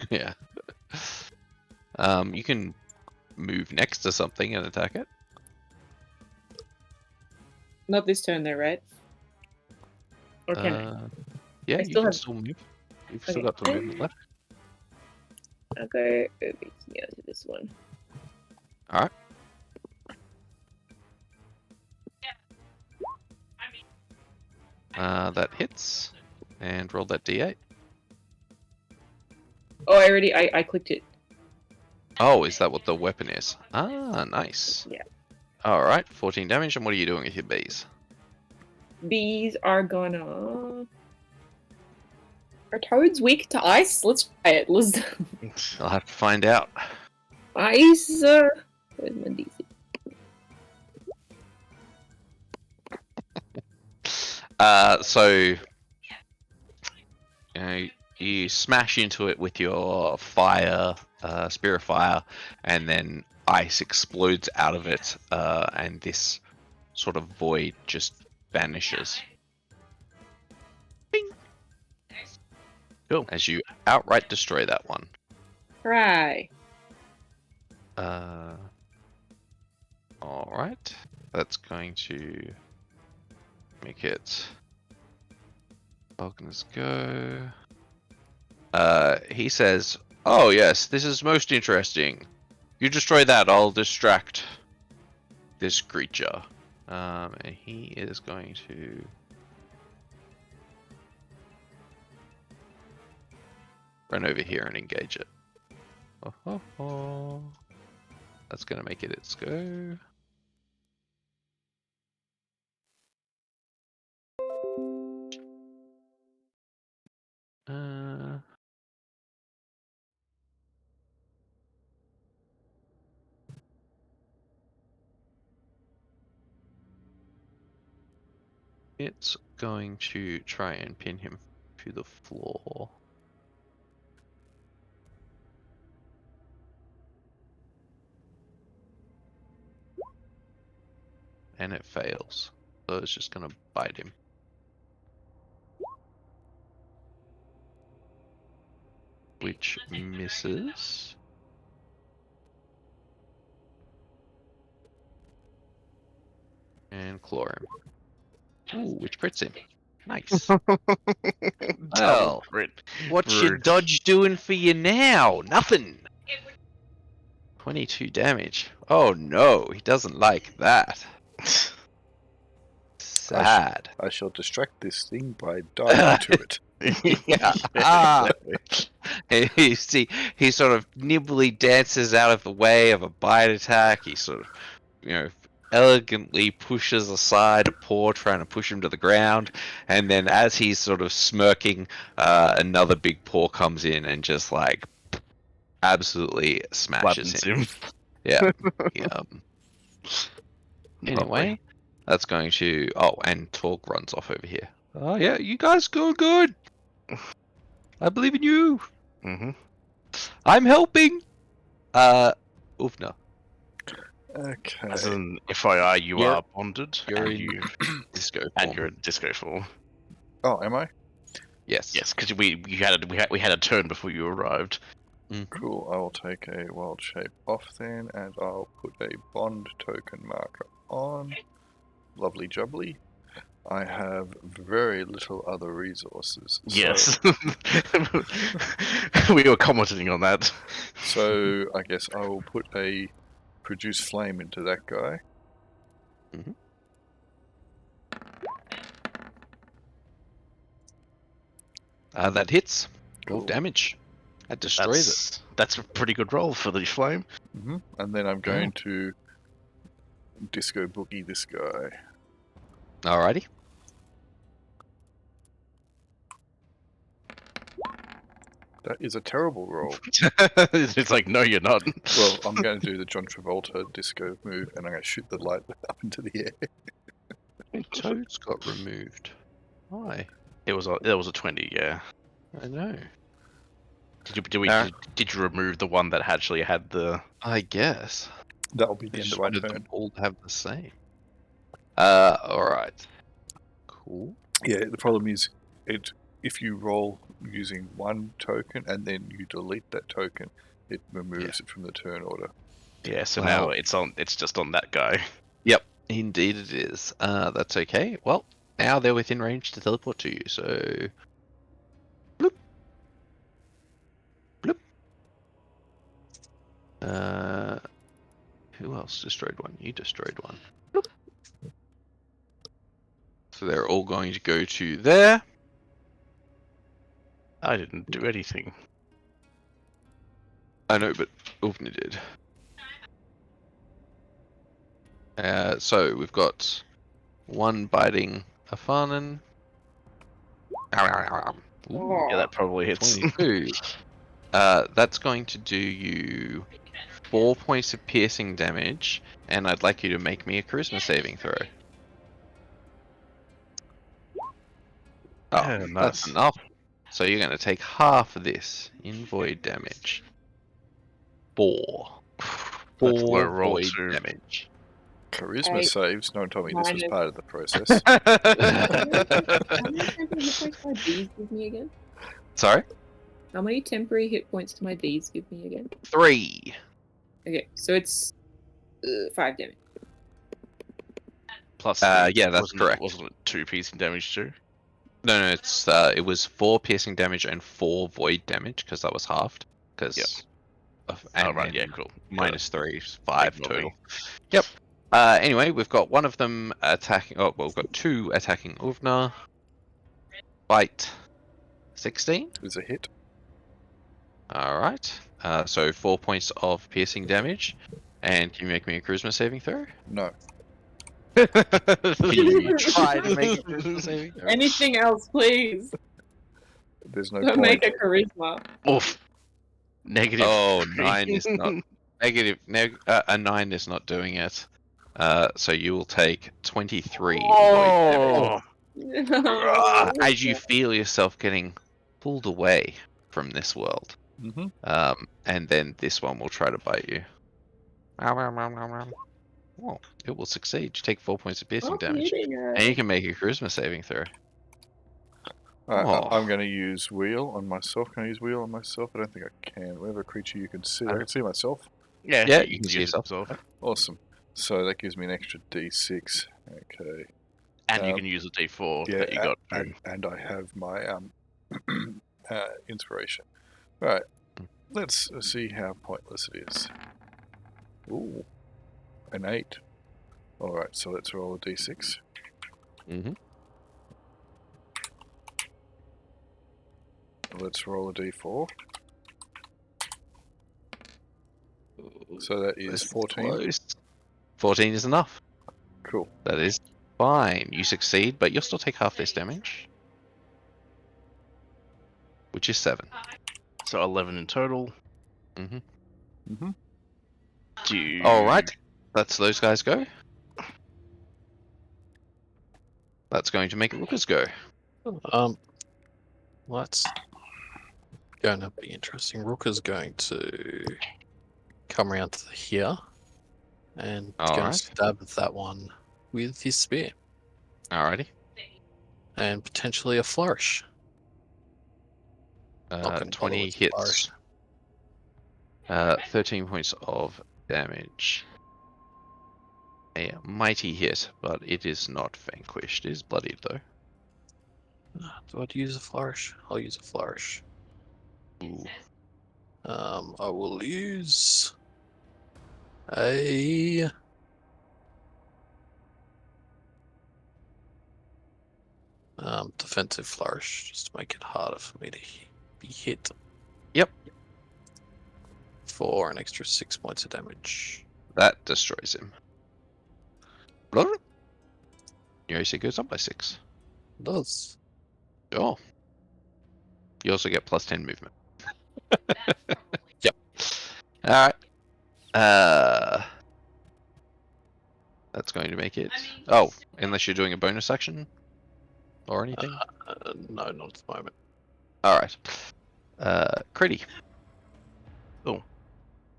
Yeah. You can move next to something and attack it. Not this turn, though, right? Or can I? Yeah, I you still can have- still move. You've still Okay. got the movement left. I'll go over here to this one. Alright. That hits. And roll that d8. Oh, I clicked it. Oh, is that what the weapon is? Ah, nice. Yeah. Alright, 14 damage. And what are you doing with your bees? Bees are gonna... Are toads weak to ice? Let's try it. Let's... I'll have to find out. Ice! Where's my DC? So you know, you smash into it with your fire, spear of fire, and then ice explodes out of it, and this sort of void just vanishes. Bing! Cool. As you outright destroy that one. Hooray! Alright. That's going to make it Falconers go. He says, "Oh yes, this is most interesting. You destroy that, I'll distract this creature." And he is going to run over here and engage it. Oh, oh, oh. That's going to make it its go. It's going to try and pin him to the floor. And it fails. So it's just going to bite him. Which misses. And claw him. Ooh, which crits him. Nice. Well, what's your dodge doing for you now? Nothing. 22 damage. Oh no, he doesn't like that. Sad. I shall distract this thing by diving to it. Yeah. You see, he sort of nimbly dances out of the way of a bite attack. He sort of, elegantly pushes aside a paw, trying to push him to the ground. And then as he's sort of smirking, another big paw comes in and just like absolutely smashes him. Yeah. Anyway, that's going to... Oh, and Torg runs off over here. Oh yeah, you guys go good. I believe in you. I'm helping. Åvna. Okay. As an FYI, you are bonded. You're and in disco form. And you're in disco form. Oh, am I? Yes. Yes, because we had a turn before you arrived. Cool. I will take a wild shape off then, and I'll put a bond token marker on. Lovely jubbly. I have very little other resources. Yes. We were commenting on that. So I guess I will put a produce flame into that guy. That hits. Cool. Roll damage. That destroys it. That's a pretty good roll for the flame. And then I'm going to disco boogie this guy. Alrighty. That is a terrible roll. It's like, no, you're not. Well, I'm going to do the John Travolta disco move, and I'm going to shoot the light up into the air. Toads got removed. Why? It was a 20, yeah. I know. Did you remove the one that actually had the? I guess. That'll be the I end just of my wanted turn. them all to have the same. Alright. Cool. Yeah, the problem is, if you roll using one token and then you delete that token, it removes it from the turn order. Yeah, so Wow. now it's just on that guy. Yep, indeed it is. That's okay. Well, now they're within range to teleport to you, so... Bloop. Bloop. Who else destroyed one? You destroyed one. Bloop. So they're all going to go to there. I didn't do anything. I know, but Åvna did. So we've got one biting Afanen. Ooh, Yeah, that probably hits. 22. That's going to do you 4 points of piercing damage, and I'd like you to make me a charisma saving throw. Oh, Yeah, that's nice. enough. So you're going to take half of this in void damage. 4. That's low 4 roll void too. damage. Charisma Right. saves. No one told me this was Minus- part of the process. How many temporary hit points do my bees give me again? Sorry? How many temporary hit points do my bees give me again? 3. Okay, so it's 5 damage. Plus, Yeah, that's wasn't correct. Wasn't it 2 piercing damage too? No, it's it was 4 piercing damage and 4 void damage because that was halved. Because Oh, right, yeah, cool. minus 3, 5 Ignore me. total. Yep. Anyway, we've got one of them attacking. Oh, well, we've got 2 attacking Åvna. Bite 16. Is a hit. All right. So 4 points of piercing damage, and can you make me a charisma saving throw? No. Can you try to make a charisma saving throw? Anything else, please? There's no Don't point. make a charisma. Oof. Negative. Oh, 3. 9 is not negative. A 9 is not doing it. So you will take 23 void damage Oh. as you feel yourself getting pulled away from this world. Mm-hmm. And then this one will try to bite you. Oh, it will succeed. You take 4 points of piercing damage, and you can make a charisma saving throw. Alright, Oh. I'm going to use wheel on myself. Can I use wheel on myself? I don't think I can. Whatever creature you can see. I can see myself. Yeah, Yeah, you you can can see use it yourself. yourself. Awesome. So that gives me an extra d6. Okay. And you can use the D4 Yeah, that you got. and I have my inspiration. Right. Let's see how pointless it is. Ooh. An 8. Alright, so let's roll a d6. Mm-hmm. Let's roll a d4. So that is 14. 14 is enough. Cool. That is fine. You succeed, but you'll still take half this damage, which is 7. So 11 in total. Mm-hmm. Mm-hmm. Do you... All right, that's those guys go. That's going to make Rukka's go. Well, that's going to be interesting. Rukka's going to come around to here and All going right. to stab at that one with his spear Alrighty. and potentially a flourish. Not gonna bother 20 with hits. 13 points of damage. A mighty hit, but it is not vanquished. It is bloodied though. Do I use a flourish? I'll use a flourish. Ooh. I will use a defensive flourish just to make it harder for me to be hit. Yep. For an extra 6 points of damage. That destroys him. Your AC goes up by 6. It does. Oh. You also get plus 10 movement. Yep. Alright. That's going to make it. Oh, unless you're doing a bonus action or anything. No, not at the moment. Alright. Kridi.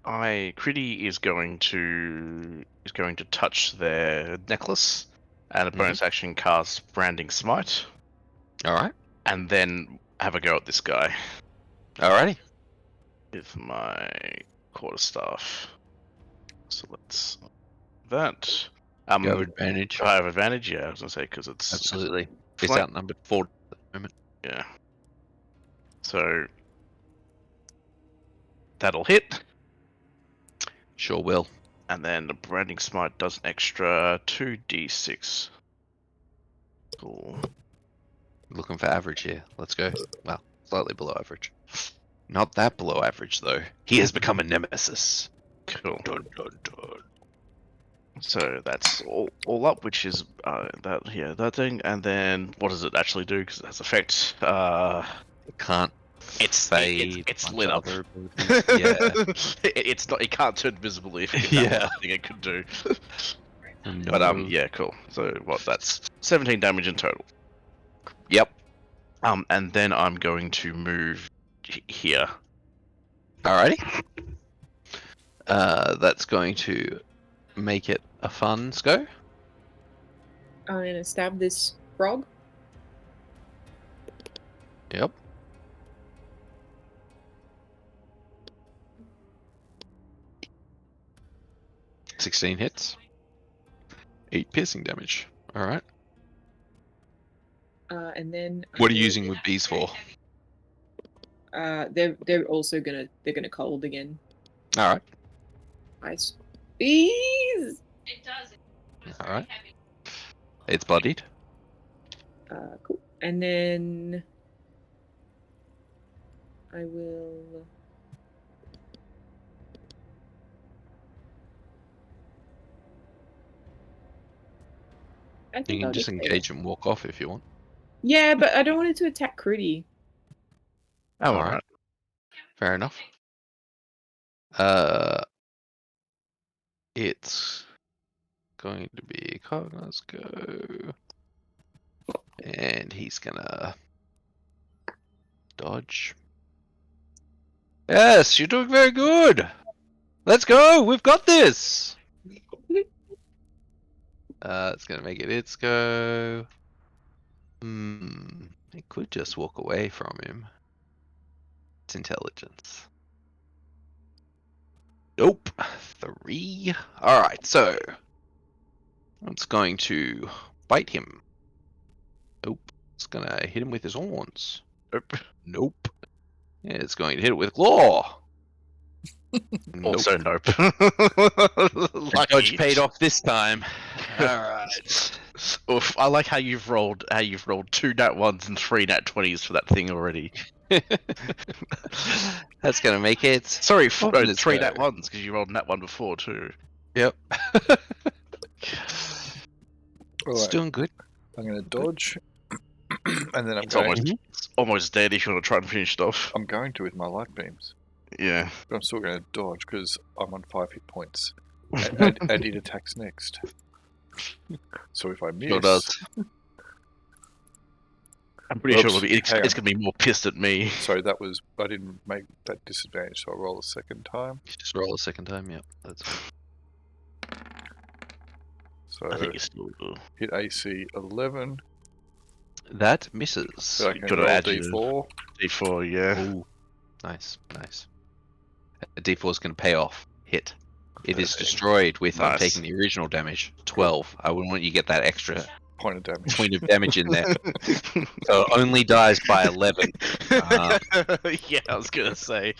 Kridi is going to touch their necklace and a bonus action cast Branding Smite. Alright. And then have a go at this guy Alrighty. with my quarterstaff. So let's that. You have advantage. I have advantage. Yeah, I was gonna say because it's Absolutely. It's flank- outnumbered 4 at the moment. Yeah. So that'll hit, Sure will. and then the branding smite does an extra 2d6. Cool. Looking for average here. Let's go. Well, slightly below average. Not that below average, though. He has become a nemesis. Cool. Dun, dun, dun. So that's all up, which is that thing, and then what does it actually do? Because it has effect. It can't It's fade. it's a bunch lit of up. other abilities. Yeah. It's not. It can't turn invisible if that's Yeah. one thing it could do. No. But yeah, cool. So what? That's 17 damage in total. Yep. And then I'm going to move here. Alrighty. That's going to make it a fun go. I'm gonna stab this frog. Yep. $16 hits. 8 piercing damage. Alright. And then What are you using with bees for? they're also gonna cold again. Alright. Nice. Bees. Alright. It's bloodied. Cool. And then I will. I You think can I'll just just engage and walk off if you want. Yeah, but I don't want it to attack Kridi. Oh, Alright. alright. Fair enough. It's going to be Cognos go. And he's gonna dodge. Yes, you're doing very good. Let's go. We've got this. It's gonna make it its go. It could just walk away from him. It's intelligence. Nope. 3. Alright, so it's going to bite him. Nope. It's gonna hit him with his horns. Nope. Nope. Yeah, it's going to hit it with claw. Nope. Also nope. The dodge paid off this time. Alright. Oof, I like how you've rolled 2 nat 1s and 3 nat 20s for that thing already. That's gonna make it. Sorry, Let's 3 go. nat 1s because you rolled nat 1 before too. Yep. It's Alright, doing good. I'm going to dodge, and then It's almost dead if you want to try and finish it off. I'm going to with my light beams, Yeah. but I'm still going to dodge because I'm on 5 hit points, and it attacks next. So if I miss, Sure does. I'm pretty sure Oops, it's hang on. going to be more pissed at me. Sorry, I didn't make that disadvantage, so I'll roll a second time. Just roll a second time. Yep. That's So I think you still do. hit AC 11. that misses. So I You can gotta roll add your- D4. D4, yeah. Ooh, nice, nice. A D4 is going to pay off. Hit. It is Okay. destroyed with I'm Nice. taking the original damage. 12. I wouldn't want you to get that extra Point of damage. point of damage in there. So it only dies by 11. Yeah, I was gonna say.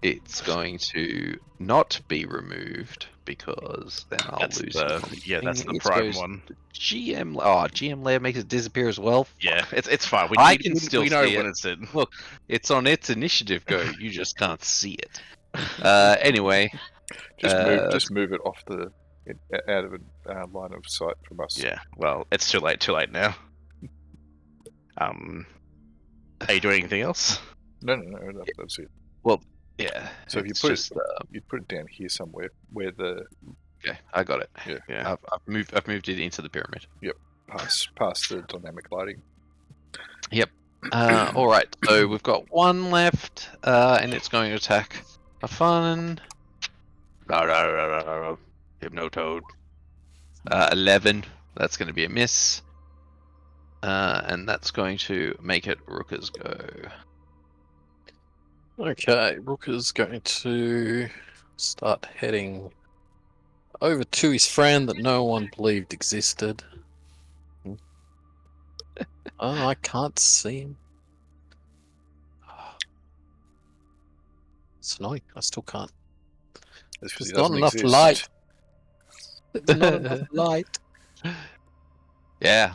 It's going to not be removed because then I'll That's lose. that's the It prime goes one. GM. Oh, GM layer makes it disappear as well. Yeah, it's fine. I can still we know see when it. it's in. Look, it's on its initiative go. You just can't see it. Anyway, Just move it off out of a line of sight from us. Yeah, well, it's too late now. Are you doing anything else? No, that's it. yeah. So if you it's put just, you put it down here somewhere where the okay, I got it. Yeah. I've moved it into the pyramid. past the dynamic lighting. All right. So we've got one left, and it's going to attack Afanen. Hypnotoad. 11. That's going to be a miss. And that's going to make it Rukka's go. Okay, Rukka's going to start heading over to his friend that no one believed existed. Oh, I can't see him. It's annoying. I still can't. That's because There's he not doesn't enough exist. light. There's not enough light. Yeah.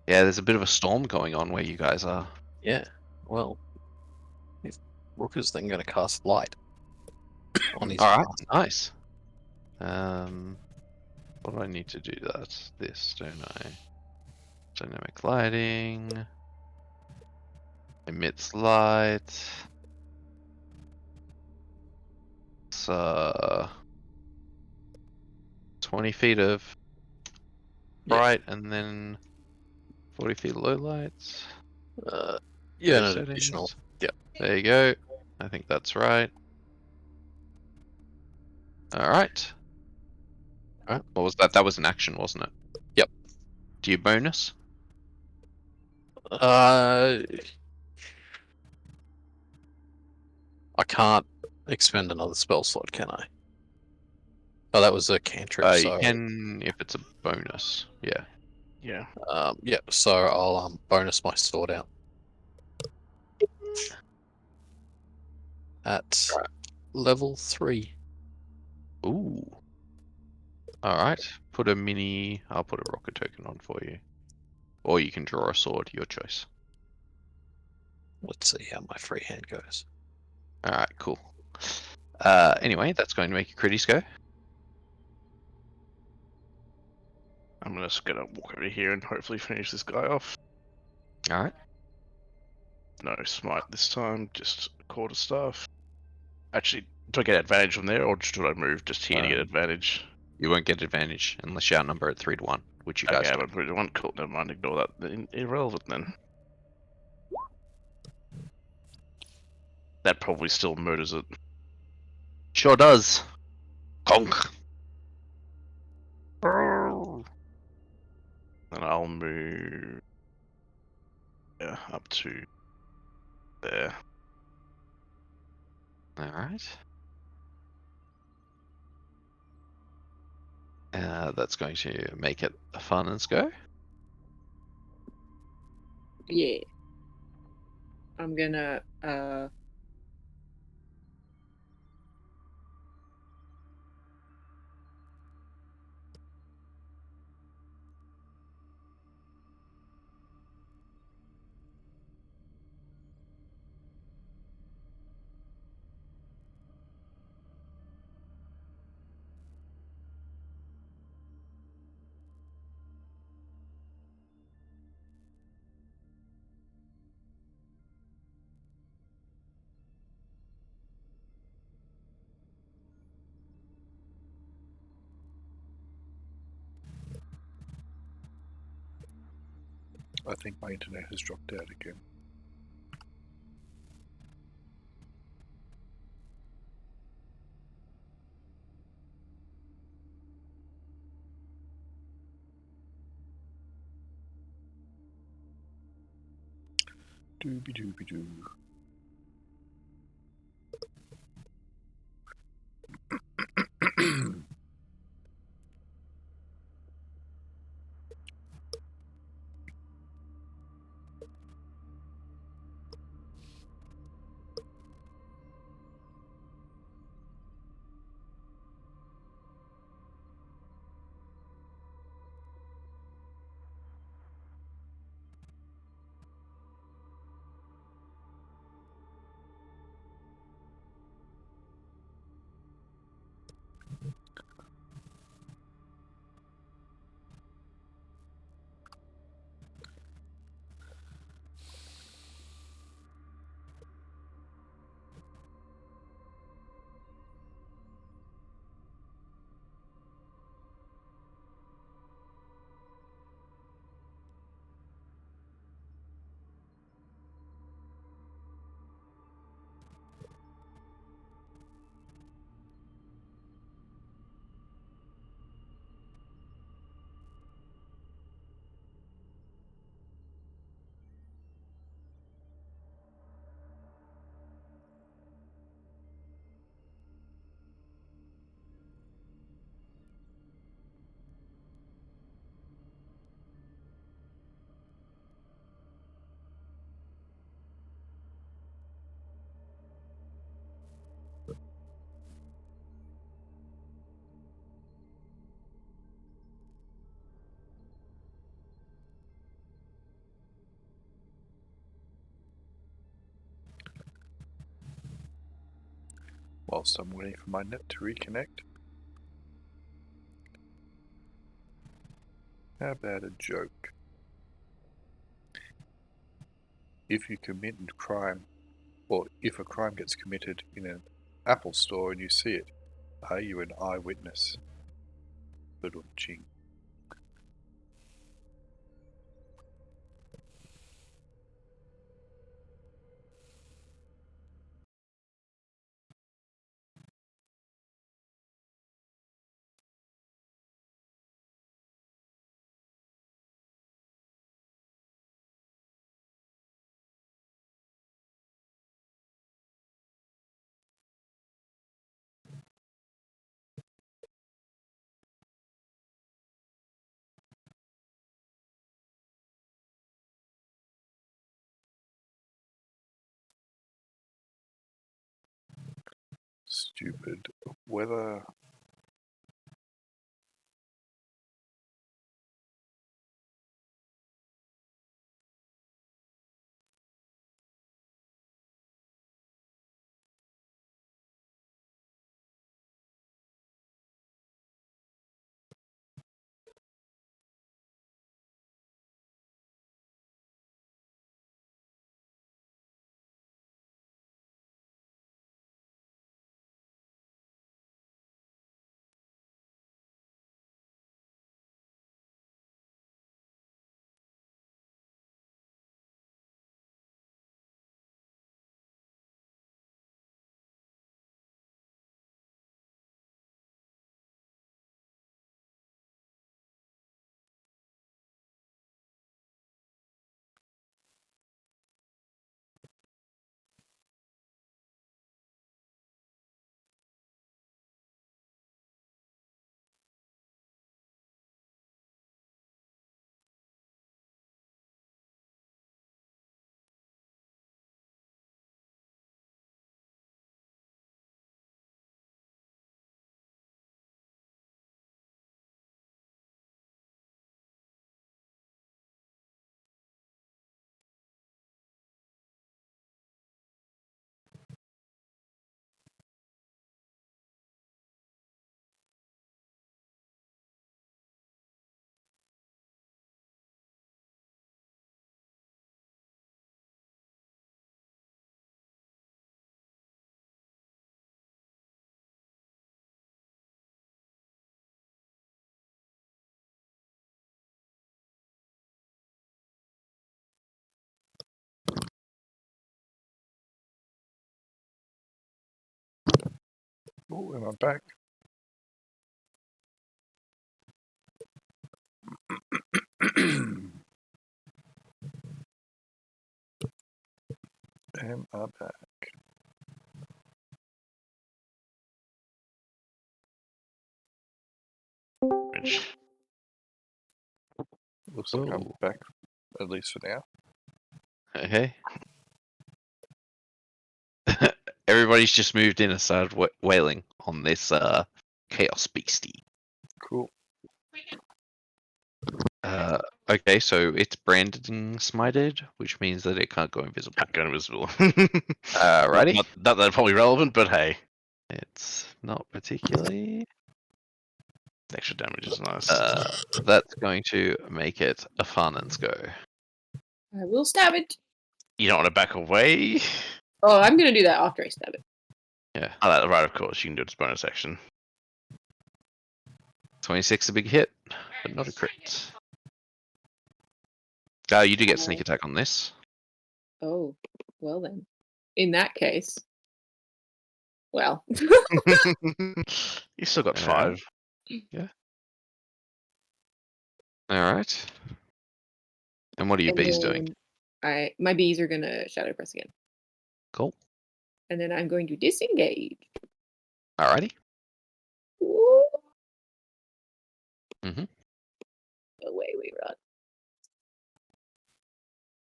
Yeah, there's a bit of a storm going on where you guys are. Yeah, well, if Rukka's then going to cast light on his Alright, mask. nice. What do I need to do that? This, don't I? Dynamic lighting. Emits light. It's 20 feet of Yeah. bright and then 40 feet low lights. Yeah, Those an additional. settings. Yeah. There you go. I think that's right. Alright. Alright. What was that? That was an action, wasn't it? Yep. Do you bonus? I can't expend another spell slot, can I? Oh, that was a cantrip, You so can if it's a bonus. Yeah. Yeah. yeah, so I'll bonus my sword out at Right. level 3. Ooh. Alright. Put a mini. I'll put a rocket token on for you. Or you can draw a sword, your choice. Let's see how my free hand goes. Alright, cool. Anyway, that's going to make your critties go. I'm just gonna walk over here and hopefully finish this guy off. Alright. No smite this time, just quarterstaff. Actually, do I get advantage from there, or should I move just here to get advantage? You won't get advantage unless you outnumber at 3 to 1, which you guys Okay, I do. haven't put it one. Cool, never mind, ignore that. Irrelevant then. That probably still murders it. Sure does. Conk. And I'll move up to there. Alright. That's going to make it Afanen's go. Yeah. I'm gonna I think my internet has dropped out again. Dooby dooby doo. whilst I'm waiting for my net to reconnect. How about a joke? If you commit a crime, or if a crime gets committed in an Apple store and you see it, are you an eyewitness? Ba-dum-ching. Stupid weather. Oh, am I back? Am I back? Which, Looks like I'm Ooh. back, at least for now. Okay. Everybody's just moved in and started wailing on this chaos beastie. Cool. Okay, so it's branded and smited, which means that it can't go invisible. can't go invisible. Righty. Not that probably relevant, but hey, It's not particularly. extra damage is nice. That's going to make it Afanen's go. I will stab it. You don't want to back away? Oh, I'm gonna do that after I stab it. Yeah. Oh, right, of course. You can do it as bonus action. 26 a big hit, but not a crit. You do get sneak attack on this. Oh, well then. In that case. Well. You still got Alright. 5. Alright. And what are your And bees doing? then my bees are gonna shadow press again. Cool. And then I'm going to disengage. Alrighty. Ooh. Mhm. Away we run.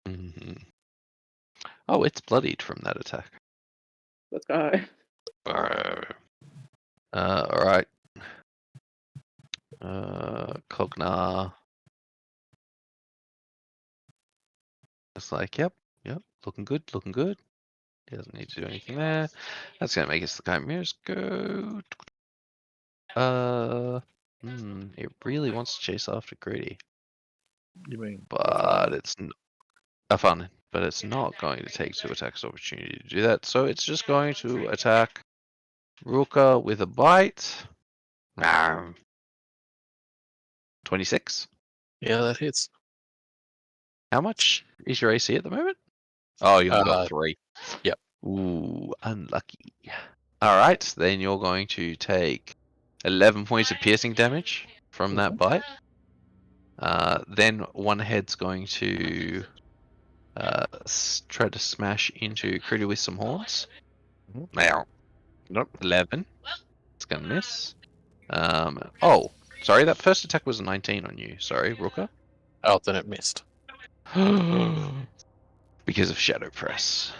Mhm. Oh, it's bloodied from that attack. Let's go. Alright. Cognar. It's like, yep, looking good, looking good. He doesn't need to do anything there. That's going to make us the Chimeras go. It really wants to chase after Kridi, You mean but it's Afanen, but it's not going to take 2 attacks opportunity to do that. So it's just going to attack Rukka with a bite. 26. Yeah, that hits. How much is your AC at the moment? Oh, you only got 3. Yep. Ooh, unlucky. All right, then you're going to take 11 points of piercing damage from that bite. Then one head's going to try to smash into Kridi with some horns. Now, Nope. 11. It's gonna miss. Oh, sorry, that first attack was a 19 on you. Sorry, Rukka. Oh, then it missed. Because of Shadow Press.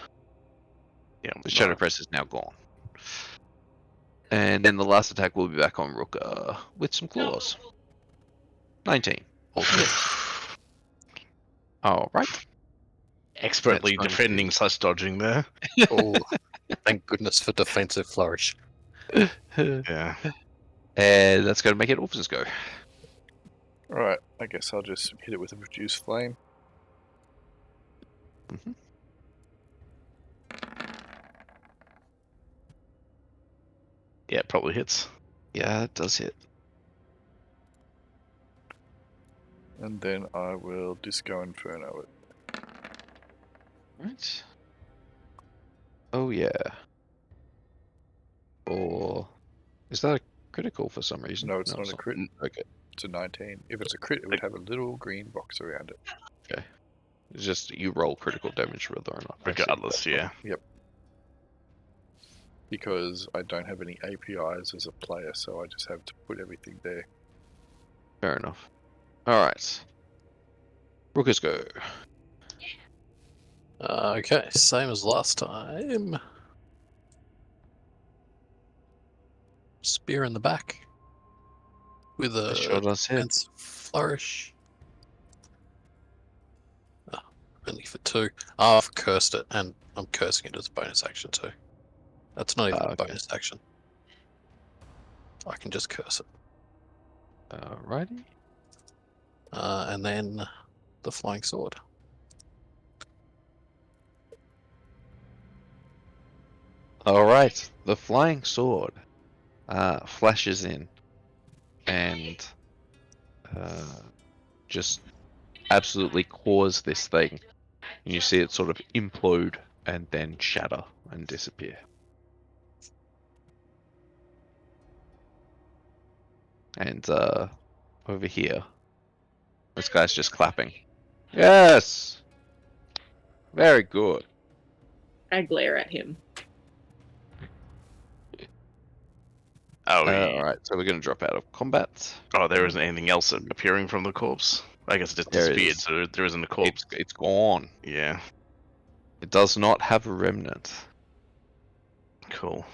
Yeah. The Shadow Press is now gone. And then the last attack will be back on Rukka with some claws. 19. Also hits. All right. Expertly That's defending / dodging there. Oh, thank goodness for defensive flourish. Yeah. And that's going to make it Orphan's go. Alright, I guess I'll just hit it with a Produce Flame. Mhm. Yeah, it probably hits. Yeah, it does hit. And then I will Disco Inferno it. Right. Oh, yeah. Or is that a critical for some reason? No, it's not a crit. Okay. It's a 19. If it's a crit, it would have a little green box around it. Okay. It's just you roll critical damage whether or not. I see. Regardless, yeah. Because I don't have any APIs as a player, so I just have to put everything there. Fair enough. Alright. Rukka's go. Okay, same as last time. Spear in the back. With It sure a does hit. defensive flourish. Oh, only for 2. Oh, I've cursed it, and I'm cursing it as a bonus action too. That's not even a Okay. bonus action. I can just curse it. Alrighty. And then the flying sword. Alright. The flying sword flashes in and just absolutely cause this thing. And you see it sort of implode and then shatter and disappear. And over here, this guy's just clapping. Yes! Very good. I glare at him. Oh, yeah. Alright, so we're going to drop out of combat. Oh, there isn't anything else appearing from the corpse. I guess it just There disappeared, is. so there isn't a corpse. It's gone. Yeah, It does not have a remnant. cool.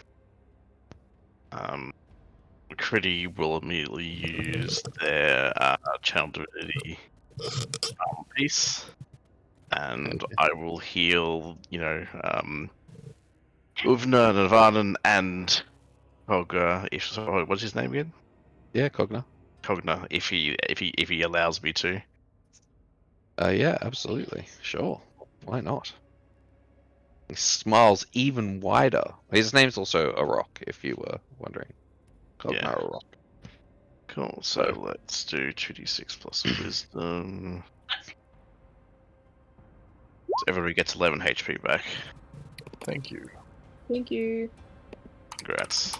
Kridi will immediately use their channel divinity piece, and Okay. I will heal. Åvna and Afanen and Kogna. What's his name again? Yeah, Cogna. Kogna, if he allows me to. Yeah, absolutely. Sure. Why not? He smiles even wider. His name's also a rock, if you were wondering. Cogna Yeah. a rock. Cool. So let's do 2d6 plus wisdom. So everybody gets 11 HP back. Thank you. Thank you. Congrats.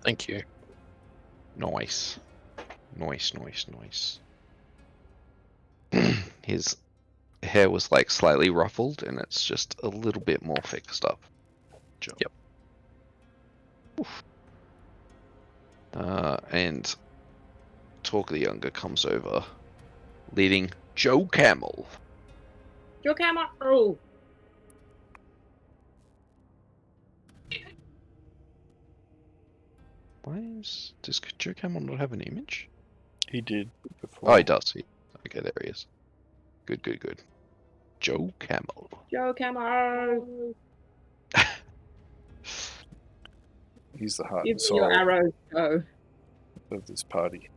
Thank you. Nice. Nice. His hair was like slightly ruffled and it's just a little bit more fixed up. Job. Yep. Oof. And Talk the Younger comes over, leading Joe Camel. Your camera. Oh. Does Joe Camel not have an image? He did before. Oh, he does. Okay, there he is. Good. Joe Camel. Joe Camo! He's the heart Give and me your soul arrows, Joe. of this party.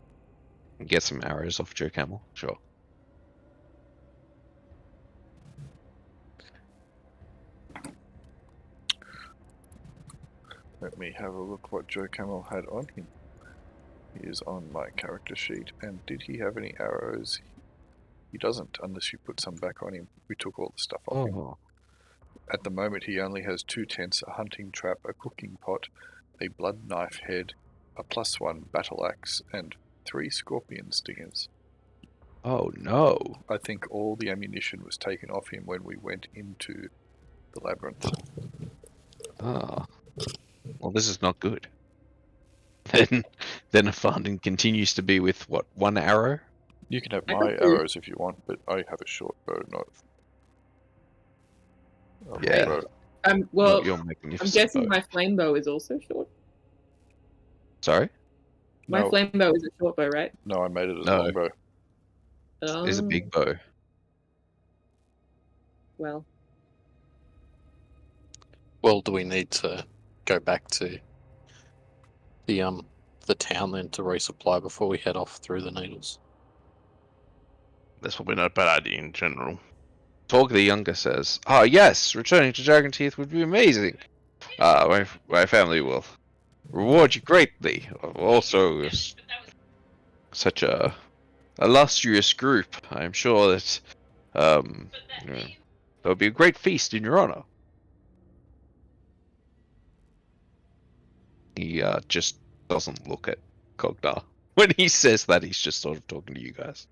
Get some arrows off Joe Camel. Sure. Let me have a look what Joe Camel had on him. He is on my character sheet. And did he have any arrows? He doesn't, unless you put some back on him. We took all the stuff off him. Oh. At the moment, he only has 2 tents, a hunting trap, a cooking pot, a blood knife head, a +1 battle axe, and 3 scorpion stingers. Oh no. I think all the ammunition was taken off him when we went into the labyrinth. Ah. Well, this is not good. Then Afanen continues to be with what, 1 arrow? You can have I my got two. arrows if you want, but I have a short bow, not a Yeah. long bow. Well, You're I'm magnificent. guessing bow. my flame bow is also short. Sorry? My No. flame bow is a short bow, right? No, I made it as No. a long bow. It's a big bow. Well, Well, do we need to go back to the town then to resupply before we head off through the needles? That's probably not a bad idea in general. Torg the Younger says, "Ah, yes, returning to Dragon Teeth would be amazing. My family will reward you greatly. Also, it's such a illustrious group. I'm sure that you know, there'll be a great feast in your honor." He just doesn't look at Cognar. When he says that, he's just sort of talking to you guys.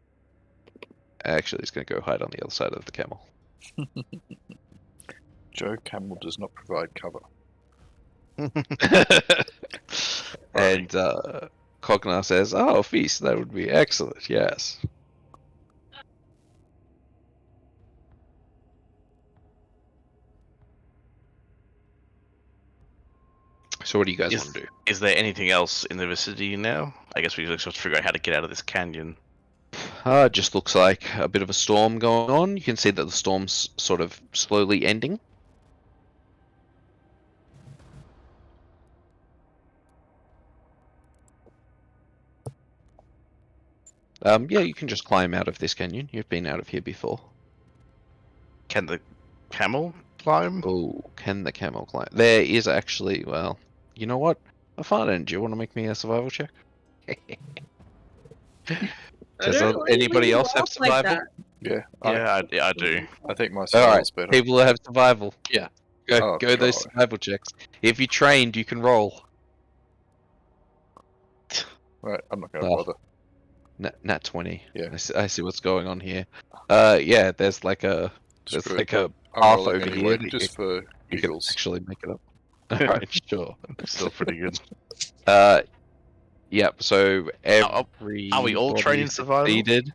Actually, he's going to go hide on the other side of the camel. Joe Camel does not provide cover. And Cognar says, "Oh, feast, that would be excellent, yes." So what do you guys want to do? Is there anything else in the vicinity now? I guess we just have to figure out how to get out of this canyon. It just looks like a bit of a storm going on. You can see that the storm's sort of slowly ending. Yeah, you can just climb out of this canyon. You've been out of here before. Can the camel climb? Oh, can the camel climb? There is actually, well, you know what? Afanen, do you want to make me a survival check? Does anybody else have survival? Yeah, Yeah, I do. I think my All survival's right, better. people that have survival. Yeah. Go, Oh, go those God. survival checks. If you're trained, you can roll. Right, I'm not going to Oh. bother. Nat 20. Yeah. I see what's going on here. Yeah, there's like a Screw like it. a I'm path rolling over anyway, here that just for you can giggles. actually make it up. Alright, sure. Still pretty good. Yep, so Are we all trained in survival? succeeded.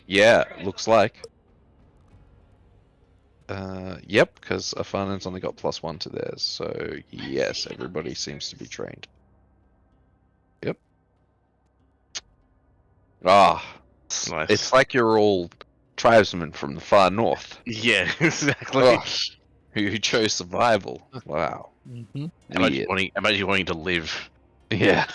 Yeah, looks like. Yep, because Afanen's only got +1 to theirs, so yes, everybody seems to be trained. Yep. Nice. It's like you're all tribesmen from the far north. Yeah, exactly. Oh, who chose survival. Wow. Mm-hmm. Weird. Imagine wanting to live. Yeah.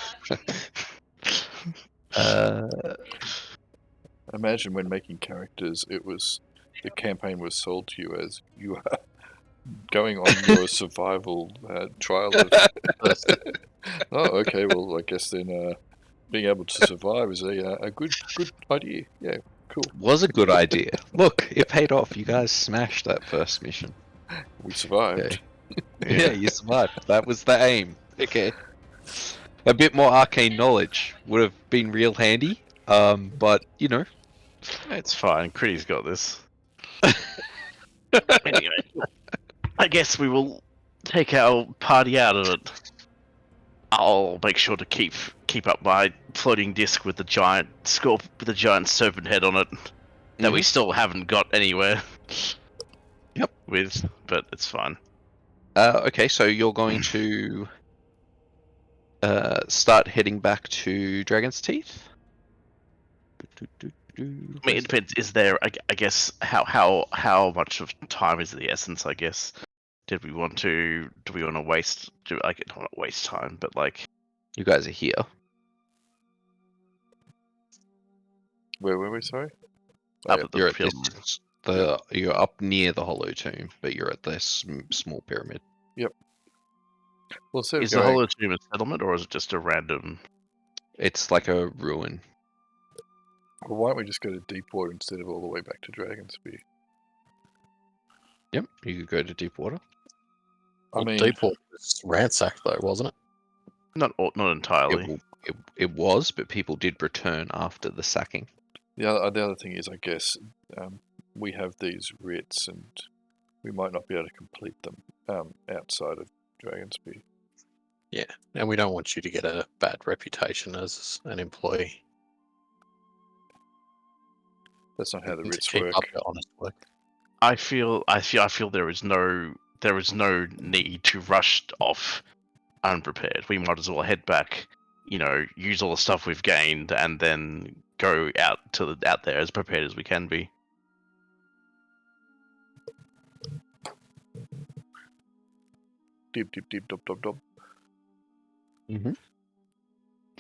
Imagine when making characters, the campaign was sold to you as you are going on your survival trial. Oh, okay. Well, I guess then being able to survive is a good idea. Yeah, cool. Was a good idea. Look, it paid off. You guys smashed that first mission. We survived. Okay. Yeah, you survived. That was the aim. Okay. A bit more arcane knowledge would have been real handy. But you know. It's fine. Kridi's got this. Anyway, I guess we will take our party out of it. I'll make sure to keep up my floating disc with the giant serpent head on it that we still haven't got anywhere. Yep. With, but it's fine. Okay, so you're going to start heading back to Dragon's Teeth. I mean, it depends. Is there? I guess how much of time is the essence? I guess. Do we want to waste? Not waste time, but like. You guys are here. Where were we? Sorry. Up at the You're at film. you're up near the Hollow Tomb, but you're at this small pyramid. Well, instead of Is the going, Hollow Tomb a settlement, or is it just a random? It's like a ruin. well, why don't we just go to Deepwater instead of all the way back to Dragonspear? Yep, you could go to Deepwater. I mean, Deepwater was ransacked though, wasn't it? Not entirely. It was, but people did return after the sacking. the other thing is, I guess, we have these writs, and we might not be able to complete them outside of Dragonspear. Yeah, and we don't want you to get a bad reputation as an employee. That's not how the To writs keep work. up your honest work. I feel there is no need to rush off unprepared. We might as well head back, use all the stuff we've gained, and then go out there as prepared as we can be. Deep, deep, deep, dub, dub, dub.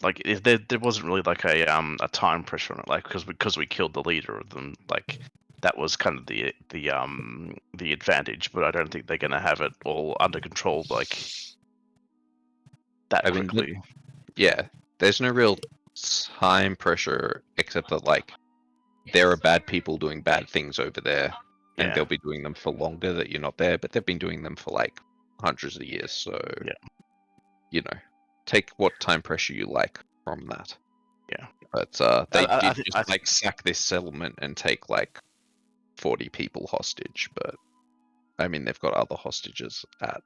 Like there wasn't really like a time pressure on it, like because we killed the leader of them, like that was kind of the advantage. But I don't think they're gonna have it all under control like that quickly. Yeah, there's no real time pressure except that like there are bad people doing bad things over there, and Yeah. they'll be doing them for longer that you're not there, but they've been doing them for like hundreds of years. So take what time pressure you like from that. Yeah. But they I did think- just sack this settlement and take like 40 people hostage. But I mean, they've got other hostages at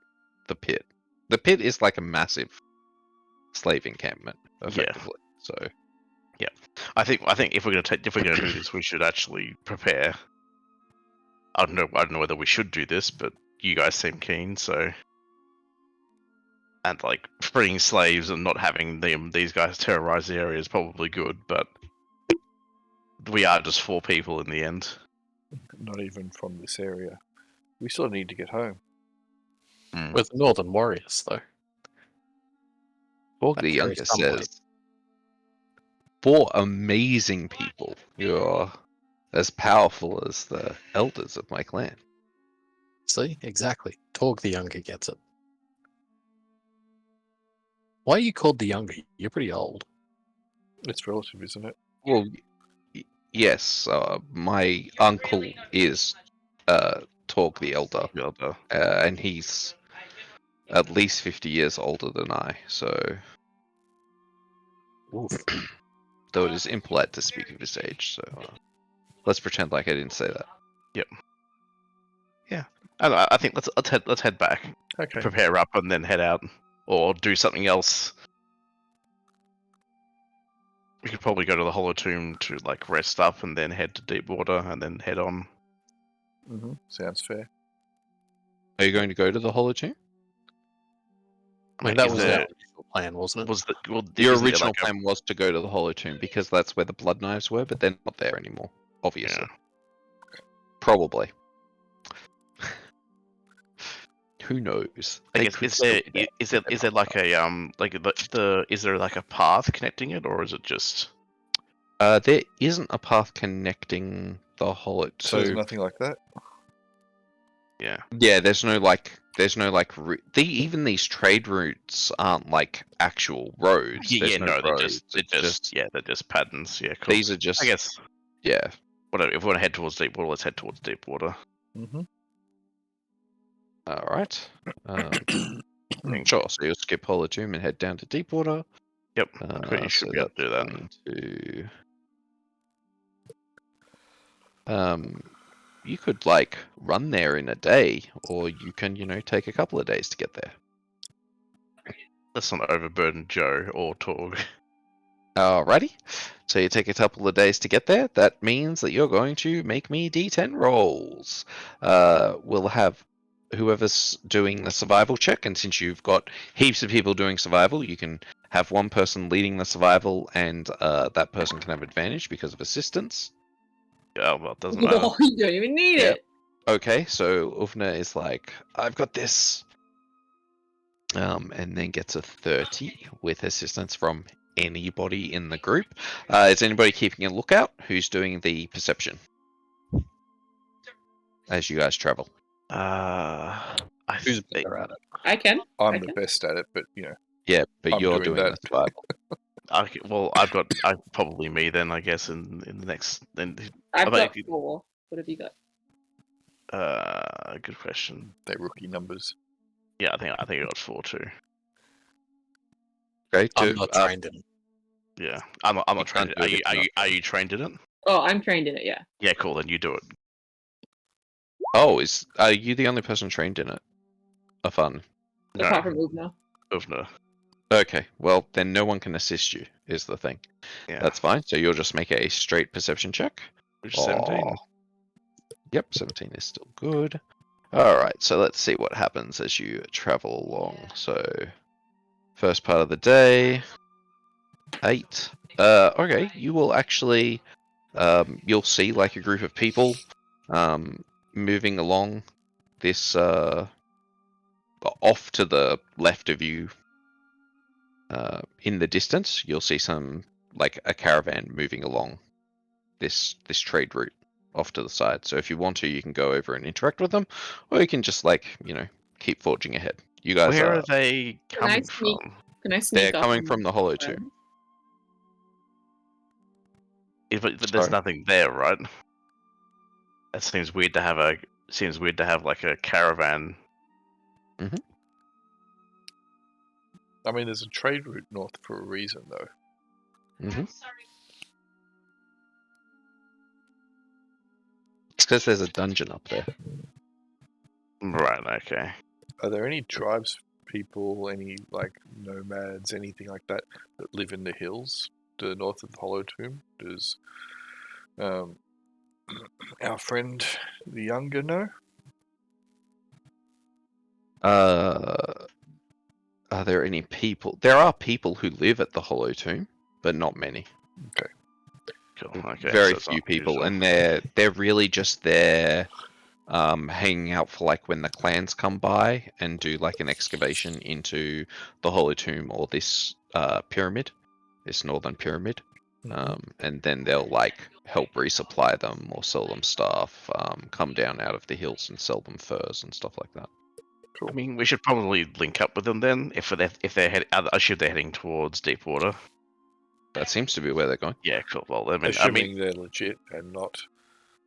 the pit. The pit is like a massive slave encampment, effectively. So I think if we're gonna do this, we should actually prepare. I don't know whether we should do this, but you guys seem keen, so. And like freeing slaves and not having these guys terrorize the area is probably good, but we are just 4 people in the end. Not even from this area. We still need to get home. With the Northern Warriors, though. Borg That the carries Younger some weight. says, 4 amazing people. You're as powerful as the elders of my clan. See? Exactly. Torg the Younger gets it. Why are you called the Younger? You're pretty old. It's relative, isn't it? Well, yes, my uncle is Torg the Elder, and he's at least 50 years older than I, so Oof. though it is impolite to speak of his age, so let's pretend like I didn't say that. I think let's head back, Okay. prepare up, and then head out, or do something else. We could probably go to the Hollow Tomb to like rest up, and then head to Deepwater, and then head on. Sounds fair. Are you going to go to the Hollow Tomb? I mean, Like, that is was there- our initial plan, wasn't it? Your isn't there, original like, a- plan was to go to the Hollow Tomb because that's where the blood knives were, but they're not there anymore, obviously. Probably. Who knows? I They guess could is still there be there. is there like a is there like a path connecting it, or is it just There isn't a path connecting the Hollow. So there's nothing like that? yeah? Yeah, there's no even these trade routes aren't like actual roads. There's no they're roads. they're just patterns. Yeah, cool. These are just I guess yeah. whatever. If we want to head towards Deepwater, let's head towards Deepwater. Mm-hmm. All right. Sure. So you'll skip Hollow Tomb and head down to Deepwater. Yep, you should be able to do that. You could like run there in a day, or you can, take a couple of days to get there. Let's not overburden Joe or Torg. Alrighty. So you take a couple of days to get there. That means that you're going to make me D10 rolls. We'll have whoever's doing the survival check, and since you've got heaps of people doing survival, you can have one person leading the survival, and that person can have advantage because of assistance. Oh, well, it doesn't matter. Oh, you don't even need Yep. it. Okay, so Åvna is like, I've got this. And then gets a 30 with assistance from anybody in the group. Is anybody keeping a lookout? Who's doing the perception as you guys travel? I Who's think better at it? I can. I'm I the can. best at it, but you know, Yeah, but I'm you're doing doing that. the survival. I probably me then, I guess, in the next. I've I got mean, 4. What have you got? good question. they're rookie numbers. Yeah, I think I got 4 too. Okay, I'm not trained in it. Yeah, I'm You not trained. can't do it if Are you trained in it? Oh, I'm trained in it. Yeah. Yeah, cool. Then you do it. Oh, are you the only person trained in it? Fun. No, Apart from Åvna. Åvna. Okay, well then no one can assist you. Is the thing. Yeah, That's fine. So you'll just make a straight perception check. which is 17. Oh. Yep, 17 is still good. Alright, so let's see what happens as you travel along. So, first part of the day, 8. Okay, you will actually, you'll see like a group of people moving along this, off to the left of you. In the distance, you'll see some, like a caravan moving along this trade route off to the side. So if you want to, you can go over and interact with them, or you can just keep forging ahead. You guys Where are they Can I coming sneak- from? Can I sneak they're up coming and from the Hollow grab? Tomb. But there's Sorry? nothing there, right? That seems weird to have like a caravan. I mean, there's a trade route north for a reason, though. Mm-hmm. It's because there's a dungeon up there. Right. Okay. Are there any tribes people, any like nomads, anything like that live in the hills to the north of the Hollow Tomb? Does our friend the younger know? Are there any people? There are people who live at the Hollow Tomb, but not many. Cool. Okay. Very so it's few not people, unusual. and they're really just there, hanging out for like when the clans come by and do like an excavation into the Hollow Tomb or this pyramid, this northern pyramid, and then they'll like help resupply them or sell them stuff. Come down out of the hills and sell them furs and stuff like that. I mean, we should probably link up with them then if they're I assume they're heading towards Deepwater. That seems to be where they're going. Yeah. Cool. Well, I Assuming mean, they're legit and not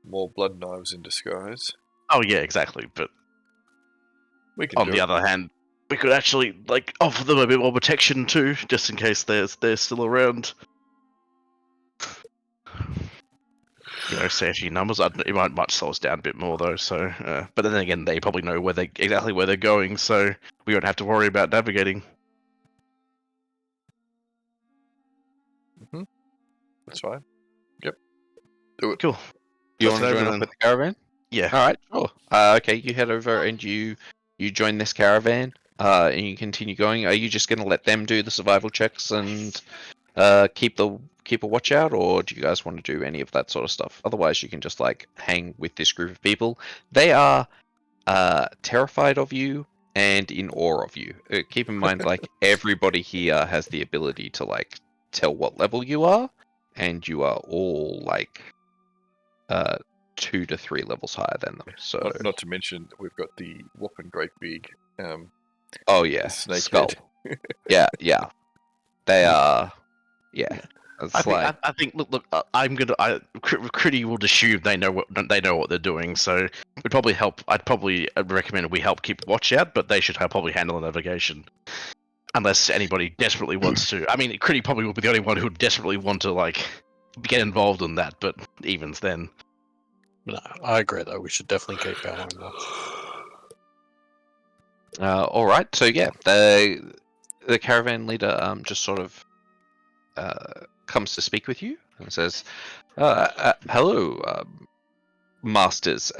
more blood knives in disguise. oh yeah, exactly. But We can on do the it. other hand, we could actually like offer them a bit more protection too, just in case they're still around. You know, say a few numbers. It might slow us down a bit more though. So, but then again, they probably know exactly where they're going, so we won't have to worry about navigating. That's fine. Yep. Do it. Cool. You Let's want to head join over up then. with the caravan? Yeah. All right, sure. Okay, you head over and you join this caravan, and you continue going. Are you just going to let them do the survival checks and keep a watch out, or do you guys want to do any of that sort of stuff? Otherwise, you can just like hang with this group of people. They are terrified of you and in awe of you. Keep in mind, like everybody here has the ability to like tell what level you are, and you are all like 2 to 3 levels higher than them. So Not to mention, we've got the whopping great big oh yeah, snake skull. head. yeah. They are yeah. It's I think. Look. Kridi will assume they know what they're doing. So we'd probably help. I'd probably recommend we help keep watch out, but they should probably handle the navigation. Unless anybody desperately wants to. I mean, Kridi probably will be the only one who would desperately want to like get involved in that. But even then, No, I agree though. We should definitely keep our own watch. all right. So yeah, the caravan leader just sort of comes to speak with you and says, "Hello, masters.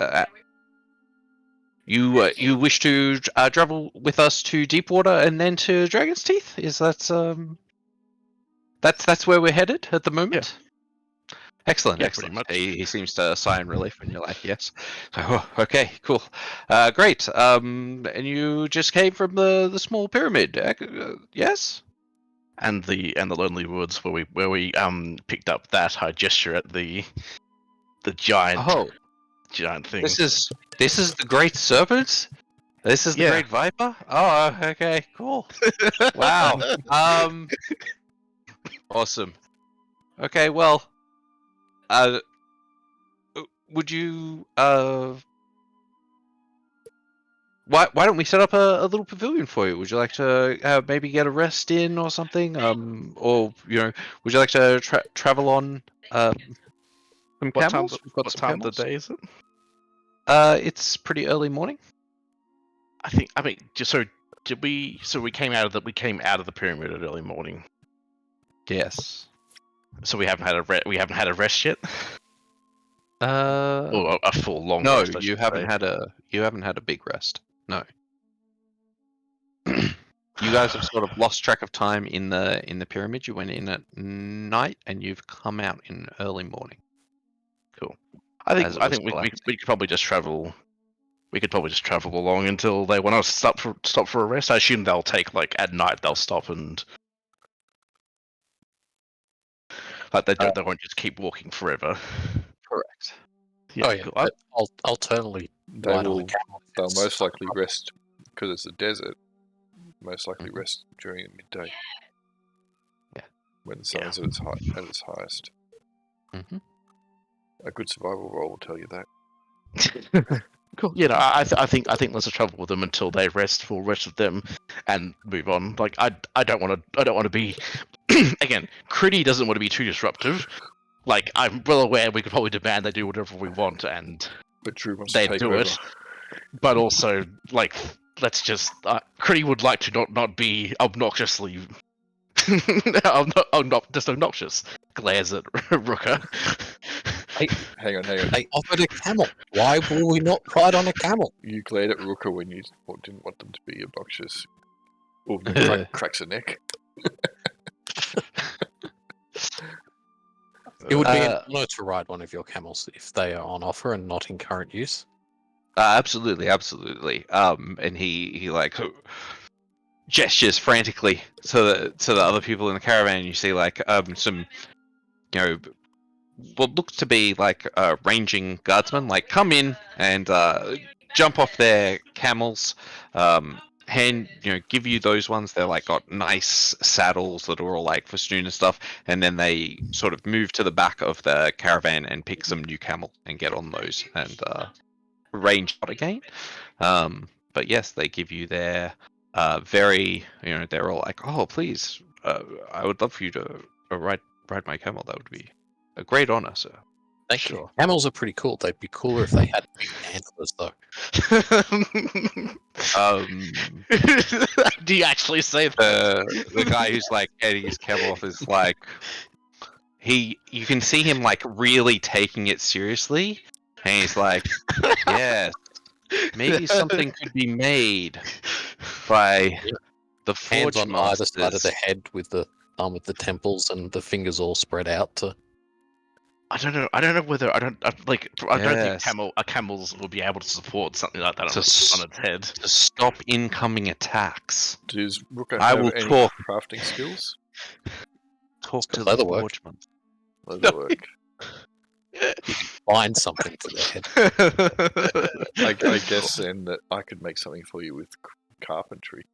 You wish to travel with us to Deepwater and then to Dragon's Teeth? Is that that's where we're headed at the moment? Excellent, Yeah, excellent. pretty much. He seems to sigh in relief, and you're like, yes. Oh, okay, cool. Great. And you just came from the small pyramid, yes? And the Lonely Woods where we picked up that high gesture at the giant Oh, thing. this is the Great Serpent? This is the Yeah. Great Viper? Oh, okay, cool. Wow. Awesome. Okay, well, would you why don't we set up a little pavilion for you? Would you like to maybe get a rest in or something? Or would you like to travel on some What time? camels? We've got What some time of camels. the day is it? It's pretty early morning. I mean, just so did we? So we came out of the pyramid at early morning. Yes. So we haven't had a rest yet. Or a full long No, rest. you haven't had a big rest. No. You guys have sort of lost track of time in the pyramid. You went in at night and you've come out in early morning. Cool. I As it was think we collapsing. could probably just travel. We could probably just travel along until they want us to stop for a rest. I assume they'll take at night. They'll stop and they won't just keep walking forever. Correct. Yeah, Oh yeah, cool. but alternately They ride on will. a camel. They'll It's most likely up. rest because it's a desert. Most likely Mhm. rest during midday. Yeah. When the sun Yeah. is at its highest. Mhm. A good survival roll will tell you that. Cool. You know, I think let's travel with them until they rest. We'll rest with them and move on. Like I don't want to be. Again, Kridi doesn't want to be too disruptive. Like I'm well aware we could probably demand they do whatever we want and But Drew wants they to take do over. it. But also, like, let's just. Kridi would like to not be obnoxiously. Just obnoxious. Glares at Rukka. Hang on. They offered a camel. Why will we not ride on a camel? You glared at Rukka when you didn't want them to be obnoxious. Åvna cracks a neck. It would be an honor to ride one of your camels if they are on offer and not in current use. Absolutely. And he like gestures frantically to the other people in the caravan. And you see like some what looks to be like ranging guardsmen like come in and jump off their camels, give you those ones. They're like got nice saddles that are all like festoon and stuff, and then they sort of move to the back of the caravan and pick some new camel and get on those and range out again. But yes, they give you their very they're all like, oh please, I would love for you to ride my camel. That would be a great honor, sir. Thank you. Camels are pretty cool. They'd be cooler if they had big antlers, though. Do you actually say that? The guy who's like getting his camel off is like you can see him like really taking it seriously, and he's like, yes, maybe something could be made by the Hands forge on either side of masters. the head with the thumb at the temples and the fingers all spread out to. I don't know whether I don't think Yes. camels will be able to support something like that To on its head. To stop incoming attacks. Does Rukka I have will any talk. crafting skills? Talk to leather the work. forgeman. Leatherwork. Bind something to their head. I guess then that I could make something for you with carpentry.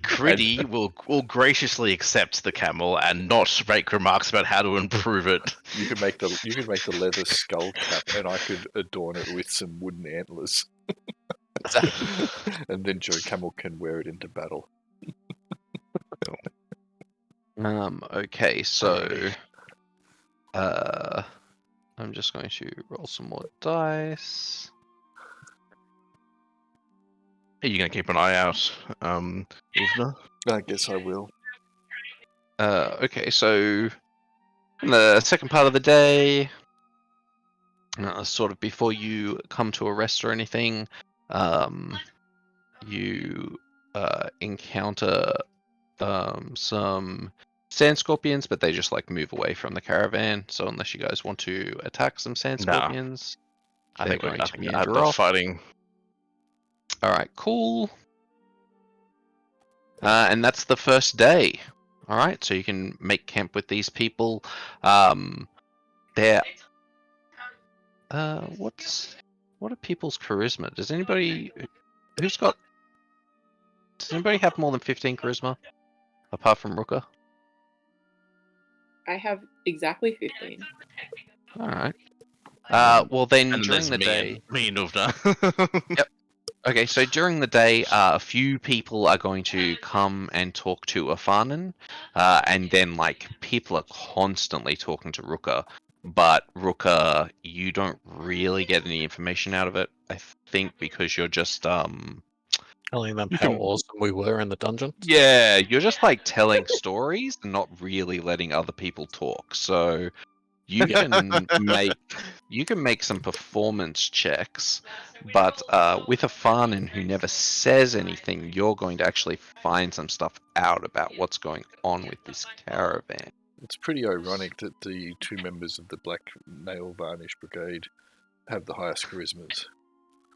Kridi will graciously accept the camel and not make remarks about how to improve it. You could make the leather skull cap, and I could adorn it with some wooden antlers. And then Joe Camel can wear it into battle. Okay, so I'm just going to roll some more dice. Are you gonna keep an eye out, Åvna? I guess I will. Okay, so in the second part of the day, sort of before you come to a rest or anything, you encounter some sand scorpions, but they just like move away from the caravan. So unless you guys want to attack some sand Nah. scorpions, I they're think we're going to at meander the off. fighting. All right, cool. And that's the first day. All right, so you can make camp with these people. They're what are people's charisma? Does anybody have more than 15 charisma apart from Rukka? I have exactly 15. All right. Well then, And during the day. me and Åvna. Yep. Okay, so during the day, a few people are going to come and talk to Afanen, and then like people are constantly talking to Rukka, but Rukka, you don't really get any information out of it. I think because you're just Telling them You how can- awesome we were in the dungeon. yeah, you're just like telling stories and not really letting other people talk. So you can make some performance checks, but with Afanen who never says anything, you're going to actually find some stuff out about what's going on with this caravan. It's pretty ironic that the two members of the Black Nail Varnish Brigade have the highest charismas.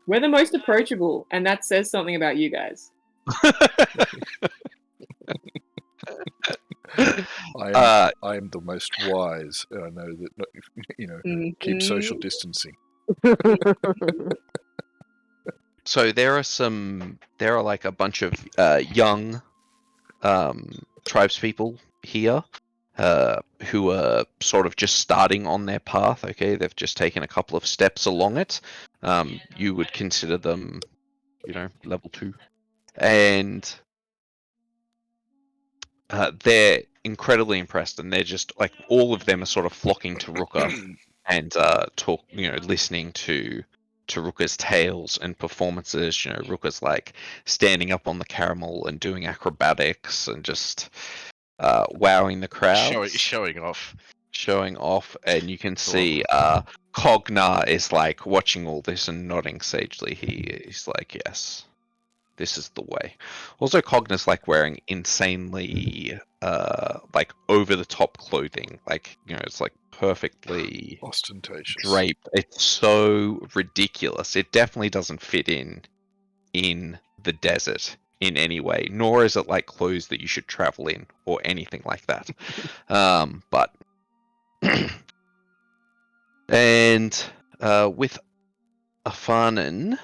We're the most approachable, and that says something about you guys. I am the most wise, and I know that keep social distancing. So there are like a bunch of young tribespeople here who are sort of just starting on their path. Okay, they've just taken a couple of steps along it. You would consider them, level 2, and they're incredibly impressed, and they're just like all of them are sort of flocking to Rukka and listening to Rukka's tales and performances. Rukka's like standing up on the caramel and doing acrobatics and just wowing the crowd, showing off, and you can see Cogna is like watching all this and nodding sagely. He's like, yes, this is the way. Also, Cogna's like wearing insanely like over the top clothing, like it's like perfectly Ostentatious. draped. It's so ridiculous. It definitely doesn't fit in the desert in any way, nor is it like clothes that you should travel in or anything like that. But and with Afanen,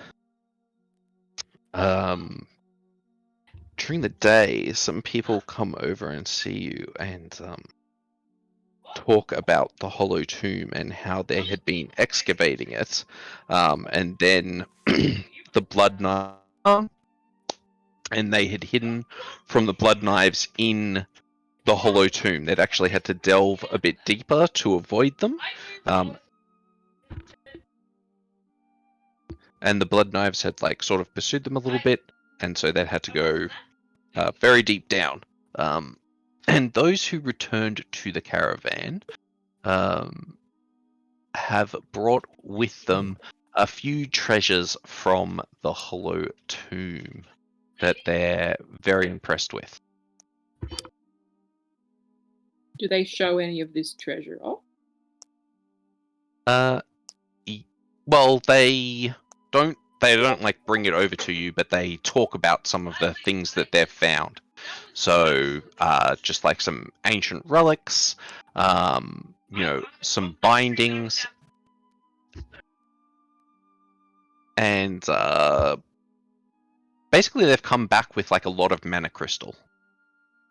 during the day, some people come over and see you and talk about the Hollow Tomb and how they had been excavating it, and then the blood knife, and they had hidden from the blood knives in the Hollow Tomb. They'd actually had to delve a bit deeper to avoid them. And the blood knives had like sort of pursued them a little bit, and so they had to go very deep down. And those who returned to the caravan have brought with them a few treasures from the Hollow Tomb that they're very impressed with. Do they show any of this treasure off? Well, they don't like bring it over to you, but they talk about some of the things that they've found. So, just like some ancient relics, some bindings, and basically they've come back with like a lot of mana crystal,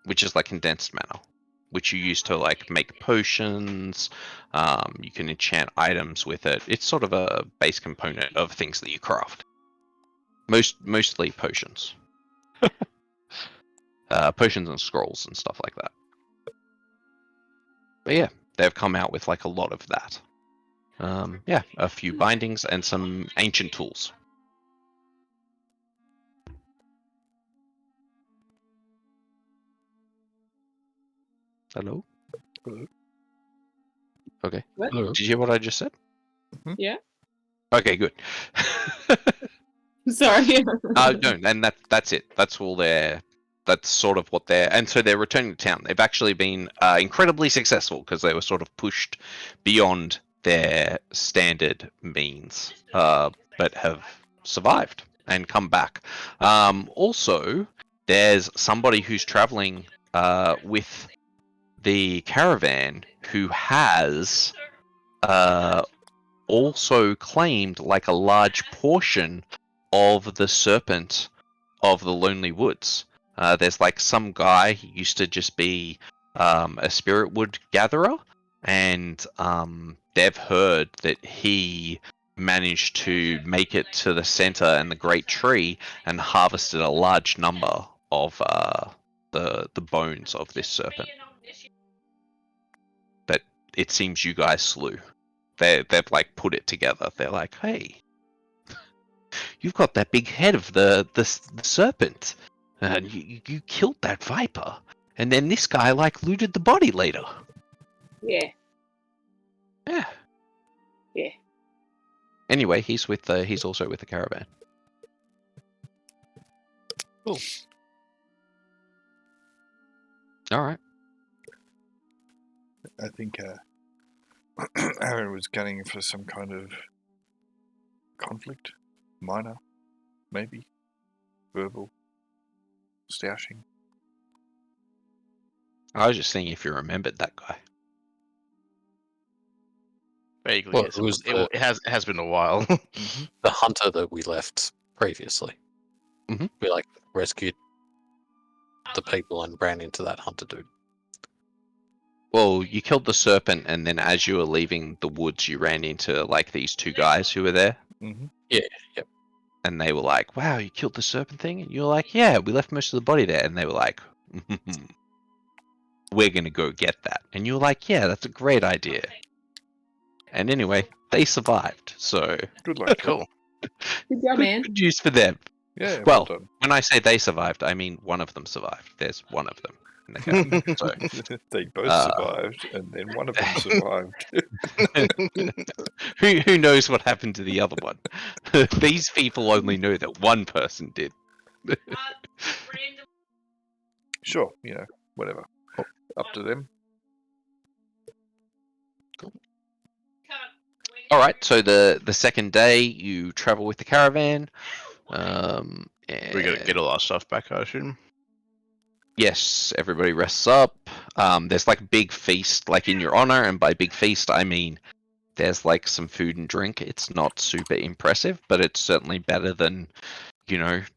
which is like condensed mana, which you use to like make potions. You can enchant items with it. It's sort of a base component of things that you craft. Mostly potions. Potions and scrolls and stuff like that. But yeah, they've come out with like a lot of that. A few bindings and some ancient tools. Hello? Hello. Okay. What? Hello. Did you hear what I just said? Yeah. Okay, good. Sorry. No, and that's it. That's that's sort of what they're, and so they're returning to town. They've actually been incredibly successful because they were sort of pushed beyond their standard means, but have survived and come back. Also, there's somebody who's traveling with the caravan who has also claimed like a large portion of the serpent of the Lonely Woods. There's like some guy who used to just be a spirit wood gatherer, and they've heard that he managed to make it to the center and the great tree and harvested a large number of the bones of this serpent that it seems you guys slew. They've like put it together. They're like, hey, you've got that big head of the serpent, and you killed that viper, and then this guy like looted the body later. Yeah. Yeah. Yeah. Anyway, he's also with the caravan. Cool. All right. I think Aaron was gunning for some kind of conflict, minor, maybe, verbal, stashing. I was just thinking if you remembered that guy. Vaguely, Well, yes. it was It has been a while. the hunter that we left previously. Mhm. We like rescued the people and ran into that hunter dude. Well, you killed the serpent, and then as you were leaving the woods, you ran into like these two guys who were there. Mm-hmm. And they were like, wow, you killed the serpent thing? And you were like, yeah, we left most of the body there. And they were like, we're going to go get that. And you were like, yeah, that's a great idea. And anyway, they survived. So, Good luck. Cool. Good job, man. good news for them. Yeah, Well, done. when I say they survived, I mean one of them survived. There's one of them in the caravan. So, They both survived, and then one of them survived. who knows what happened to the other one? These people only know that one person did. Sure, whatever. Up to them. All right, so the second day you travel with the caravan. And We gotta get all our stuff back, I assume. yes, everybody rests up. There's like a big feast, like in your honor, and by big feast I mean there's like some food and drink. It's not super impressive, but it's certainly better than,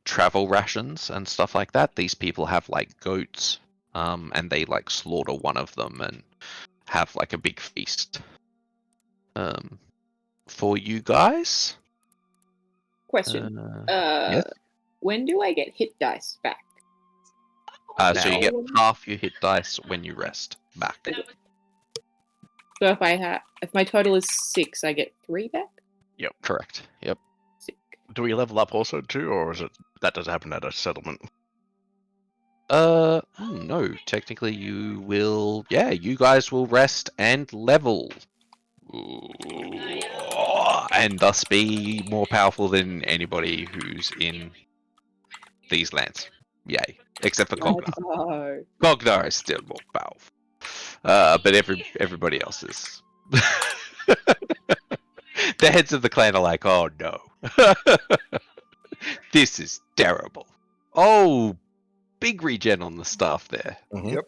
travel rations and stuff like that. These people have like goats, and they like slaughter one of them and have like a big feast. For you guys. Question. Yes? When do I get hit dice back? So you get Now. half your hit dice when you rest back. So if my total is 6, I get 3 back? Correct. Yep. Sick. Do we level up also too, or is it that does happen at a settlement? No. Technically, you will. Yeah, you guys will rest and level, and thus be more powerful than anybody who's in these lands. Yay! Except for Cognar. Oh. Cognar is still more powerful. But everybody else is. The heads of the clan are like, oh no. This is terrible. Oh, big regen on the staff there. Yep,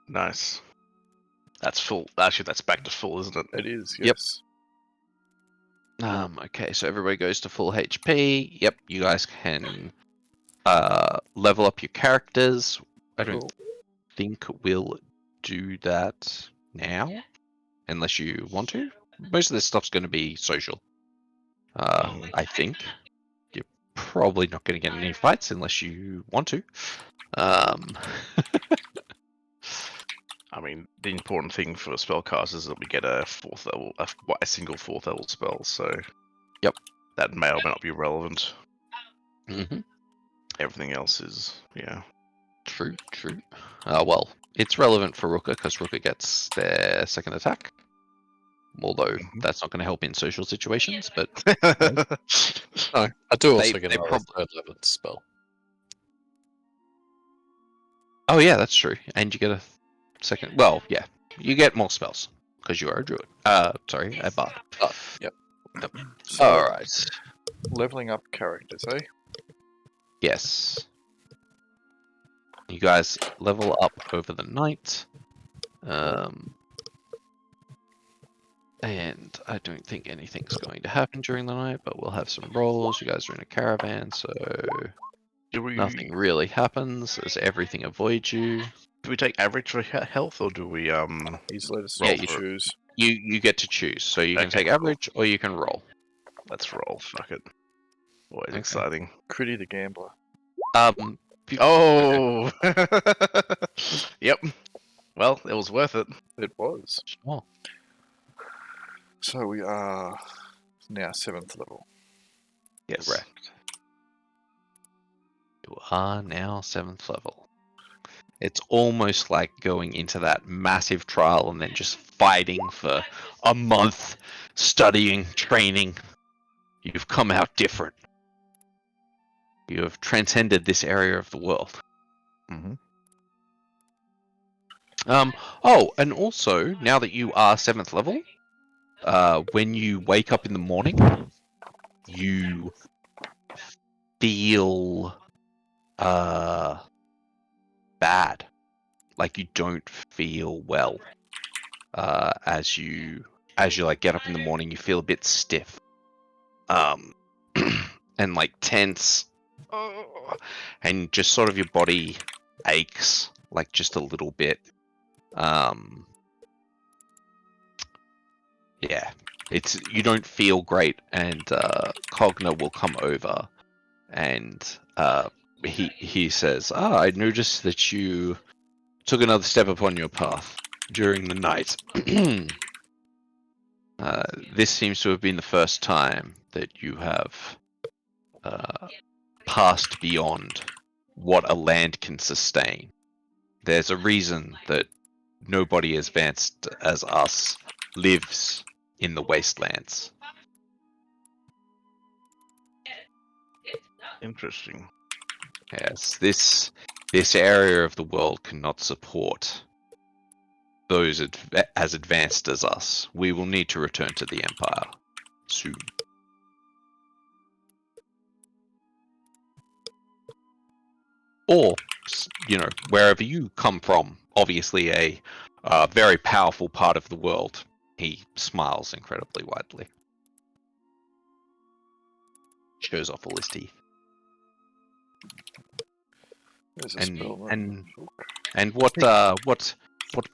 Nice. That's full. Actually, that's back to full, isn't it? it is. Yep. Yes. Okay, so everybody goes to full HP. Yep, you guys can level up your characters. I don't Cool. think we'll do that now, unless you want to. Most of this stuff's going to be social. I think you're probably not going to get any fights unless you want to. I mean, the important thing for spellcasters is that we get a fourth level, a single fourth level spell. So, Yep. that may or may not be relevant. Mm-hmm. Everything else is, yeah. True. Well, it's relevant for Rukka because Rukka gets their second attack. Although that's not going to help in social situations, but No, I do also They- get they a prob- third level spell. Oh yeah, that's true. And you get a second. Well, yeah, you get more spells because you are a druid. Sorry, a bard. Yep. So, All right. leveling up characters, eh? Yes. You guys level up over the night. And I don't think anything's going to happen during the night, but we'll have some rolls. You guys are in a caravan, so Do we nothing really happens as everything avoids you. do we take average for health, or do we He's let us Yeah, roll you- choose. You get to choose, so you can Okay, take cool. average or you can roll. Let's roll? Fuck it. Always Okay. exciting. Kridi the gambler. Oh. Yep. Well, it was worth it. It was. Sure. So we are now 7th level. Yes. Correct. You are now 7th level. It's almost like going into that massive trial and then just fighting for a month, studying, training. You've come out different. You have transcended this area of the world. Mhm. Oh, and also, now that you are 7th level, when you wake up in the morning, you feel bad. Like you don't feel well. As you like get up in the morning, you feel a bit stiff. And like tense. And just sort of your body aches like just a little bit. Yeah, it's you don't feel great, and Cogna will come over, and he says, I noticed that you took another step upon your path during the night. This seems to have been the first time that you have passed beyond what a land can sustain. There's a reason that nobody as advanced as us lives in the wastelands. Interesting. Yes, this area of the world cannot support those as advanced as us. We will need to return to the Empire soon. Or, wherever you come from. Obviously a very powerful part of the world. He smiles incredibly widely. Shows off all his teeth. There's a And- spell. and- And what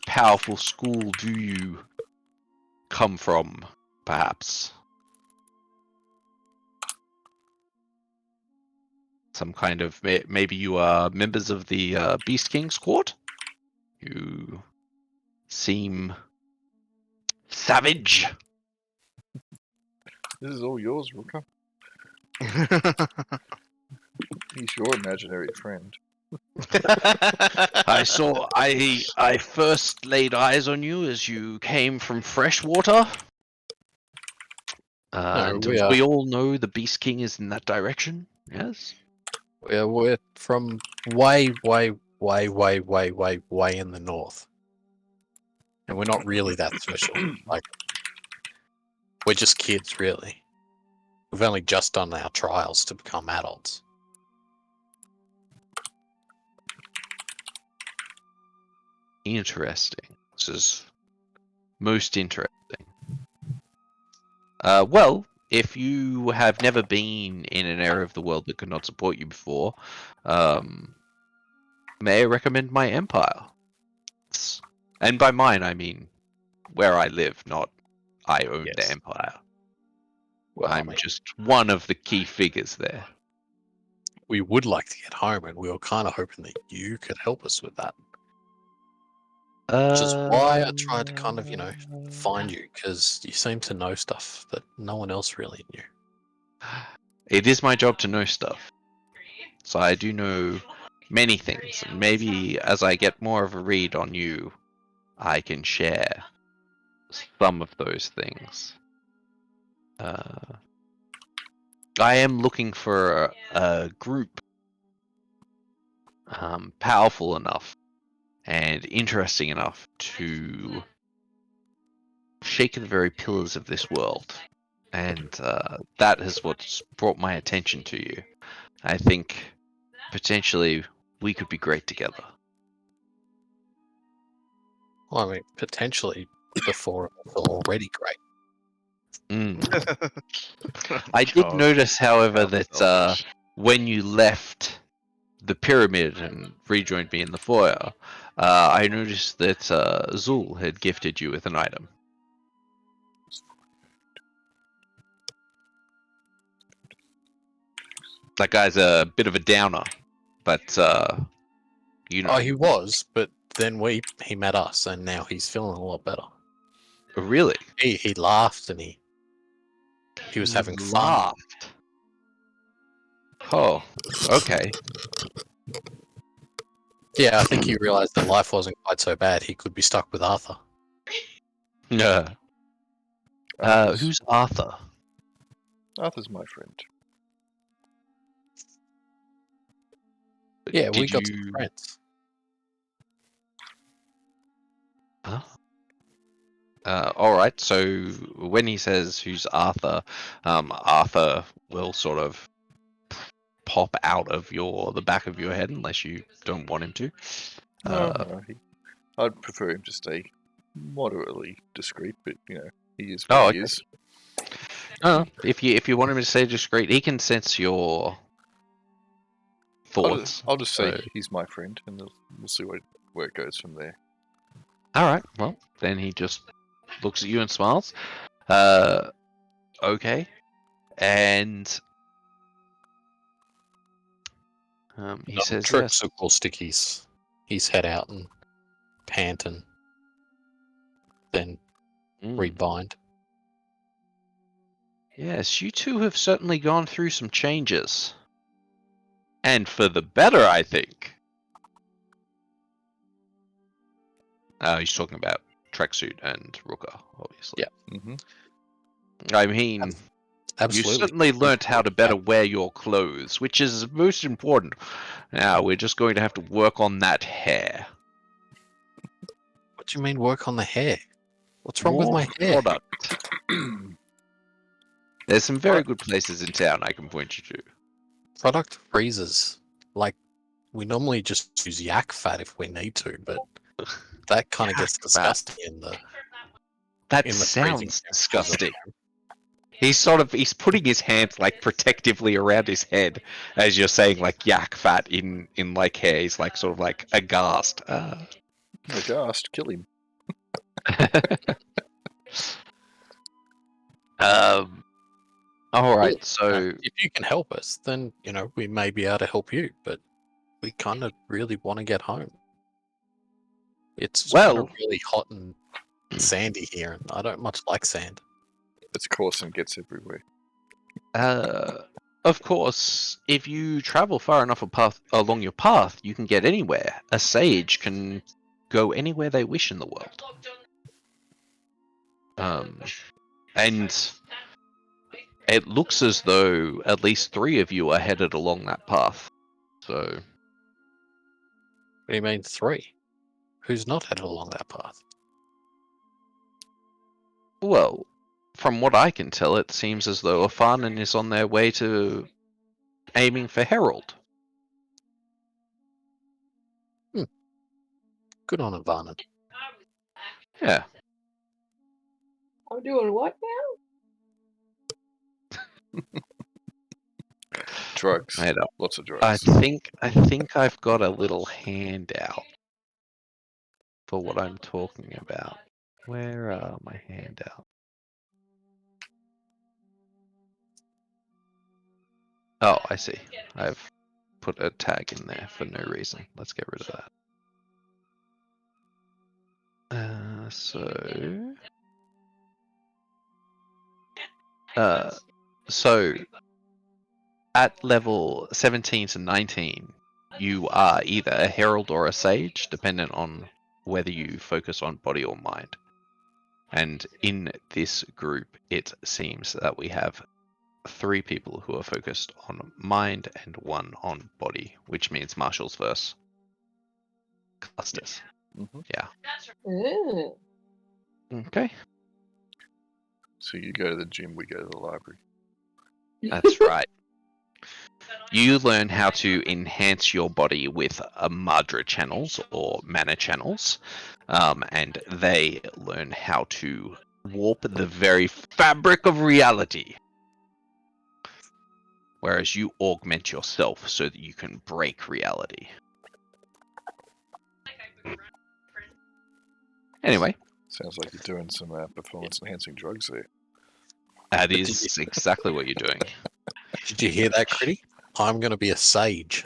powerful school do you come from, perhaps? Some kind of maybe you are members of the Beast King's court? You seem savage. This is all yours, Rukka. He's your imaginary friend. I saw. I first laid eyes on you as you came from Freshwater. And we we all know the Beast King is in that direction. Yes. we're from way, way, way, way, way, way, way in the north. And we're not really that special. Like, we're just kids, really. We've only just done our trials to become adults. Interesting. This is most interesting. Well, if you have never been in an area of the world that could not support you before, may I recommend my empire? And by mine, I mean where I live, not I own Yes. the empire. Well, I'm just one of the key figures there. we would like to get home, and we were kind of hoping that you could help us with that. Which is why I tried to kind of, find you, because you seem to know stuff that no one else really knew. It is my job to know stuff. So I do know many things. And maybe as I get more of a read on you, I can share some of those things. I am looking for a group powerful enough and interesting enough to shake the very pillars of this world. And that is what's brought my attention to you. I think potentially we could be great together. Well, I mean, potentially before it was already great. I did God, notice, however, how that selfish. when you left the pyramid and rejoined me in the foyer, I noticed that Zul had gifted you with an item. That guy's a bit of a downer, but you know. Oh, he was, but then he met us, and now he's feeling a lot better. Really? He laughed and he was having fun. Laughed. Oh, okay. Yeah, I think he realized that life wasn't quite so bad. He could be stuck with Arthur. Yeah. Who's Arthur? Arthur's my friend. Yeah, we Did got you- some friends. Huh? All right. So when he says who's Arthur, Arthur will sort of pop out of the back of your head unless you don't want him to. No, I'd prefer him to stay moderately discreet, but he is what he is. If you want him to stay discreet, he can sense your thoughts. I'll just say so- he's my friend, and we'll see where it goes from there. All right. Well, then he just looks at you and smiles. Okay. And he says Trip yes. will stick his head out and pant and then rebind. Yes, you two have certainly gone through some changes. And for the better, I think. He's talking about Tracksuit and Rukka, obviously. Yeah. Mm-hmm. I mean, Absolutely. you certainly learnt how to better wear your clothes, which is most important. Now, we're just going to have to work on that hair. What do you mean work on the hair? What's wrong with More my hair? product. There's some very good places in town I can point you to. Product freezes. Like, we normally just use yak fat if we need to, but that kind of gets disgusting in the That in the sounds freezing disgusting. He's putting his hands like protectively around his head as you're saying like yak fat in like hair. He's like sort of like aghast. Aghast, kill him. All right. Well, So if you can help us, then we may be able to help you. But we kind of really want to get home. It's kind of really hot and sandy here, and I don't much like sand. It's coarse and gets everywhere. of course, if you travel far enough along your path, you can get anywhere. A sage can go anywhere they wish in the world. And it looks as though at least 3 of you are headed along that path. So, What do you mean 3? Who's not headed along that path? well, from what I can tell, it seems as though Afanen is on their way to aiming for Herald. Good on Afanen. Yeah. I'm doing what now? Drugs. I know. Lots of drugs. I think I've got a little handout for what I'm talking about. Where are my handout? Oh, I see. I've put a tag in there for no reason. Let's get rid of that. So at level 17 to 19, you are either a herald or a sage, dependent on whether you focus on body or mind. And in this group, it seems that we have 3 people who are focused on mind and 1 on body, which means Marshall's verse. Clusters. Ooh. Okay, So you go to the gym, we go to the library. that's right. You learn how to enhance your body with Madra channels or mana channels, and they learn how to warp the very fabric of reality. Whereas you augment yourself so that you can break reality. Anyway, Sounds like you're doing some performance-enhancing drugs there. that is exactly what you're doing. Did you hear that, Kridi? I'm going to be a sage.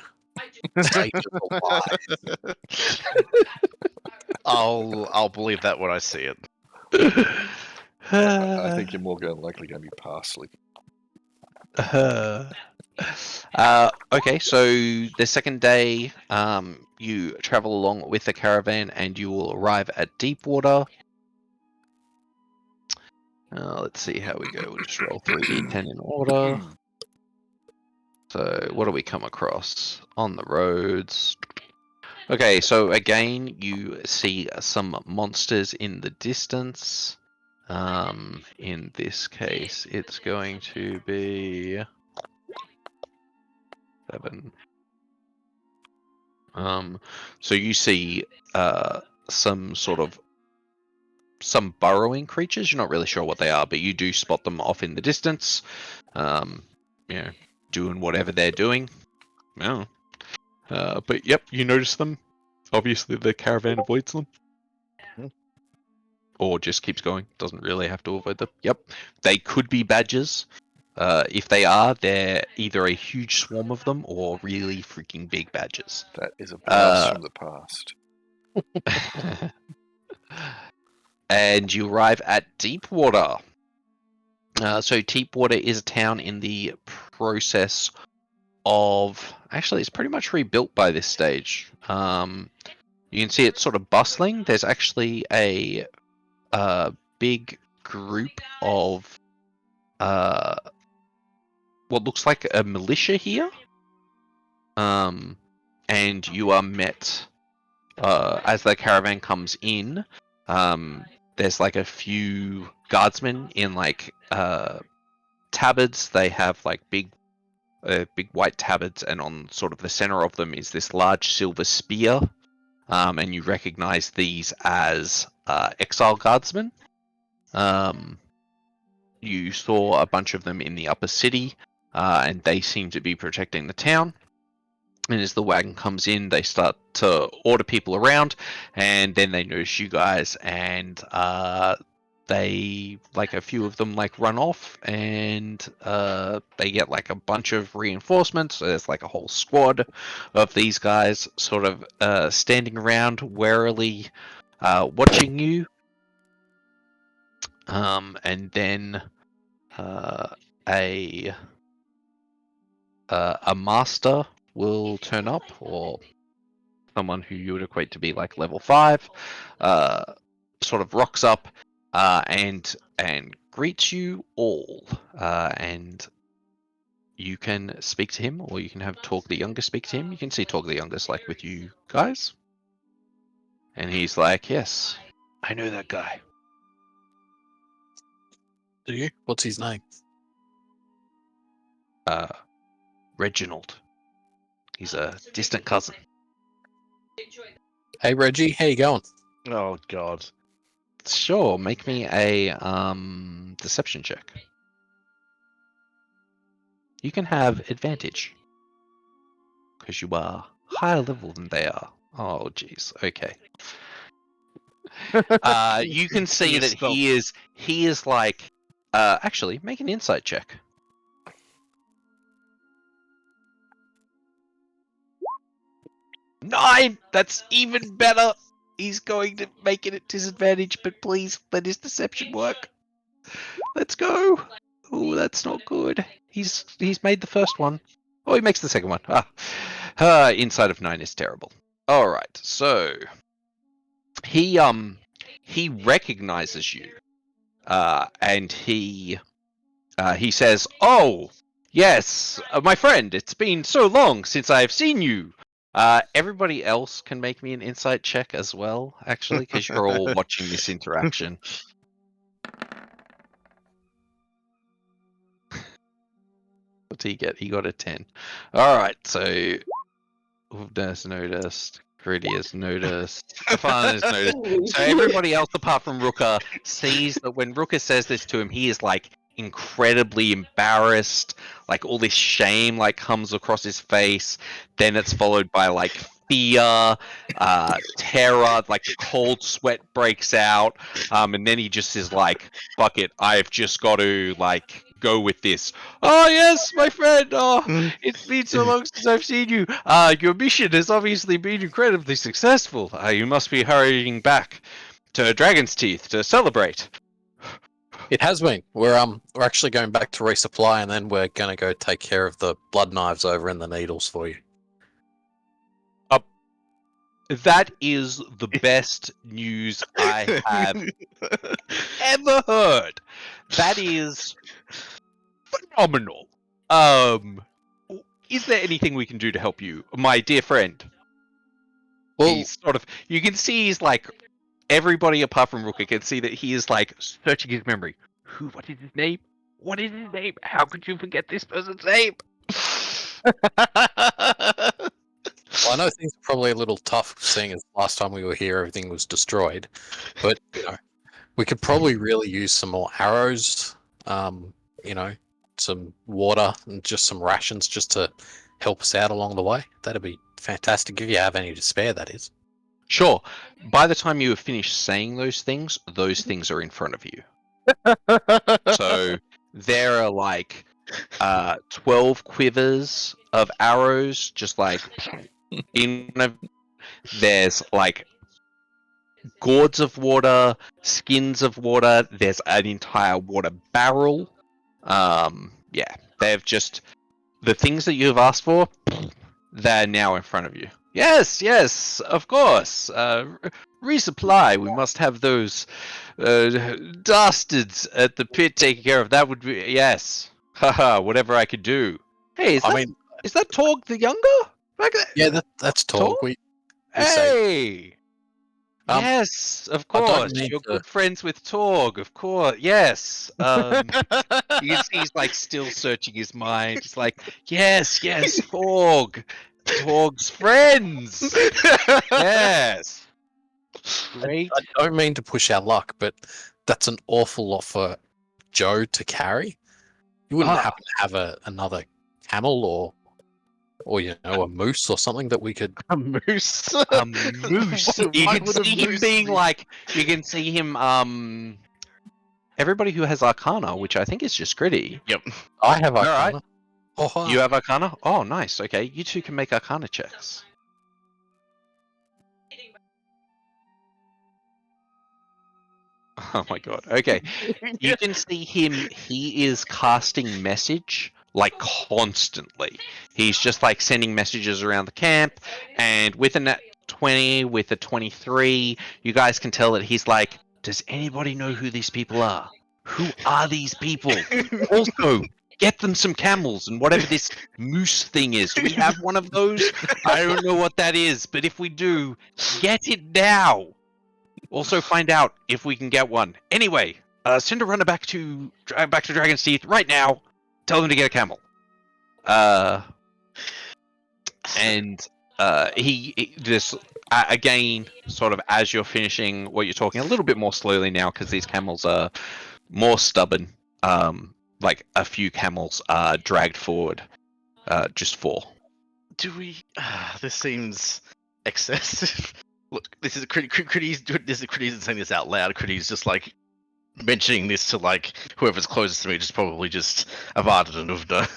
Sage of the wise. I'll believe that when I see it. I think you're more likely going to be parsley. Okay, so the second day, you travel along with the caravan and you will arrive at Deepwater. Let's see how we go. We'll just roll 3d10 in order. So, what do we come across on the roads? Okay, so again, you see some monsters in the distance. In this case, it's going to be 7. So you see some burrowing creatures. You're not really sure what they are, but you do spot them off in the distance. Doing whatever they're doing. Yeah. But yep, you notice them. Obviously, the caravan avoids them. Or just keeps going. Doesn't really have to avoid them. Yep. They could be badgers. If they are, they're either a huge swarm of them or really freaking big badgers. That is a blast from the past. And you arrive at Deepwater. So Deepwater is a town in the process of... Actually, it's pretty much rebuilt by this stage. You can see it's sort of bustling. There's actually a big group of what looks like a militia here. And you are met as the caravan comes in. There's like a few guardsmen in like tabards. They have like big white tabards, and on sort of the center of them is this large silver spear. And you recognize these as exile guardsmen. You saw a bunch of them in the upper city, and they seem to be protecting the town. And as the wagon comes in, they start to order people around, and then they notice you guys, and they, like, a few of them, like, run off, and they get, like, a bunch of reinforcements. So there's, like, a whole squad of these guys sort of standing around warily watching you. And then a master will turn up, or someone who you would equate to be like level 5, sort of rocks up and greets you all, and you can speak to him, or you can have Talk the Younger speak to him. You can see Talk the Younger's like with you guys, and he's like, "Yes, I know that guy." Do you? What's his name? Reginald. He's a distant cousin. Hey Reggie, how you going? Oh god. Sure, make me a deception check. You can have advantage because you are higher level than they are. Oh jeez. Okay. You can see that he is like actually make an insight check. 9! That's even better! He's going to make it at disadvantage, but please let his deception work. Let's go! Oh, that's not good. He's made the first one. Oh, he makes the second one. Inside of 9 is terrible. Alright, so he recognizes you. And he says, "Oh, yes, my friend, it's been so long since I have seen you. Everybody else can make me an insight check as well, actually, because you're all watching this interaction. What did he get? He got a 10. Alright, so Åvna has noticed, Kridi has noticed, Afanen has noticed. Holy So shit. everybody else apart from Rukka sees that when Rukka says this to him, he is like incredibly embarrassed, like all this shame like comes across his face. Then it's followed by like fear, terror, like cold sweat breaks out, and then he just is like, fuck it, I've just got to like go with this. Oh yes, my friend, it's been so long since I've seen you. Your mission has obviously been incredibly successful. You must be hurrying back to Dragon's Teeth to celebrate. It has been. We're actually going back to resupply, and then we're gonna go take care of the blood knives over in the needles for you. That is the best news I have ever heard. That is phenomenal. Is there anything we can do to help you, my dear friend? Well, He's sort of, you can see he's like, everybody apart from Rukka can see that he is like searching his memory. What is his name? What is his name? How could you forget this person's name? I know things are probably a little tough, seeing as last time we were here everything was destroyed, but you know, we could probably really use some more arrows, you know, some water and just some rations just to help us out along the way. That'd be fantastic if you have any to spare, that is. Sure. By the time you have finished saying those things are in front of you. So there are like 12 quivers of arrows, just like in one of. There's like gourds of water, skins of water. There's an entire water barrel. Yeah, they've just the things that you have asked for. They're now in front of you. Yes, of course. Resupply. We must have those dastards at the pit taken care of. That would be yes. Haha. Whatever I could do. Hey, is that Torg the younger? Back there? Yeah, that's Torg. Torg? We say, Hey. Yes, of I don't course. mean You're to- good friends with Torg, of course. Yes. You can see he's like still searching his mind. It's like, yes, Torg. Torg's friends. Yes. Great. I don't mean to push our luck, but that's an awful lot for Joe to carry. You wouldn't happen to have another camel or you know, a moose or something that we could. A moose. A moose. You Why can would a see him moose being be- like, you can see him, everybody who has Arcana, which I think is just Kridi. Yep. I have All Arcana. right. Oh, hi. You have Arcana? Oh, nice. Okay, you two can make Arcana checks. Oh my god. Okay. You can see him, he is casting message like constantly. He's just like sending messages around the camp, and with a nat 20, with a 23, you guys can tell that he's like, does anybody know who these people are? Who are these people? Also, get them some camels and whatever this moose thing is. Do we have one of those? I don't know what that is, but if we do, get it now. Also, find out if we can get one. Anyway, send a runner back to Dragon's Teeth right now. Tell them to get a camel. He this again, sort of as you're finishing what you're talking, a little bit more slowly now because these camels are more stubborn. Like a few camels are dragged forward. Just 4. Do we? This seems excessive. Look, this is Cridi's saying this out loud. Cridi's just like mentioning this to like whoever's closest to me. Just probably just Avarded and Åvna.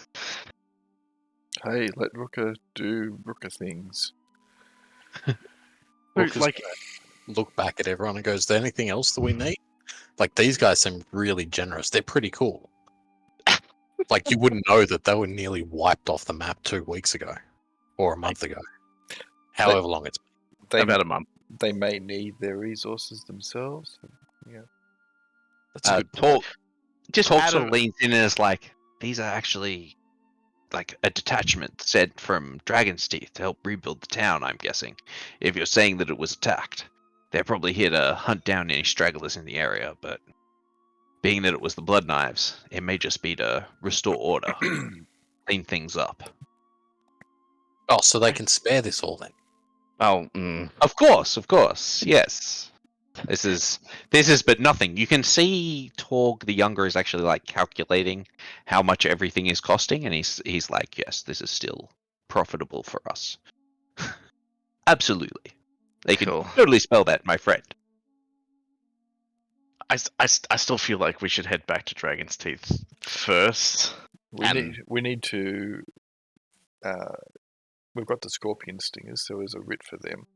Hey, let Rukka do Rukka things. Rukka's Like, gonna look back at everyone and goes, "Is there anything else that we need?" Like, these guys seem really generous. They're pretty cool. Like, you wouldn't know that they were nearly wiped off the map 2 weeks ago or a month ago. However long it's been. They, about a month. they may need their resources themselves. Yeah. That's a good Talk Just sort add of leans in and is like, these are actually like a detachment sent from Dragon's Teeth to help rebuild the town, I'm guessing. If you're saying that it was attacked, they're probably here to hunt down any stragglers in the area, but being that it was the Blood Knives, it may just be to restore order, clean things up. Oh, so they can spare this all then? Oh, Of course, yes. This is but nothing. You can see Torg the Younger is actually like calculating how much everything is costing, and he's like, yes, this is still profitable for us. Absolutely. They can Cool. totally spell that, my friend. I still feel like we should head back to Dragon's Teeth first. We need to. We've got the scorpion stingers. There was a writ for them.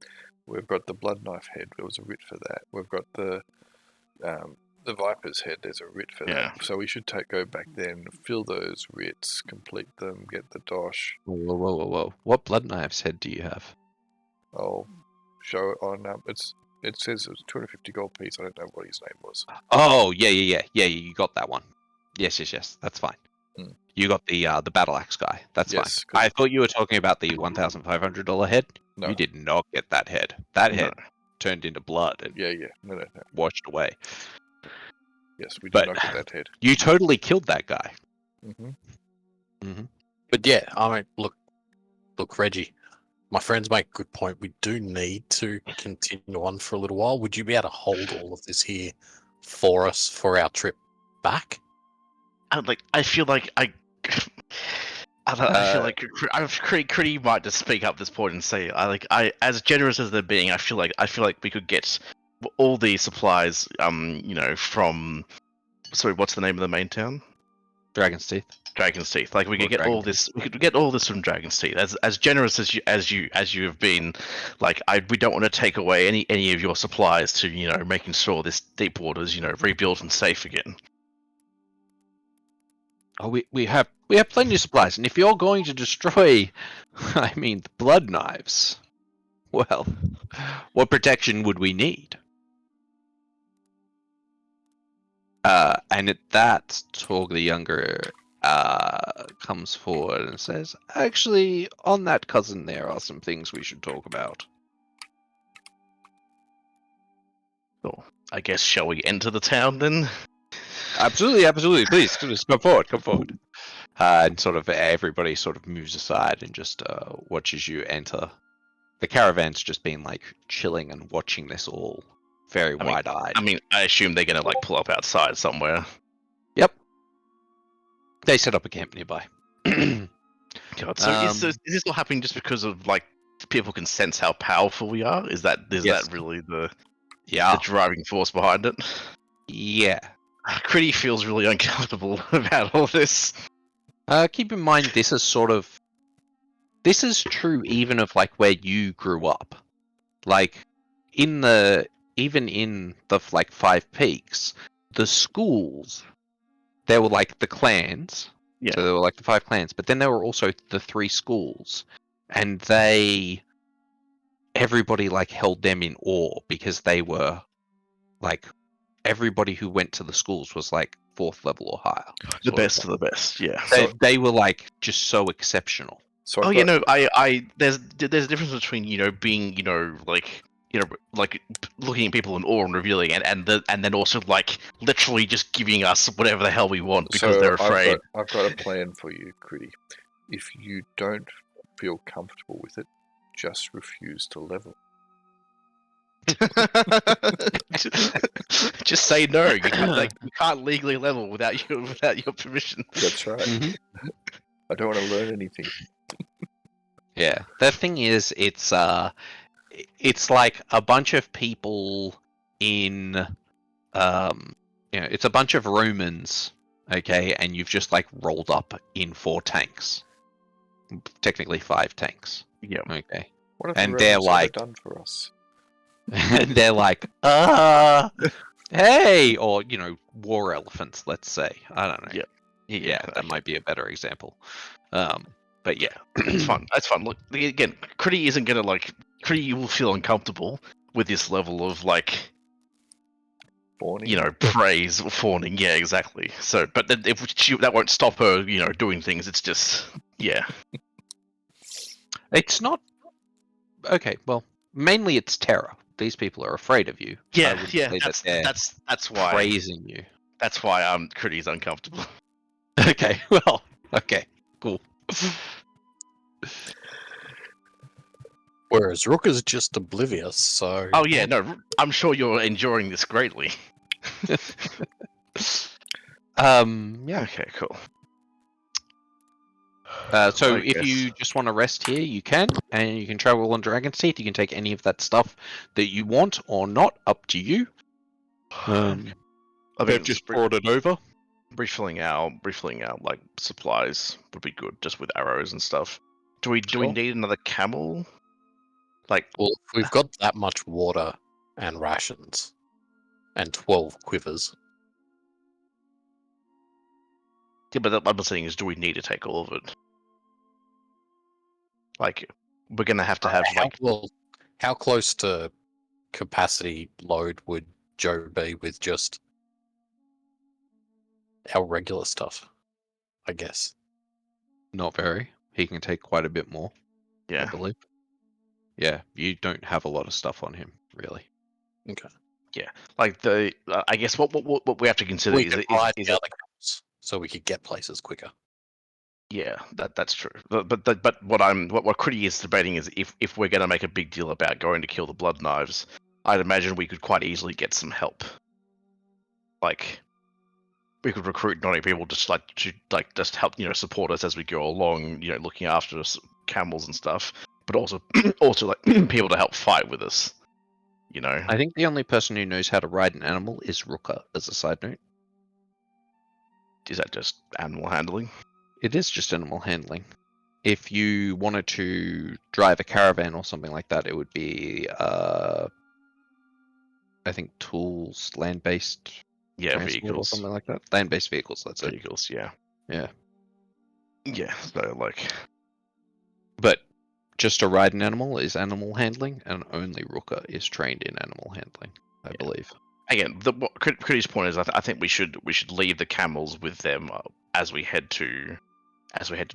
We've got the blood knife head. There was a writ for that. We've got the viper's head. There's a writ for that. So we should go back then, fill those writs, complete them, get the dosh. Whoa. What blood knives head do you have? I'll show it on. It says it was 250 gold piece. I don't know what his name was. Oh, yeah. You got that one. Yes. That's fine. Hmm. You got the battle axe guy. That's Yes, fine. I thought you were talking about the $1,500 head. No. You did not get that head. That head turned into blood and Yeah. No. washed away. Yes, we did But- not get that head. You totally killed that guy. Mm-hmm. But yeah, I mean, look, Reggie, my friends make a good point. We do need to continue on for a little while. Would you be able to hold all of this here for us for our trip back? I feel like Kridi might just speak up this point and say, as generous as they're being, I feel like we could get all these supplies, from, sorry, what's the name of the main town? Dragon's Teeth. Dragon's Teeth. Like we Or could get all this. We could get all this from Dragon's Teeth. As generous as you have been, we don't want to take away any of your supplies to making sure this deep water's rebuilt and safe again. Oh, we have plenty of supplies, and if you're going to destroy, the blood knives, well, what protection would we need? And at that, Torg the Younger comes forward and says, actually, on that, cousin, there are some things we should talk about. So, I guess, shall we enter the town then? Absolutely. Please, come forward. And sort of everybody sort of moves aside and just watches you enter. The caravan's just been like chilling and watching this all very wide-eyed. I assume they're gonna pull up outside somewhere. Yep. They set up a camp nearby. God, so is this all happening just because of people can sense how powerful we are? Is that really the driving force behind it? Yeah. Kridi feels really uncomfortable about all this. Keep in mind, this is true even of where you grew up. Even in the Five Peaks, the schools, there were the clans. Yeah. So there were the 5 clans, but then there were also the 3 schools, and everybody held them in awe because they were everybody who went to the schools was 4th level or higher. The best of the best, yeah. They were just so exceptional. So there's a difference between being looking at people in awe and revealing, and then also literally just giving us whatever the hell we want because they're afraid. I've got a plan for you, Kridi. If you don't feel comfortable with it, just refuse to level. Just say no. You can't legally level without your permission. That's right. Mm-hmm. I don't want to learn anything. Yeah, the thing is, it's like a bunch of people in, it's a bunch of Romans, okay, and you've just rolled up in 4 tanks, technically 5 tanks. Yeah. Okay. What have And the they're Romans ever done for us? And they're hey, or war elephants, let's say. I don't know. Yeah, that might be a better example. But yeah, it's fun. That's fun. Look, again, Kridi isn't gonna Kridi will feel uncomfortable with this level of Fawning. praise or fawning. Yeah, exactly. So, but then that won't stop her, doing things. It's just Yeah. It's not okay. Well, mainly it's terror. These people are afraid of you. I Yeah, wouldn't yeah. say that they're That's why praising you. that's why Kridi's uncomfortable. Okay. Well. Okay. Cool. Whereas Rukka's just oblivious, so... Oh yeah, no, I'm sure you're enjoying this greatly. Yeah. Okay, cool. So I if guess. you just want to rest here, you can, and you can travel on Dragon's Teeth. You can take any of that stuff that you want or not. Up to you. I mean, They've just brought it over. refilling our like supplies would be good, just with arrows and stuff. Do we Sure. need another camel? Like, Well, if we've got that much water and rations and 12 quivers. yeah, but what I'm saying is, do we need to take all of it? Like, we're gonna have to have How close to capacity load would Joe be with just our regular stuff? I guess. Not very. He can take quite a bit more, I yeah. believe. Yeah, you don't have a lot of stuff on him, really. Okay. Like I guess what we have to consider We is could ride the other camels so we could get places quicker. yeah, that's true. But what Kridi is debating is if we're going to make a big deal about going to kill the Blood Knives, I'd imagine we could quite easily get some help. Like, we could recruit not only people to just help support us as we go along, looking after us, camels and stuff, but also like people to help fight with us. I think the only person who knows how to ride an animal is Rukka, as a side note. Is that just animal handling? It is just animal handling. If you wanted to drive a caravan or something like that, it would be, I think, tools, land-based Yeah, transport or vehicles. something like that. Land-based vehicles, that's it. Vehicles, yeah. Yeah. Yeah, so like... But just to ride an animal is animal handling, and only Rukka is trained in animal handling, I believe. Again, what Kridi's point is, I think we should leave the camels with them as we head to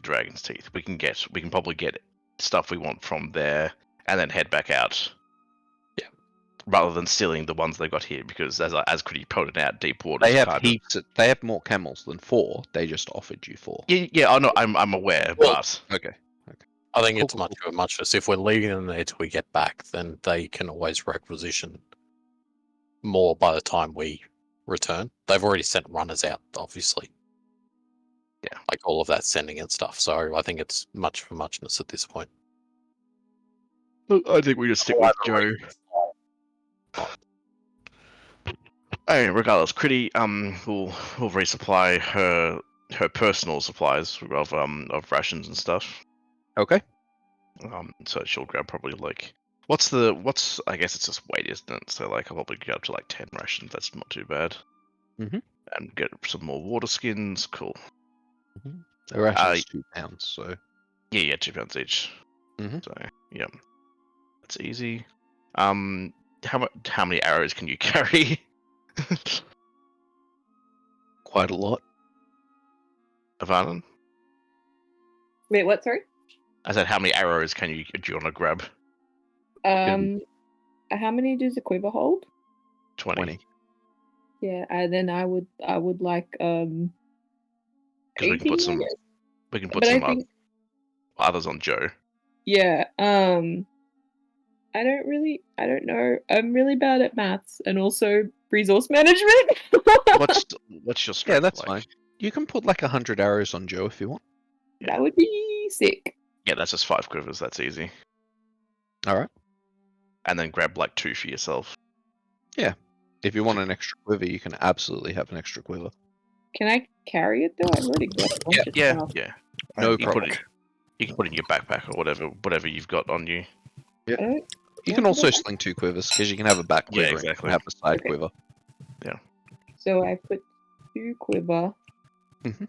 Dragon's Teeth. We can probably get stuff we want from there, and then head back out. Yeah. Rather than stealing the ones they got here, because as Kridi pointed out, deep waters. They have heaps. They have more camels than 4. They just offered you 4. Yeah. I know. I'm aware, Well, but Okay. I think Cool, it's cool, much of a muchness. If we're leaving them there till we get back, then they can always requisition more by the time we return. They've already sent runners out, obviously. Yeah. Like all of that sending and stuff. So I think it's much for muchness at this point. I think we just stick with Joe. Anyway, regardless, Kridi will resupply her personal supplies of rations and stuff. Okay. So she'll grab probably like I guess it's just weight, isn't it? So like I'll probably get up to like 10 rations. That's not too bad. Mhm. And get some more water skins. Cool. The ration's 2 pounds, so. Yeah, 2 pounds each. Mhm. So yeah, that's easy. How many arrows can you carry? Quite a lot. Afanen? Wait, what? Sorry. I said, how many arrows do you want to grab? How many does a quiver hold? 20. Yeah, and then I would like 'Cause we can 18, put I some guess. But I think others on Joe. yeah. I don't know. I'm really bad at maths and also resource management. What's your strength? Yeah, that's like? fine. You can put like 100 arrows on Joe if you want. That would be sick. Yeah, that's just 5 quivers. That's easy. All right. And then grab like 2 for yourself. If you want an extra quiver, you can absolutely have an extra quiver. Can I carry it though? I've already got a bunch of Yeah. stuff. No You can problem. you can put it in your backpack or whatever you've got on you. You can also sling 2 quivers because you can have a back quiver and you exactly. can have a side Okay. quiver. So I put 2 quiver, Mhm.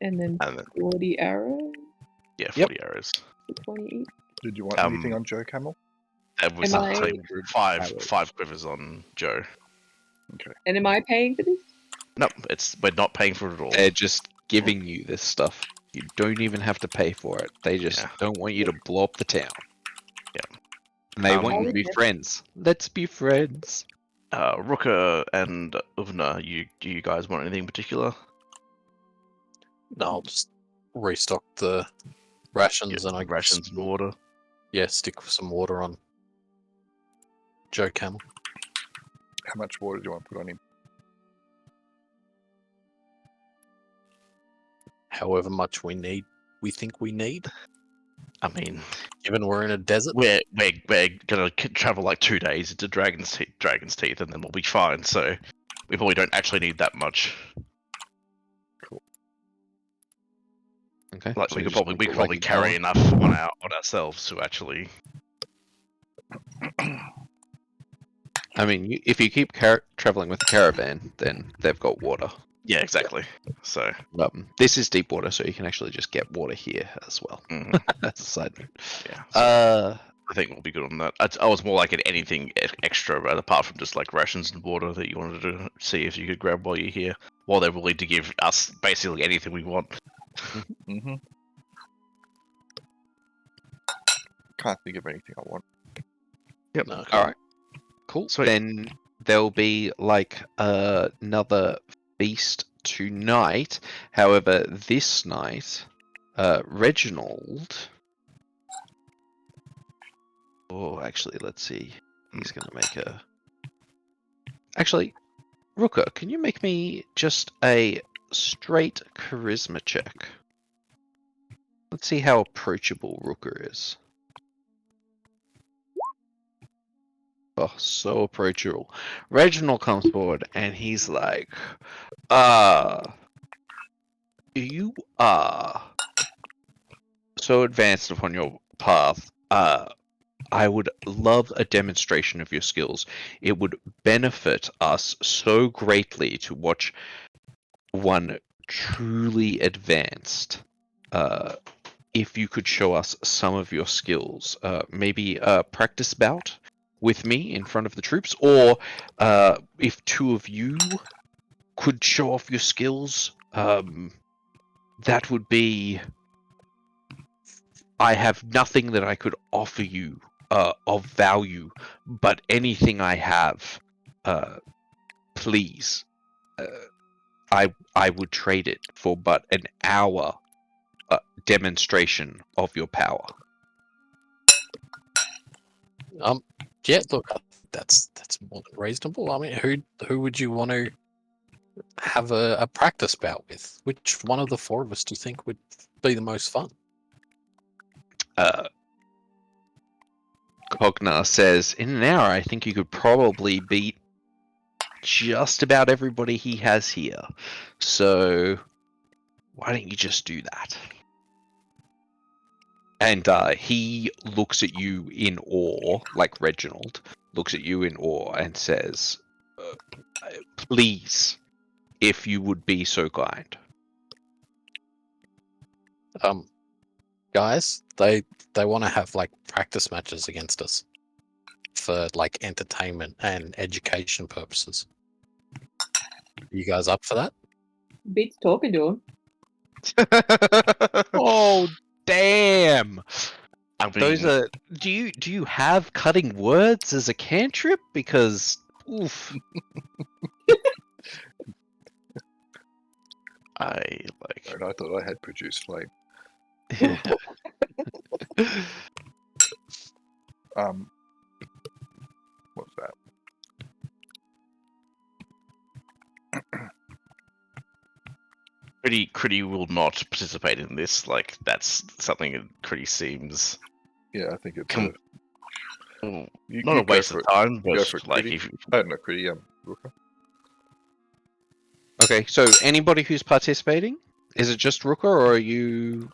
and then And then 40 arrows, yeah, 40 arrows. so 20 each. Did you want anything on Joe Camel? That was Am I- like 5 quivers on Joe. And am I paying for this? No, we're not paying for it at all. They're just giving you this stuff. You don't even have to pay for it. They just don't want you to blow up the town. Yeah. And they want you to be friends. Let's be friends. Rukka and Åvna, do you guys want anything in particular? No, I'll just restock the rations Yeah, and I rations and water. Yeah, stick some water on Joe Camel. How much water do you want to put on him? However much we think we need. I mean, Given we're in a desert. we're gonna travel like 2 days into Dragon's Teeth, and then we'll be fine. So we probably don't actually need that much. Okay. Like so we you could just probably make it like a carry gallon. enough on ourselves to actually. I mean, if you keep traveling with the caravan, then they've got water. Yeah, exactly. So This is deep water, so you can actually just get water here as well. That's a side note. yeah. So I think we'll be good on that. I was more like at anything extra, right, apart from just like rations and water that you wanted to see if you could grab while you're here, while they're willing to give us basically anything we want. Mm-hmm. Can't think of anything I want. Yep. No, All right. Cool. Sweet. Then there'll be like another feast tonight. However, this night, Reginald. Oh, actually, let's see. He's gonna make a. Actually, Rukka, can you make me just a straight charisma check? Let's see how approachable Rukka is. Oh, so approachable. Reginald comes forward and he's like, you are so advanced upon your path. I would love a demonstration of your skills. It would benefit us so greatly to watch one truly advanced. If you could show us some of your skills, maybe a practice bout with me in front of the troops, or if two of you could show off your skills, that would be. I have nothing that I could offer you of value, but anything I have, please, I would trade it for but an hour demonstration of your power. Yeah, look, that's more than reasonable. I mean, who would you want to have a practice bout with? Which one of the four of us do you think would be the most fun? Cognar says, in an hour, I think you could probably beat just about everybody he has here. So, why don't you just do that? And he looks at you in awe, like Reginald looks at you in awe and says, please, if you would be so kind. Guys, they want to have like practice matches against us for like entertainment and education purposes. You guys up for that? Beats talking to him. Oh, damn! I mean, Those are. Do you have cutting words as a cantrip? Because, oof. And I thought I had produced flame. What's that? Kridi will not participate in this. Like that's something that Kridi seems Yeah, I think it's not a waste of time, Go but for it, like Kridi. if I don't know, Kridi. Rukka. Okay, so anybody who's participating, is it just Rukka, or are you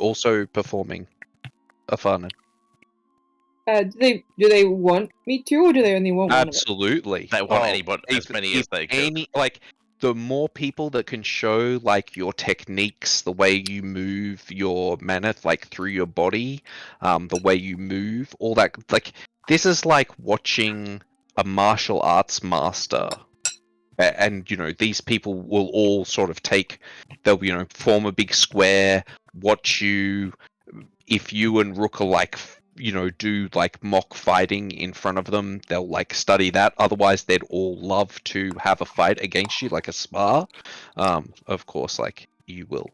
also performing Afanen? Do they want me to, or do they only want one of us? Absolutely. they want anybody as many as they can. The more people that can show like your techniques, the way you move your mana, like through your body, the way you move, all that. Like this is like watching a martial arts master And these people will all sort of they'll form a big square, watch you. If you and Rukka do like mock fighting in front of them, they'll like study that. Otherwise, they'd all love to have a fight against you, like a spar. Of course, like you will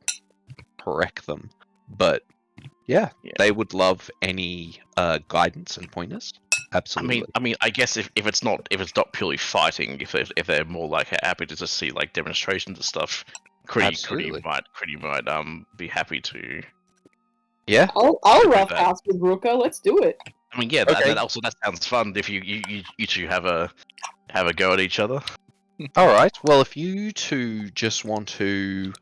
wreck them, but yeah, they would love any guidance and pointers. Absolutely. I mean, I guess if it's not purely fighting, if they're more like happy to just see like demonstrations and stuff, Kridi might be happy to. Yeah. I'll roughhouse with Rukka. Let's do it. I mean, yeah, Okay. that sounds fun. If you two have a go at each other. All right. Well, if you two just want to,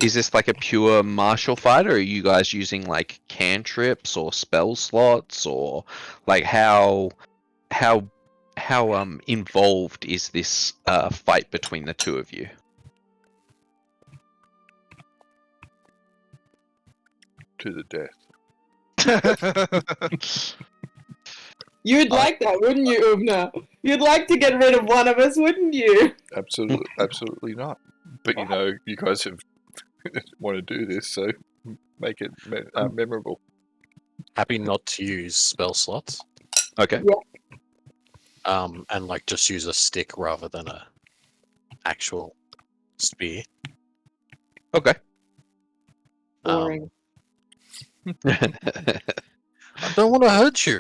is this like a pure martial fight, or are you guys using like cantrips or spell slots, or like how involved is this fight between the two of you? To the death. You'd like that, wouldn't you, Åvna? You'd like to get rid of one of us, wouldn't you? Absolutely not. But you guys have want to do this, so make it memorable. Happy not to use spell slots. Okay. And like just use a stick rather than a actual spear. Okay. Boring. I don't want to hurt you.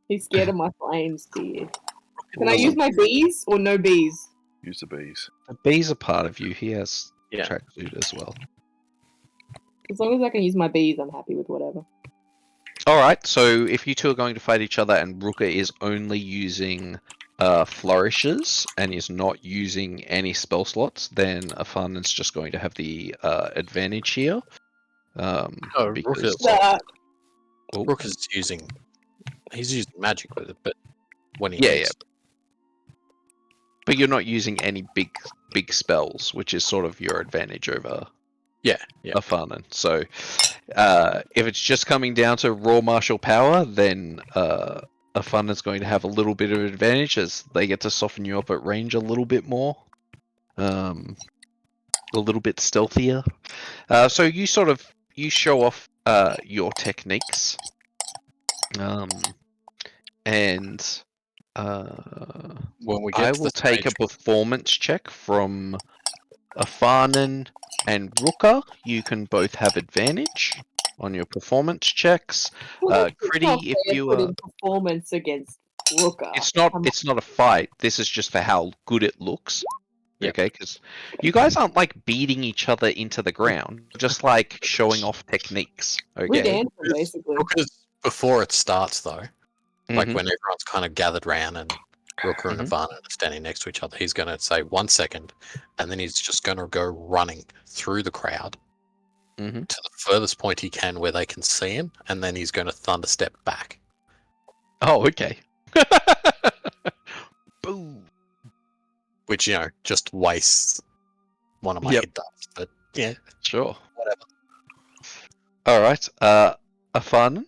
He's scared of my flames, dear. Can I use my bees or no bees? Use the bees. The bees are part of you. He has Yeah. tracksuit as well. As long as I can use my bees, I'm happy with whatever. All right. So if you two are going to fight each other, and Rukka is only using flourishes and is not using any spell slots, then Afanen's just going to have the advantage here. Because Rukka's using magic with it, but when he Yeah, needs but you're not using any big spells, which is sort of your advantage over yeah. Afanen. So if it's just coming down to raw martial power, then Afanen's going to have a little bit of advantage as they get to soften you up at range a little bit more. A little bit stealthier. So you show off your techniques. And When we get I to will the take a stage- performance check from Afanen and Rukka. You can both have advantage on your performance checks. Kridi, if you putting performance against Rukka. it's not a fight. This is just for how good it looks. Yeah. Okay, because you guys aren't like beating each other into the ground, just like showing off techniques. We're Okay. dancing, basically. Rukka's before it starts though. Like Mhm. when everyone's kind of gathered round and Rukka and Afanen are standing next to each other, he's going to say 1 second, and then he's just going to go running through the crowd Mhm. to the furthest point he can where they can see him, and then he's going to thunder step back. Oh, okay. Boom. Which, just wastes one of my Yep. hit dice. But yeah, Sure. whatever. All right. Afanen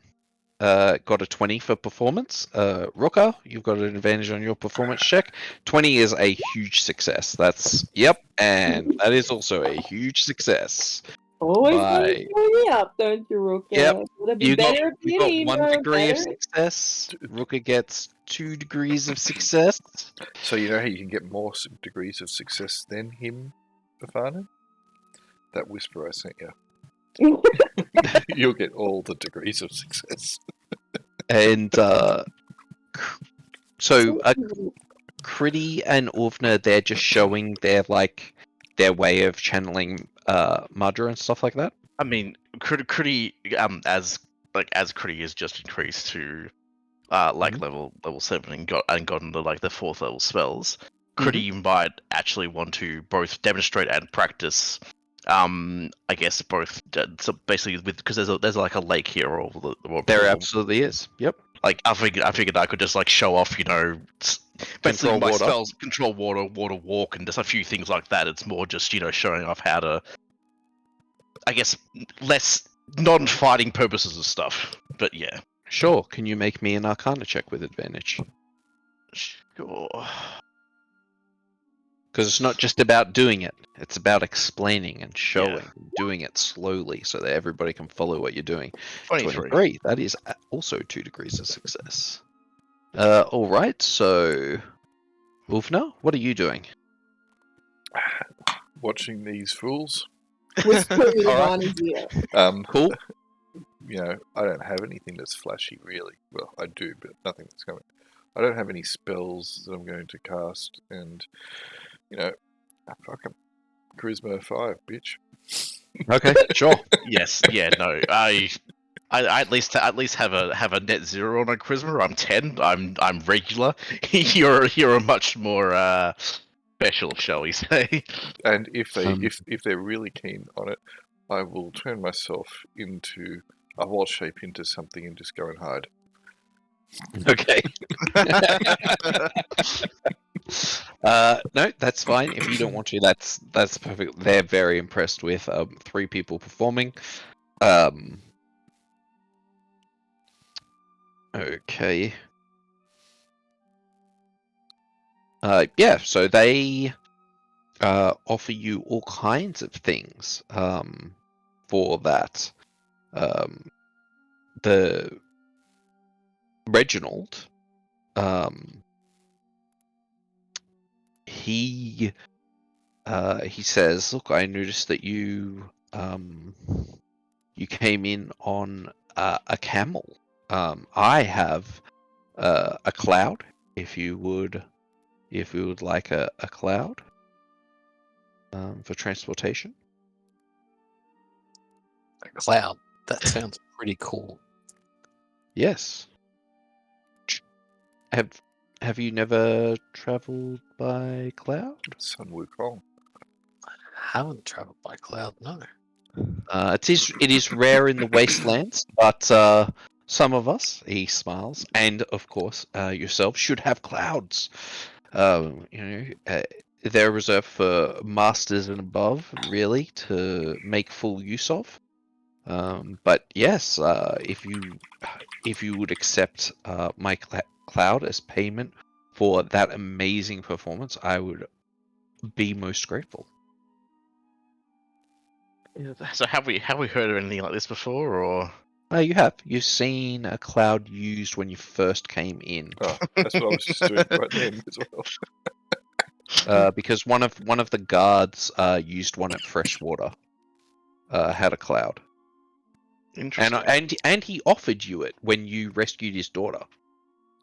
got a 20 for performance. Rukka, you've got an advantage on your performance check. 20 is a huge success. And that is also a huge success. Always Bye. me up, don't you, Rukka? Yep. Gotta be You got, better at you being got a 1 hero, degree of better. success. Rukka gets 2 degrees of success. So you know how you can get more degrees of success than him, Afanen? That whisper I sent you. You'll get all the degrees of success. And so Kridi and Åvna, they're just showing their way of channeling Mudra and stuff like that. I mean, Kridi, as Kridi has just increased to level 7 and gotten to like the 4th level spells, Kridi might actually want to both demonstrate and practice. I guess both. So basically, because there's like a lake here, or There absolutely is. Yep. Like I figured I could just like show off, basically Control my water. spells, control water walk, and just a few things like that. It's more just showing off how to, I guess, less non-fighting purposes of stuff. But yeah, Sure. Can you make me an Arcana check with advantage? sure. Because it's not just about doing it; it's about explaining and showing, doing it slowly, so that everybody can follow what you're doing. 23. That is also 2 degrees of success. All right. So, Åvna, what are you doing? Watching these fools. Whisper in Alright. Ivana's ear. Cool. You know, I don't have anything that's flashy, really. Well, I do, but nothing that's coming. I don't have any spells that I'm going to cast, and, you know, fucking Charisma 5, bitch. Okay. Sure. Yes, yeah, no. I at least have a net 0 on my charisma. I'm 10. I'm regular. You're a much more special, shall we say? And if they Um. if they're really keen on it, I will turn myself into a wild shape into something and just go and hide. Okay. No, that's fine. If you don't want to, that's perfect. They're very impressed with 3 people performing. Okay. Yeah. So they offer you all kinds of things for that. The Reginald, he says, "Look, I noticed that you came in on a camel. I have a cloud. If you would like a cloud for transportation." A cloud. That sounds pretty cool. Yes. Have you never traveled by cloud? Sun Wukong. Haven't travelled by cloud, no. It is rare in the wastelands, but some of us, he smiles, and of course yourself should have clouds. They're reserved for masters and above, really, to make full use of. But yes, if you would accept my cloud as payment for that amazing performance, I would be most grateful. So have we heard of anything like this before, or? You've seen a cloud used when you first came in, Oh, that's what I was just doing right then as well. because one of the guards used one at Freshwater. Had a cloud, Interesting. and he offered you it when you rescued his daughter.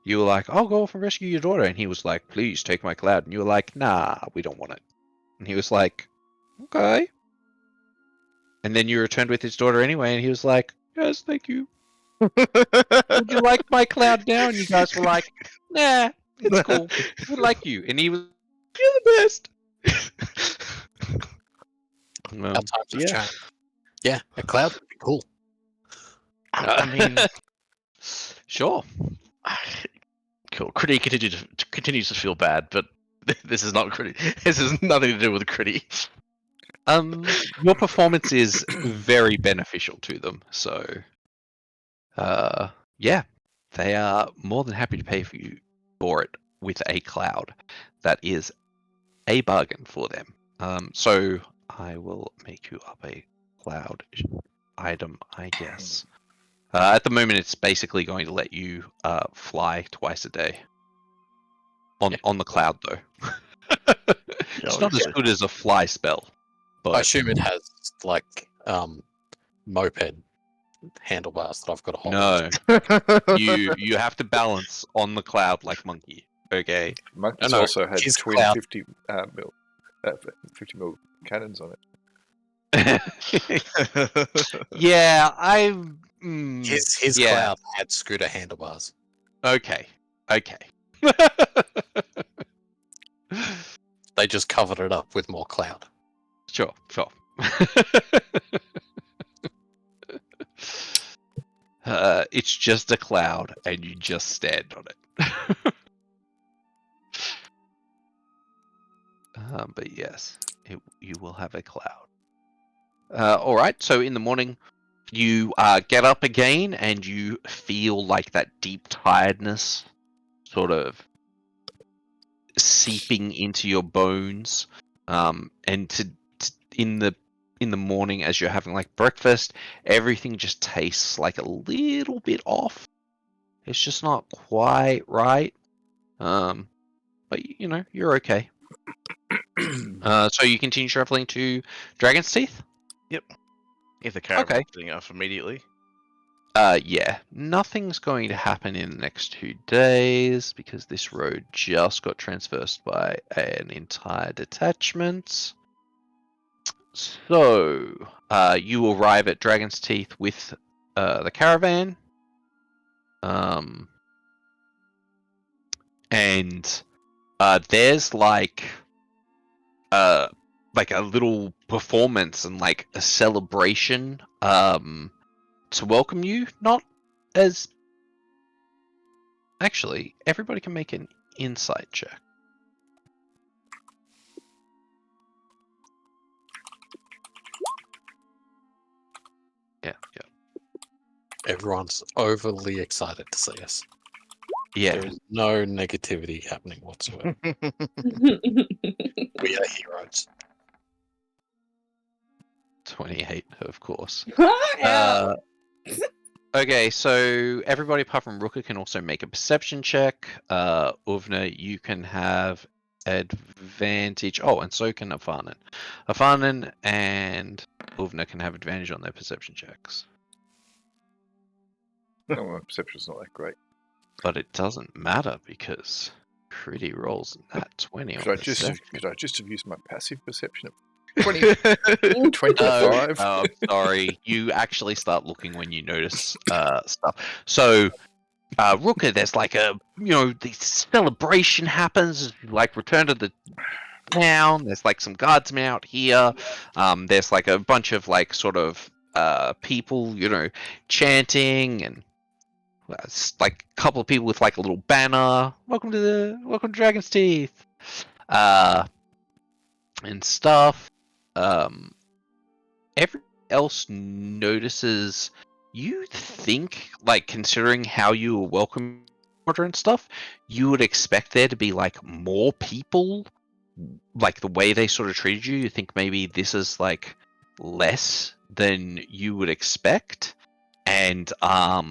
You were like, "I'll go off and rescue your daughter," and he was like, "Please take my cloud." And you were like, "Nah, we don't want it." And he was like, "Okay." And then you returned with his daughter anyway, and he was like, "Yes, thank you. Would you like my cloud now?" And you guys were like, "Nah, it's cool. We like you." And he was, "You're the best." Our times have yeah. changed. Yeah, a cloud would be cool. I mean, Sure. cool. Kridi continues to feel bad, but this is not Kridi. This has nothing to do with Kridi. Your performance is very beneficial to them, so yeah, they are more than happy to pay for it with a cloud. That is a bargain for them. So I will make you up a cloud item, I guess. At the moment, it's basically going to let you fly twice a day. On the cloud, though. It's not as good as a fly spell. But I assume it has like moped handlebars that I've got to hold. no, you have to balance on the cloud like monkey. Okay. Monkeys no, also had his twin cloud. 50 mil cannons on it. Yeah, His yeah. cloud had scooter handlebars. Okay. They just covered it up with more cloud. Sure. It's just a cloud, and you just stand on it. But yes, you will have a cloud. All right. So in the morning, you get up again, and you feel like that deep tiredness sort of seeping into your bones, and in the morning as you're having like breakfast, everything just tastes like a little bit off. It's just not quite right. But you know, you're okay. So you continue traveling to Dragon's Teeth? If the caravan Okay. setting off immediately. Yeah. Nothing's going to happen in the next 2 days because this road just got traversed by an entire detachment. So, you arrive at Dragon's Teeth with the caravan. And there's like a little performance and like a celebration to welcome you. Not as actually, everybody can make an insight check. Yeah. Everyone's overly excited to see us. Yeah. There is no negativity happening whatsoever. We are heroes. 28, of course. Yeah. Okay, so everybody apart from Rukka can also make a perception check. Åvna, you can have advantage. Oh, and so can Afanen. Afanen and Åvna can have advantage on their perception checks. No, my perception's not that great. But it doesn't matter because Kridi rolls that 20 on Could I perception. just have used my passive perception of 20, 25? Oh, sorry. You actually start looking when you notice stuff. So, Rukka, there's like the celebration happens, like return to the town. There's like some guardsmen out here. There's like a bunch of like sort of people, chanting, and it's like a couple of people with like a little banner. Welcome to Dragon's Teeth, and stuff. Everyone else notices. You think, like, considering how you were welcome and stuff, you would expect there to be like more people, like the way they sort of treated you. You think maybe this is like less than you would expect, and a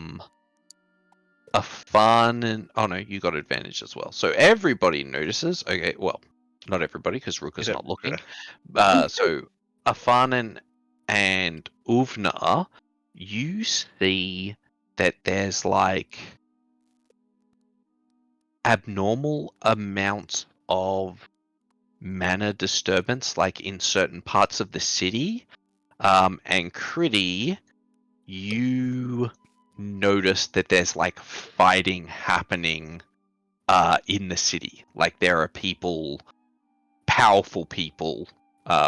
fun and oh no, you got advantage as well. So everybody notices. Okay, well, not everybody because Rukka's not looking. So Afanen and Åvna, you see that there's like abnormal amounts of mana disturbance, like in certain parts of the city. And Kridi, you notice that there's like fighting happening in the city. Like there are people, powerful people,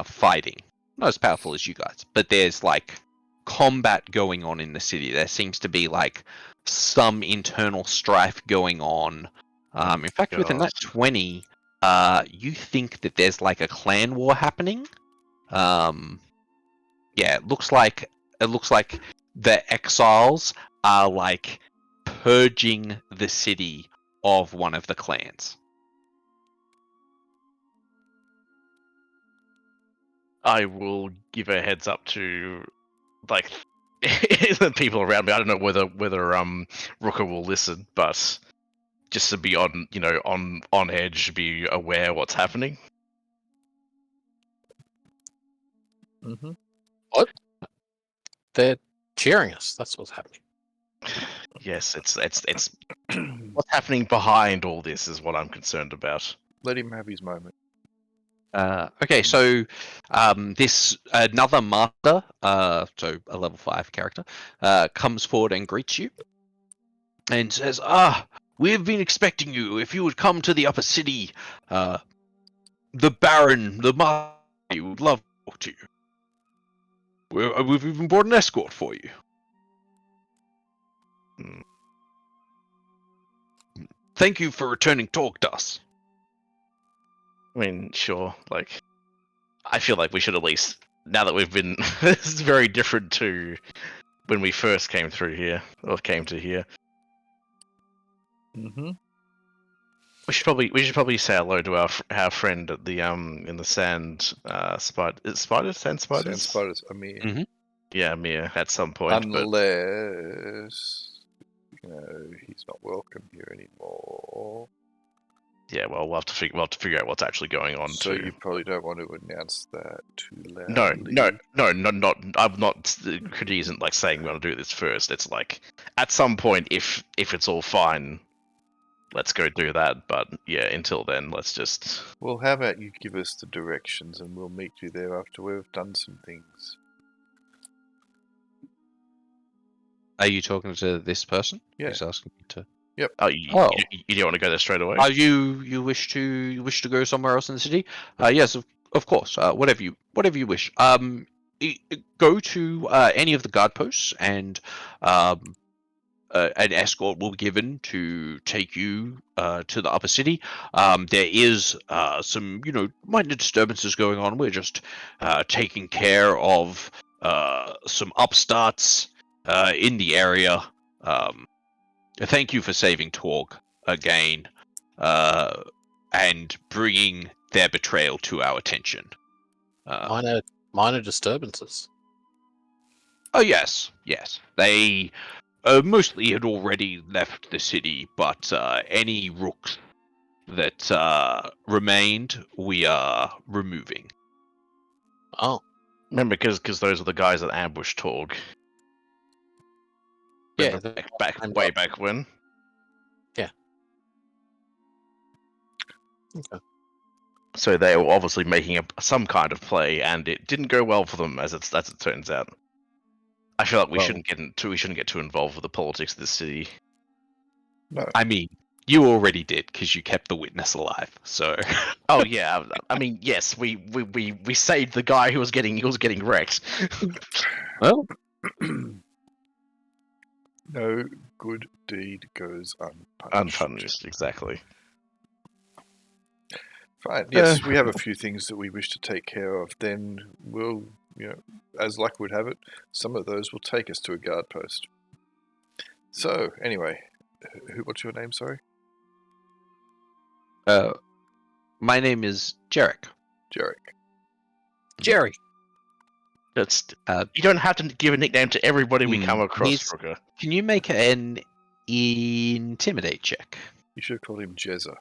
fighting. Not as powerful as you guys, but there's like combat going on in the city. There seems to be like some internal strife going on. In fact, within that 20, you think that there's like a clan war happening. Yeah, it looks like the exiles are like purging the city of one of the clans. I will give a heads up to like the people around me. I don't know whether Rukka will listen, but just to be on edge, be aware what's happening. Mm-hmm. What? They're cheering us. That's what's happening. Yes, it's what's happening behind all this is what I'm concerned about. Let him have his moment. Okay, so this another master, so a level 5 character, comes forward and greets you, and says, we have been expecting you. If you would come to the upper city, the Baron, the master, would love to talk to you. We've even brought an escort for you. Thank you for returning to talk to us. I mean, sure. Like, I feel like we should at least, now that we've been, this is very different to when we first came through here, or came to here. Mm-hmm. we should probably say hello to our friend at the in the sand spiders. Sand spiders. Sand spiders, Amir. Mhm. Yeah, Mia at some point. But Unless he's not welcome here anymore. yeah, well, we'll have to figure out what's actually going on So too. you probably don't want to announce that too No, loudly. not. I'm not. Kridi isn't like saying we want to do this first. It's like at some point, if it's all fine, let's go do that. But yeah, until then, let's just. Well, how about you give us the directions and we'll meet you there after we've done some things. Are you talking to this person? Yeah. He's asking you to. Oh, you don't want to go there straight away? You wish to go somewhere else in the city? Yes, of course. Whatever you wish. Go to any of the guard posts, and an escort will be given to take you to the upper city. There is some minor disturbances going on. We're just taking care of some upstarts in the area. Thank you for saving Torg again, and bringing their betrayal to our attention. Minor disturbances. Oh yes. They mostly had already left the city, but any rooks that remained, we are removing. Oh, Remember, because those are the guys that ambushed Torg. yeah. Way back when. Yeah. Okay. So they were obviously making some kind of play, and it didn't go well for them, as it turns out. I feel like we shouldn't get too involved with the politics of the city. No. I mean, you already did because you kept the witness alive. So. Oh yeah, I mean, yes, we saved the guy who was getting wrecked. Well. No good deed goes unpunished. Unpunished, exactly. Fine. Yes, we have a few things that we wish to take care of. Then we'll, as luck would have it, some of those will take us to a guard post. So, anyway, what's your name, sorry? My name is Jarek. Jarek. Jerry. That's you don't have to give a nickname to everybody we come across, Rukka. Can you make an intimidate check? You should have called him Jezza.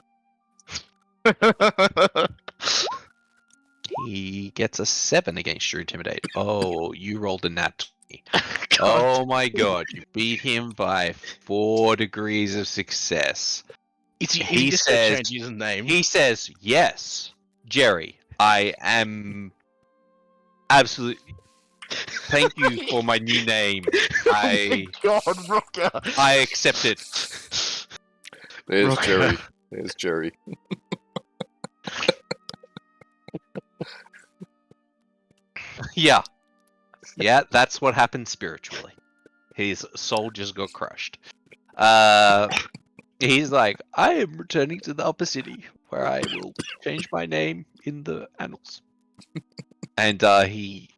He gets a 7 against your intimidate. Oh, you rolled a nat 20. Oh my god, you beat him by 4 degrees of success. He says, change his name. He says, yes, Jerry, I am absolutely. Thank you for my new name. God, Rukka. I accept it. There's Rukka. Jerry. There's Jerry. Yeah, that's what happened spiritually. His soul just got crushed. He's like, I am returning to the upper city, where I will change my name in the annals. And he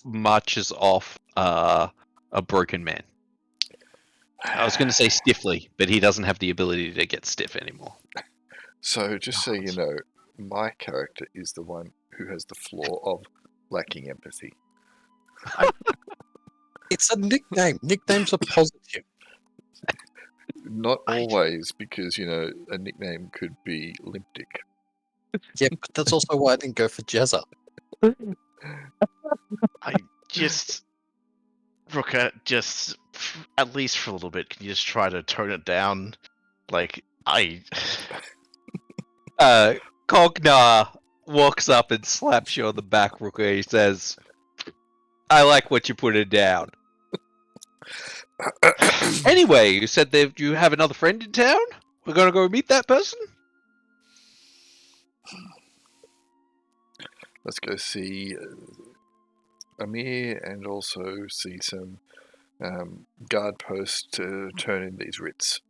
marches off a broken man. I was going to say stiffly, but he doesn't have the ability to get stiff anymore. So, just so you know, my character is the one who has the flaw of lacking empathy. It's a nickname. Nicknames are positive. Not always, because, a nickname could be Limp Dick. Yeah, but that's also why I didn't go for Jezza. Rukka, just at least for a little bit, can you just try to tone it down? Cognar walks up and slaps you on the back, Rukka. He says, I like what you put it down. Anyway, you said that you have another friend in town? We're going to go meet that person? Let's go see Amir and also see some guard posts to turn in these writs.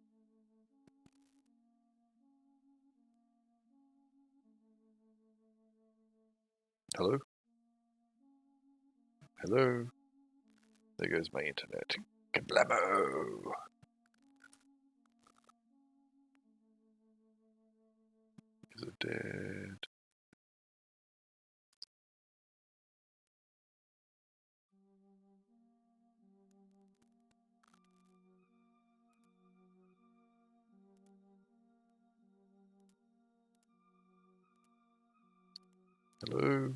Hello? Hello? There goes my internet. Kablamo! dead. Hello?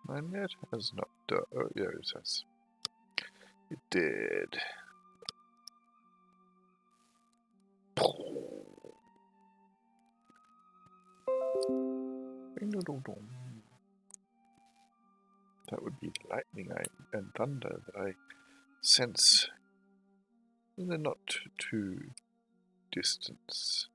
My net has not done. Oh, yeah, it says. It did. That would be lightning and thunder that I sense in the not too distance.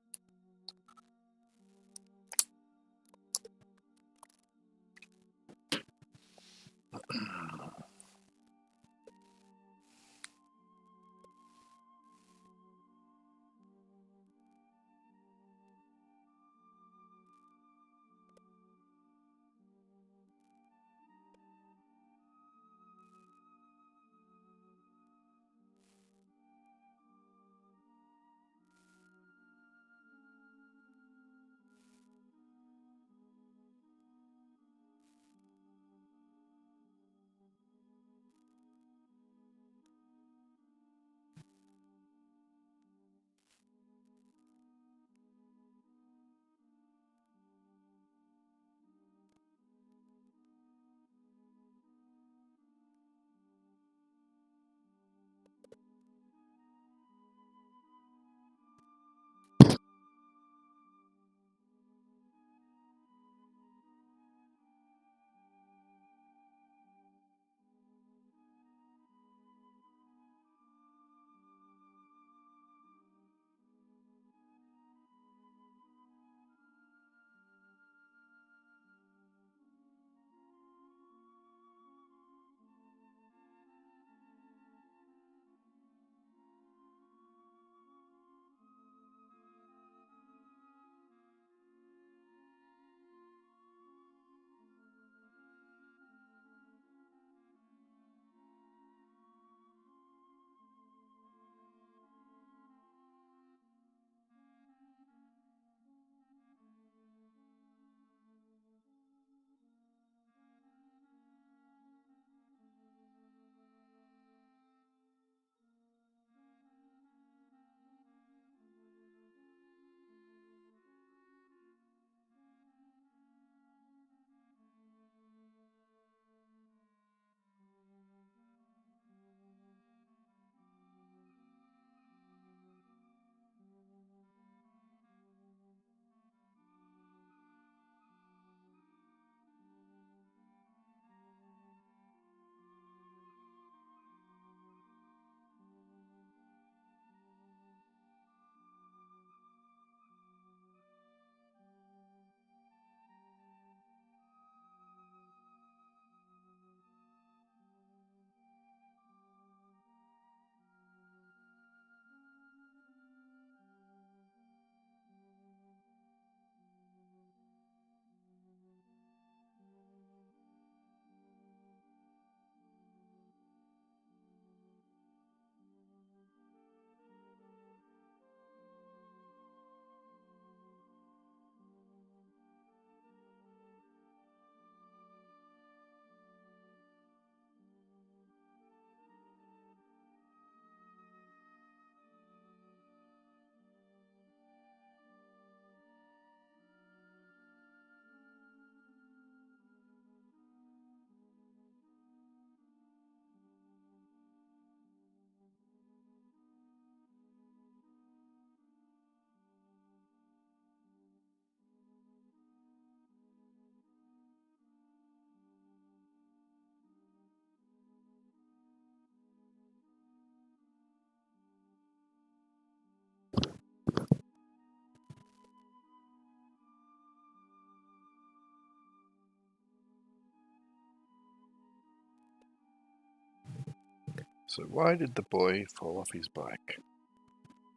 So why did the boy fall off his bike?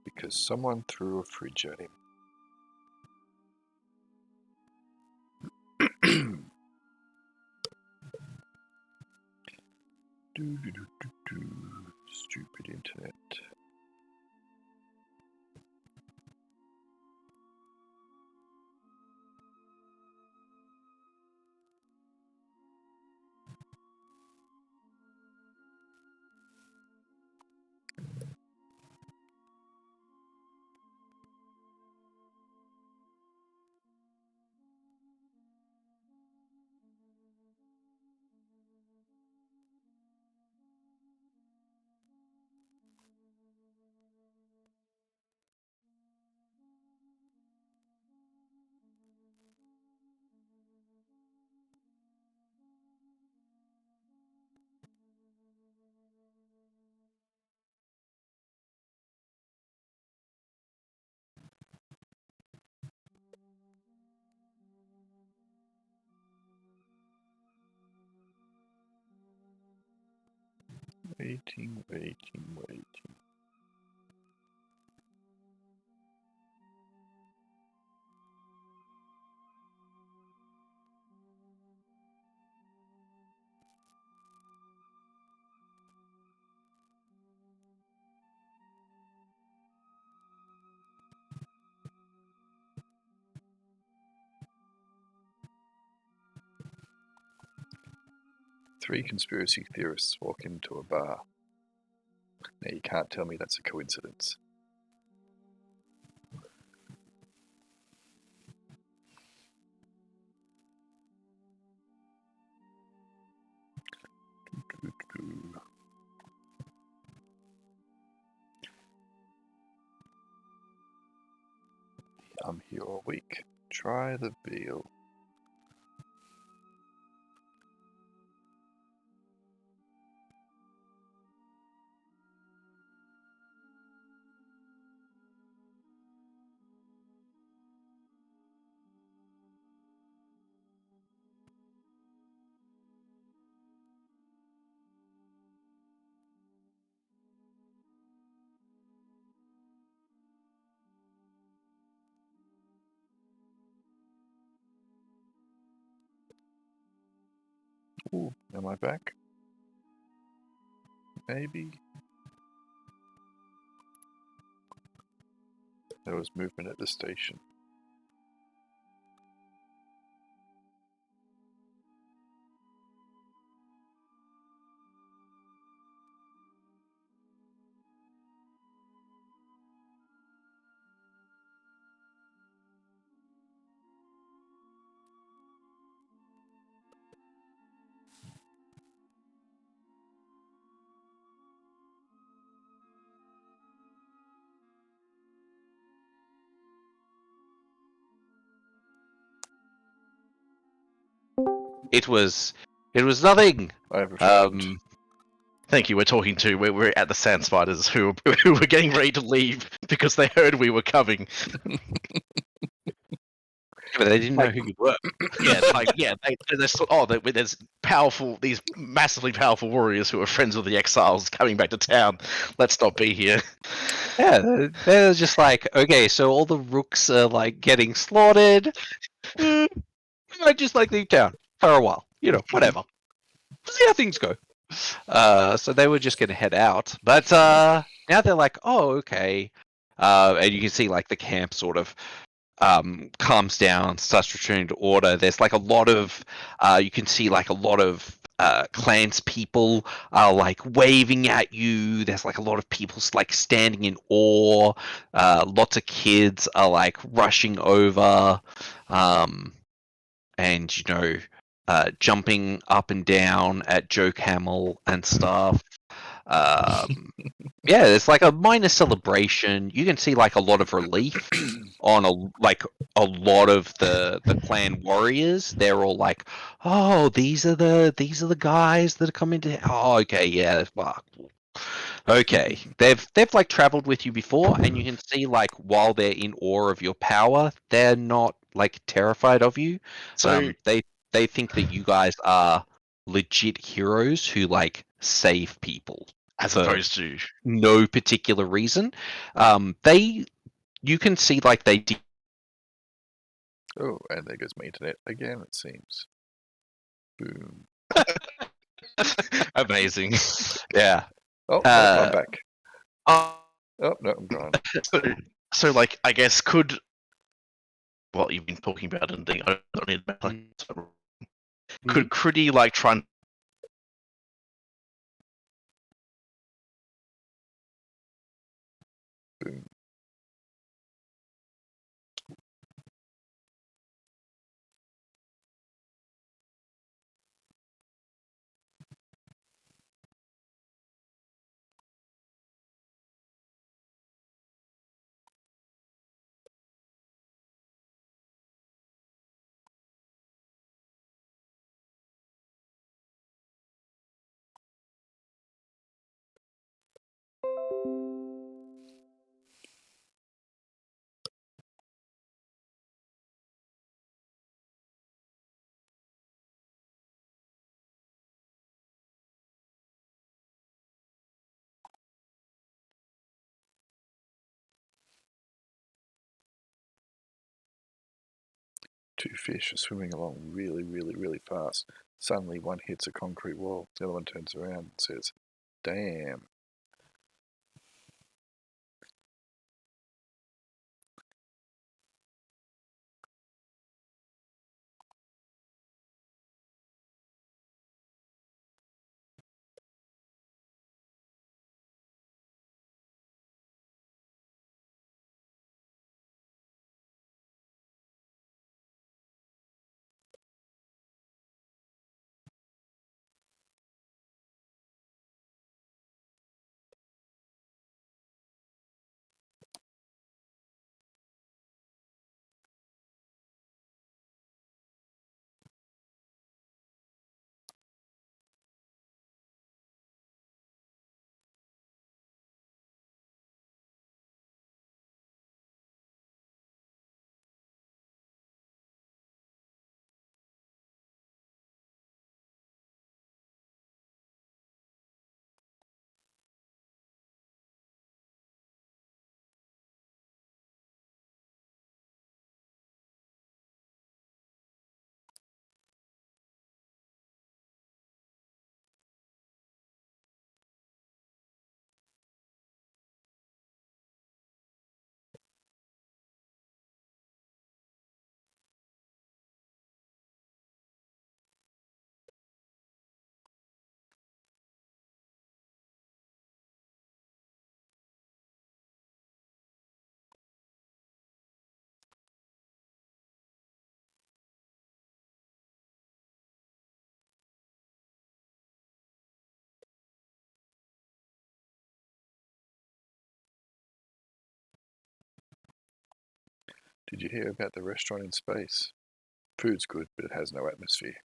Because someone threw a fridge at him. Stupid internet. Waiting, waiting, waiting. Three conspiracy theorists walk into a bar. Now you can't tell me that's a coincidence. I'm here all week. Try the veal. Ooh, am I back? Maybe. There was movement at the station. It was nothing. I have returned. Thank you. We're at the Sand Spiders who were getting ready to leave because they heard we were coming. But they didn't know who you were. Yeah, there's these massively powerful warriors who are friends with the exiles coming back to town. Let's not be here. Yeah, they're just like, okay, so all the rooks are like getting slaughtered. We might just like leave town for a while, whatever. See how things go. So they were just gonna head out, but now they're like, oh, okay. And you can see like the camp sort of calms down, starts returning to order. There's like a lot of, you can see like a lot of clans people are like waving at you. There's like a lot of people like standing in awe. Lots of kids are like rushing over, and jumping up and down at Joe Camel and stuff. Yeah, it's like a minor celebration. You can see like a lot of relief on a lot of the clan warriors. They're all like, "Oh, these are the guys that are coming to." Oh, okay, yeah, well, okay. They've like traveled with you before, and you can see like while they're in awe of your power, they're not like terrified of you. So They think that you guys are legit heroes who like save people as for opposed to no particular reason. You can see like they did. Oh, and there goes my internet again, it seems. Boom. amazing. Yeah. Oh, no, I'm back. Uh, Oh, no, I'm gone. So like I guess you've been talking about and thing. I don't need could Kridi like try and Boom. Two fish are swimming along really, really, really fast. Suddenly one hits a concrete wall. The other one turns around and says, "Damn." Did you hear about the restaurant in space? Food's good, but it has no atmosphere.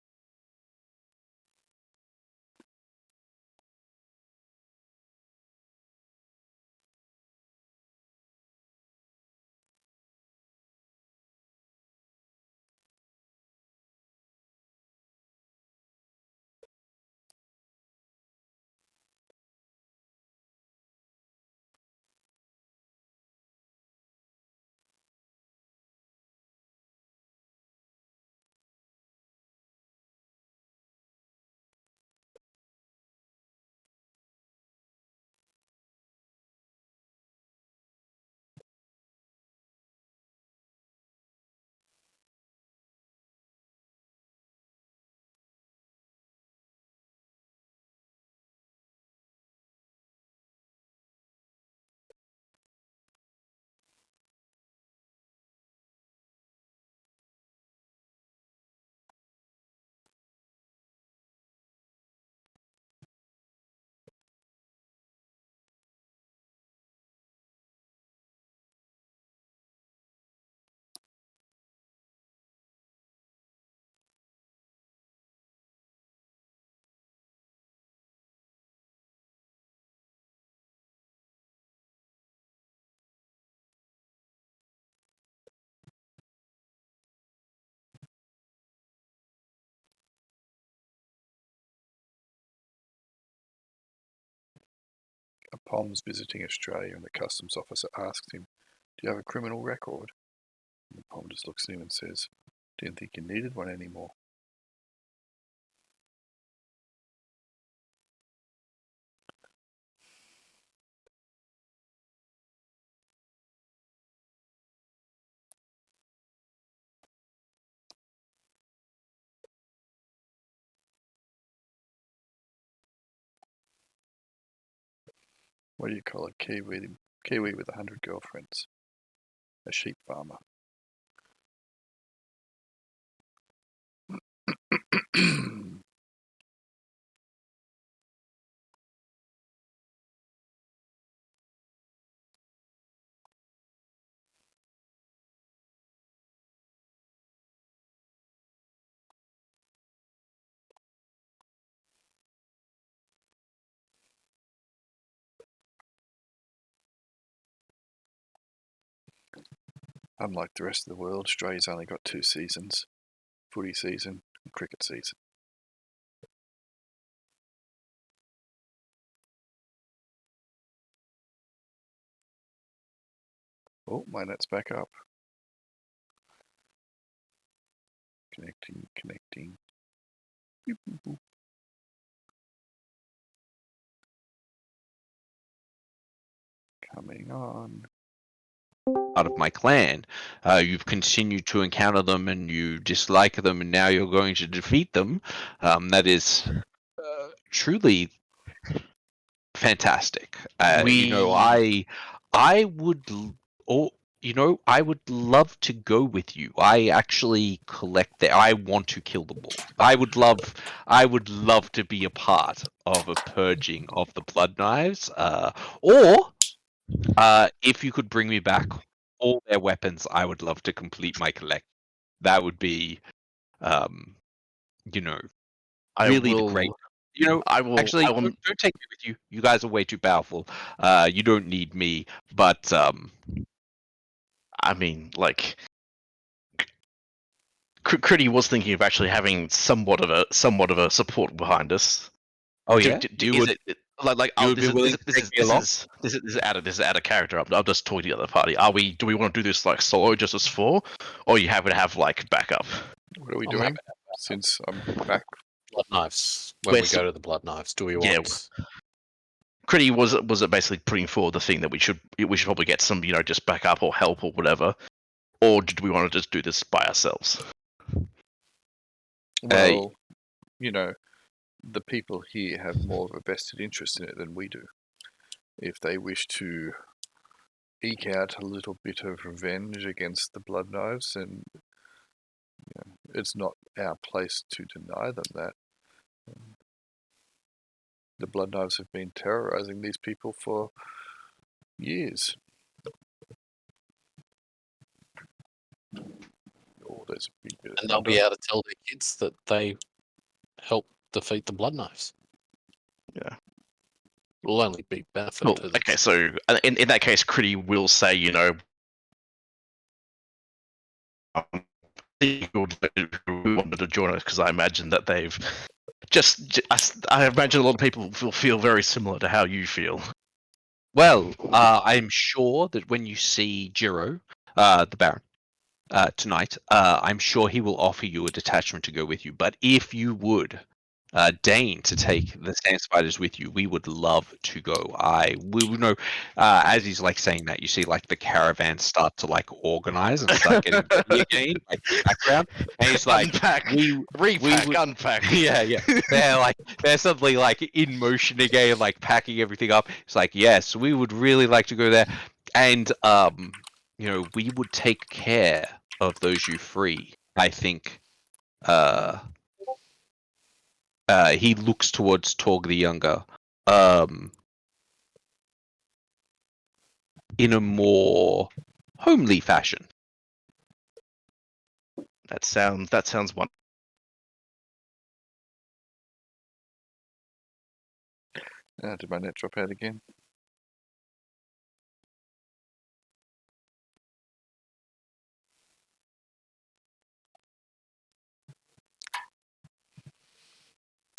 A POM's visiting Australia and the customs officer asks him, "Do you have a criminal record?" And the POM just looks at him and says, "Didn't think you needed one anymore." What do you call a Kiwi with 100 girlfriends? A sheep farmer. Unlike the rest of the world, Australia's only got 2 seasons: footy season and cricket season. Oh, my net's back up. Connecting. Boop, boop, boop. Coming on. Part of my clan. You've continued to encounter them and you dislike them, and now you're going to defeat them. That is truly fantastic. I would, I would love to go with you. I actually collect them. I want to kill them all. I would love to be a part of a purging of the blood knives. Or if you could bring me back all their weapons, I would love to complete my collect. That would be, really the great. I will. Actually, don't take me with you. You guys are way too powerful. You don't need me. But I mean, like, Kridi was thinking of actually having somewhat of a support behind us. oh yeah, Is it like you would be willing to take me along? This is out of character. I'm just talking to the other party. Do we want to do this like solo, just us four, or you happy to have like backup? What are we I'm doing? happy Since I'm back. Blood knives. When we go to the blood knives, do we want? Kridi was it basically putting forward the thing that we should probably get some just backup or help or whatever, or did we want to just do this by ourselves? Well, the people here have more of a vested interest in it than we do. If they wish to eke out a little bit of revenge against the blood knives, then it's not our place to deny them that. The blood knives have been terrorizing these people for years. Oh, there's a big bit of And they'll be able to tell their kids that they helped defeat the blood knives. Yeah. Will only be benefit to them. Okay, so in that case, Kridi will say, who wanted to join us, because I imagine that they've I imagine a lot of people will feel very similar to how you feel. Well, I'm sure that when you see Jiro, the Baron, tonight, I'm sure he will offer you a detachment to go with you. But if you would deign to take the Sand Spiders with you, we would love to go. We would know, as he's like saying that, you see like the caravan start to like organize and start getting ready again, like in the background. And he's like, Unpack, repack, unpack. yeah. They're suddenly like in motion again, like packing everything up. It's like, yes, we would really like to go there, and we would take care of those you free. I think. He looks towards Torg the Younger. In a more homely fashion. That sounds wonderful. Did my net drop out again?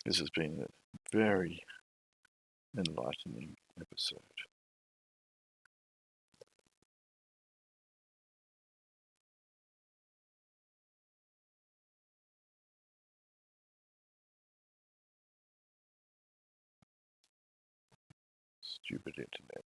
This has been a very enlightening episode. Stupid internet.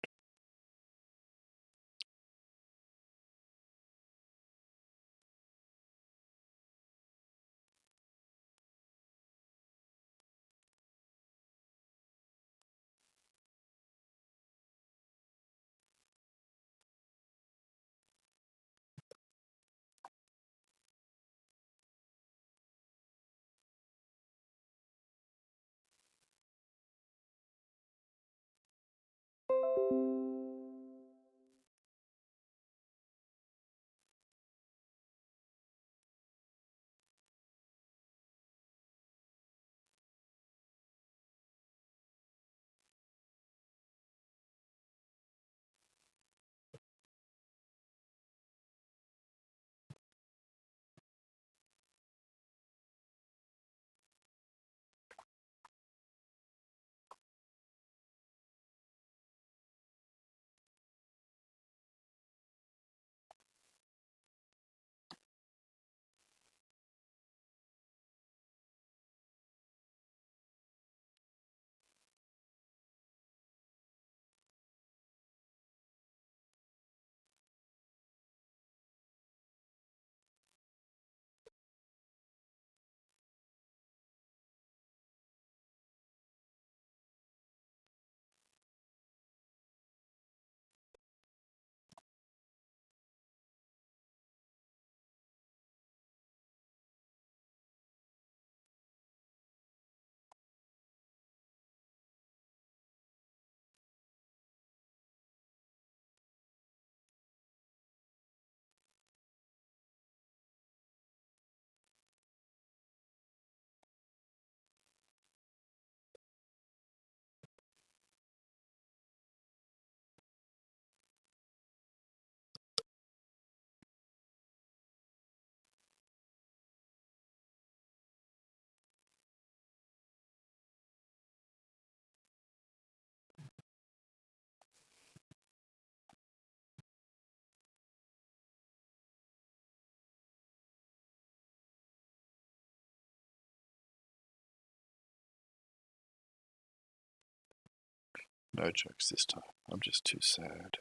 No jokes this time. I'm just too sad.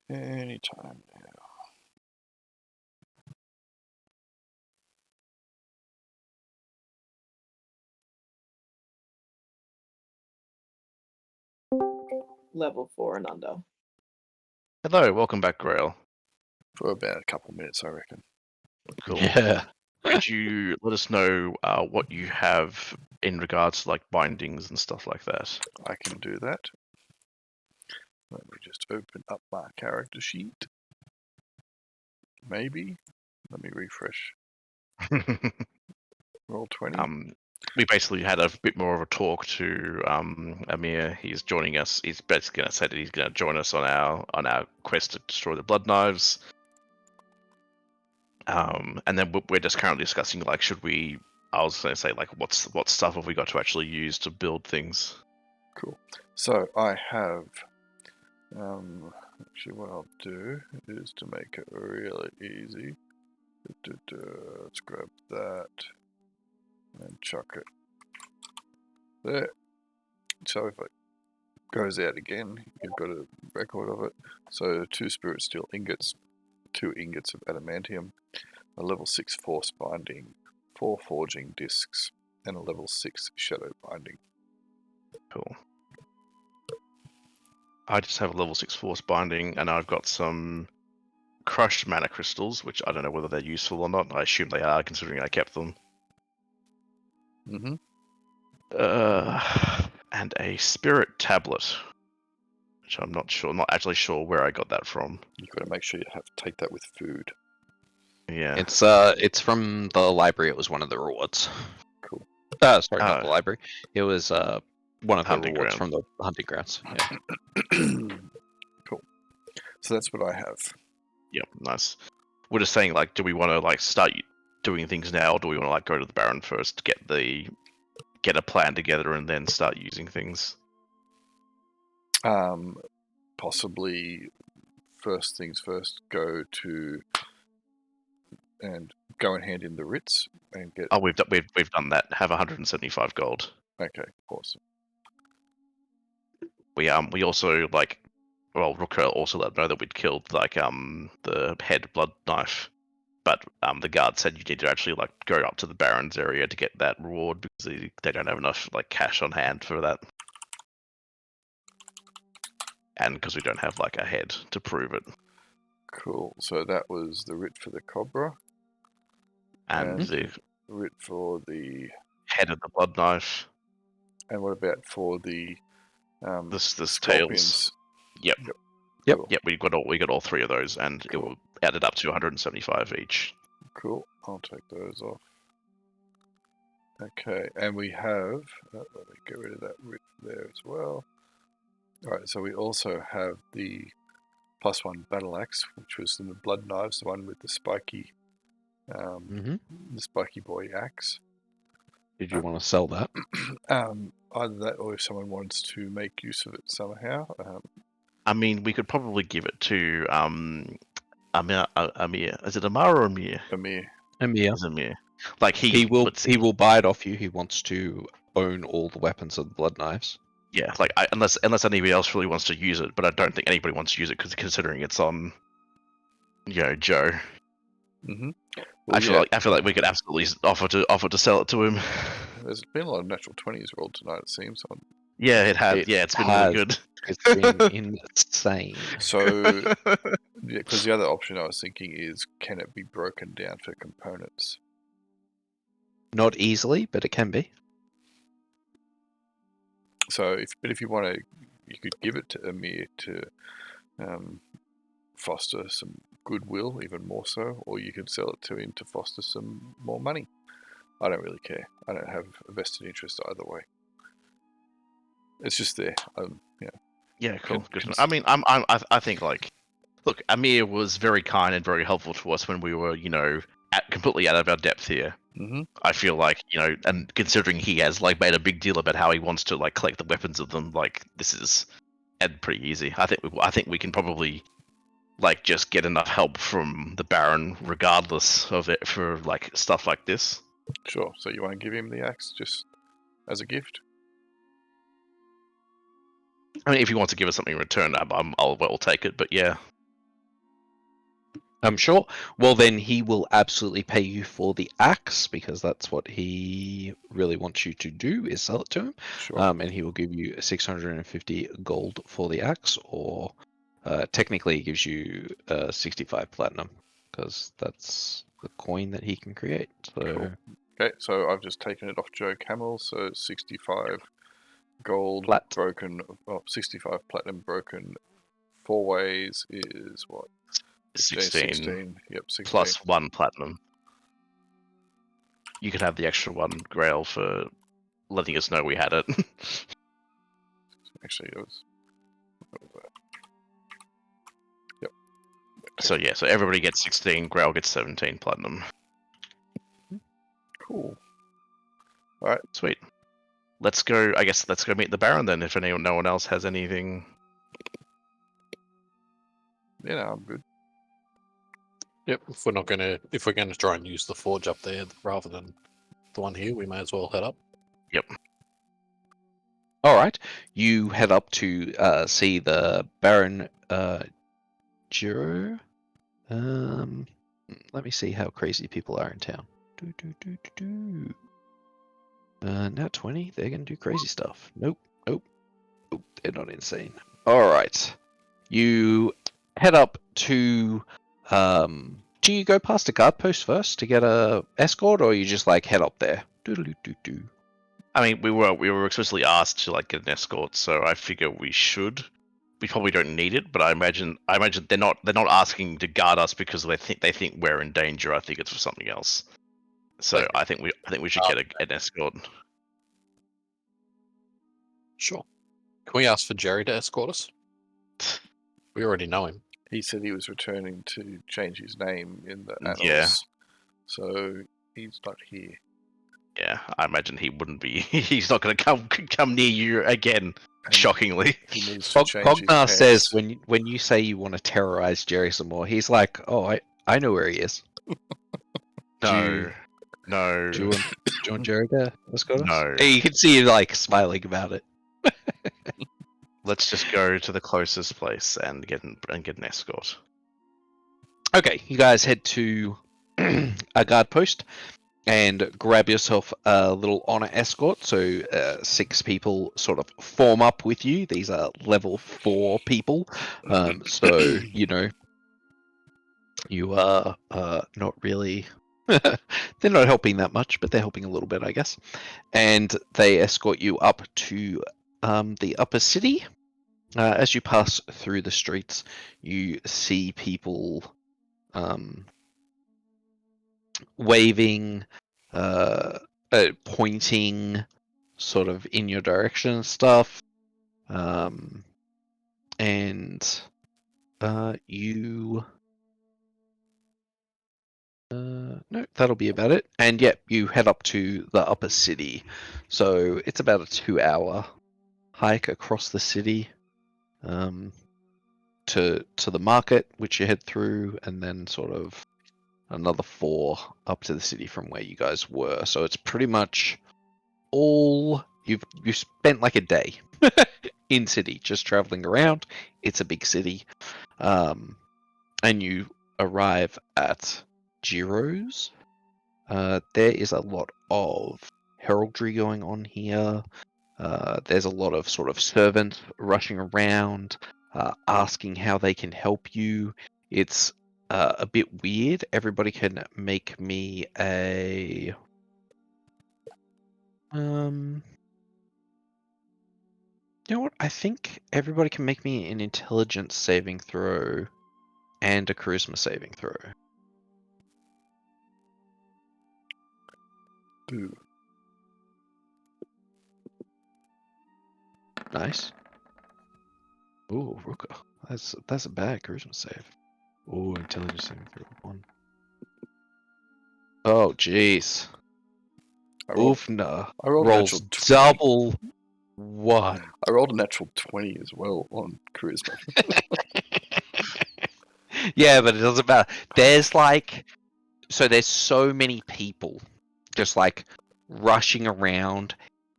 Anytime now. Level 4 and under. Hello, welcome back, Grail. For about a couple minutes, I reckon. Cool. Yeah. Could you let us know what you have in regards to like bindings and stuff like that? I can do that. Let me just open up my character sheet. Maybe. Let me refresh. Roll 20. We basically had a bit more of a talk to Amir. He's joining us. He's basically going to say that he's going to join us on our quest to destroy the Blood Knives. And then we're just currently discussing like, should we? I was going to say like, what stuff have we got to actually use to build things? Cool. So I have. Actually, what I'll do is to make it really easy. Let's grab that and chuck it there. So if it goes out again, you've got a record of it. So 2 spirit steel ingots, 2 ingots of adamantium, a level 6 force binding, 4 forging discs, and a level 6 shadow binding. Cool. I just have a level 6 force binding, and I've got some crushed mana crystals, which I don't know whether they're useful or not. I assume they are, considering I kept them. Mm-hmm. And a spirit tablet, which I'm not actually sure where I got that from. You've got to make sure you have to take that with food. Yeah. It's from the library. It was one of the rewards. Cool. Sorry, not the library. It was one of the Hunting rewards ground. from the hunting grounds. Yeah. Cool. So that's what I have. Yep, nice. We're just saying, like, do we want to like start doing things now, or do we want to like go to the Baron first, get a plan together, and then start using things? Possibly first things first, go and hand in the writs and get. Oh, we've done that. Have 175 gold. Okay, awesome. We also Rukka also let know that we'd killed like the head blood knife, but the guard said you need to actually like go up to the Baron's area to get that reward because they don't have enough like cash on hand for that, and because we don't have like a head to prove it. Cool. So that was the writ for the cobra And And- the writ for the. head of the blood knife, And what about for the this tails. scorpions? Yep. Yep. Cool. Yep, we got all three of those, and it Cool. will added up to 175 each. Cool. I'll take those off. Okay, and we have. Let me get rid of that writ there as well. All right, so we also have the +1 battle axe, which was the blood knives, the one with the spiky, Mm-hmm. the spiky boy axe. Did you want to sell that? Either that, or if someone wants to make use of it somehow. I mean, we could probably give it to Amir. Is it Amar or Amir? Amir. Emir. It's Amir. Like He will buy it off you. He wants to own all the weapons of the blood knives. Yeah, like unless anybody else really wants to use it, but I don't think anybody wants to use it because considering it's on, Joe. Mm-hmm. I feel like we could absolutely offer to sell it to him. There's been a lot of natural 20s rolled tonight, it seems. Yeah, it has. It Yeah, it's been has. really good. It's been insane. So, yeah, because the other option I was thinking is, can it be broken down for components? Not easily, but it can be. So, if you want to, you could give it to Amir to foster some goodwill, even more so, or you could sell it to him to foster some more money. I don't really care. I don't have a vested interest either way. It's just there. Yeah, cool. Con- Good. cons- I mean, I think like, look, Amir was very kind and very helpful to us when we were, completely out of our depth here. Mm-hmm. I feel like, and considering he has like made a big deal about how he wants to like collect the weapons of them, like this is pretty easy. I think we can probably like just get enough help from the Baron, regardless of it, for like stuff like this. Sure. So you want to give him the axe just as a gift? I mean, if he wants to give us something in return, I'll take it. But yeah, I'm sure. Well, then he will absolutely pay you for the axe because that's what he really wants you to do is sell it to him. Sure. And he will give you 650 gold for the axe, or technically he gives you 65 platinum because that's the coin that he can create. So Cool. Okay, so I've just taken it off Joe Camel, so 65 gold Plat. broken, 65 platinum broken 4 ways is what? 16 Yep, 16. plus 1 platinum. You could have the extra 1 Grail for letting us know we had it. Actually, it was. What was that? Yep. So yeah, so everybody gets 16. Grail gets 17 platinum. Cool. Sweet. Let's go. I guess let's go meet the Baron then. If no one else has anything. Yeah, no, I'm good. Yep. If we're gonna try and use the forge up there rather than the one here, we may as well head up. all right, you head up to see the Baron Giro. Let me see how crazy people are in town. Now 20, they're gonna do crazy stuff. Nope, they're not insane. All right, you head up to. Do you go past a guard post first to get a escort, or you just like head up there? Doodaloo-doo-doo. I mean, we were explicitly asked to like get an escort, so I figure we should. We probably don't need it, but I imagine they're not asking to guard us because they think we're in danger. I think it's for something else. So Okay. I think we should get an escort. Sure. Can we ask for Jerry to escort us? We already know him. He said he was returning to change his name in the annals. Yeah. So he's not here. Yeah, I imagine he wouldn't be. He's not going to come near you again. And Shockingly. he needs to change his Cognar says pants. when you say you want to terrorize Jerry some more, he's like, "Oh, I know where he is." No. No. Do you want Jerry to escort us? No. Hey, you can see him like smiling about it. Let's just go to the closest place and get an escort. Okay, you guys head to a guard post and grab yourself a little honor escort. So 6 people sort of form up with you. These are level 4 people. So, you know, you are not really... they're not helping that much, but they're helping a little bit, I guess. And they escort you up to the upper city. As you pass through the streets, you see people waving, pointing, sort of in your direction and stuff. And you... no, that'll be about it. And yep, you head up to the upper city. So it's about a 2-hour hike across the city. To the market, which you head through, and then sort of another 4 up to the city from where you guys were. So it's pretty much all you spent like a day in city just traveling around. It's a big city, and you arrive at Giro's. There is a lot of heraldry going on here. There's a lot of sort of servants rushing around, asking how they can help you. It's a bit weird. Everybody can make me a... You know what? I think everybody can make me an intelligence saving throw and a charisma saving throw. Ooh. Nice. Ooh, Rukka. That's a bad charisma save. Ooh, intelligence saving throw 1. Oh, jeez. Åvna I rolled a rolls natural 20. double what? I rolled a natural 20 as well on charisma. Yeah, but it doesn't matter. There's like... So there's so many people just like rushing around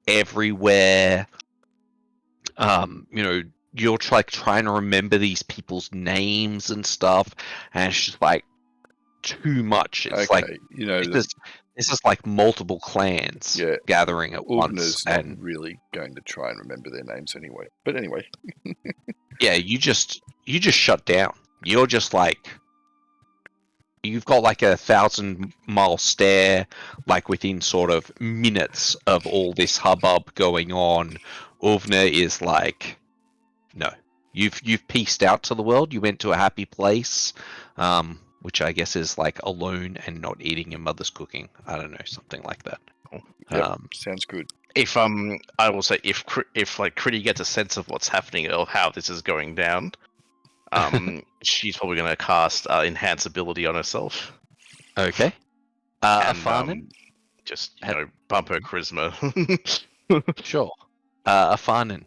everywhere. You know, you're like trying to remember these people's names and stuff, and it's just like too much. It's Okay, like you know, it's just like multiple clans Yeah, gathering at once, Åvna's and not really going to try and remember their names anyway. But anyway, yeah, you just shut down. You're just like, you've got like 1,000-mile stare, like within sort of minutes of all this hubbub going on. Åvna is like, no, you've pieced out to the world. You went to a happy place, which I guess is like alone and not eating your mother's cooking. I don't know, something like that. yep, sounds good. If I will say if like Kridi gets a sense of what's happening or how this is going down, she's probably going to cast enhance ability on herself. Okay. And, Afanen? just bump her charisma. Sure. Afanen,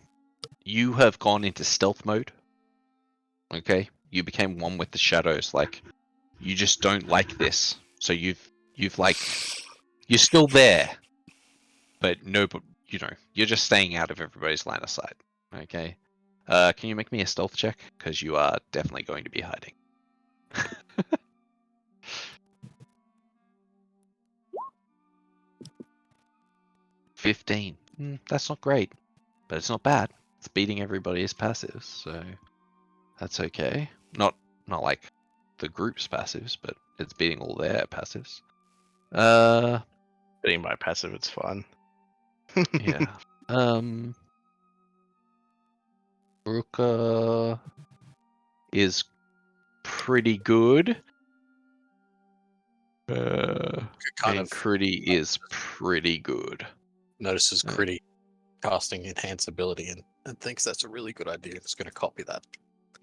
you have gone into stealth mode. Okay, you became one with the shadows. Like, you just don't like this. So you've like, you're still there, but no, you're just staying out of everybody's line of sight. Okay. Can you make me a stealth check? Because you are definitely going to be hiding. 15. That's not great, but it's not bad. It's beating everybody's passives, so that's okay. Not like the group's passives, but it's beating all their passives. Beating my passive, it's fine. Yeah. Rukka is pretty good. Kind and of Kridi is pretty good. notices Yeah. Kridi casting enhance ability and thinks that's a really good idea. It's going to copy that.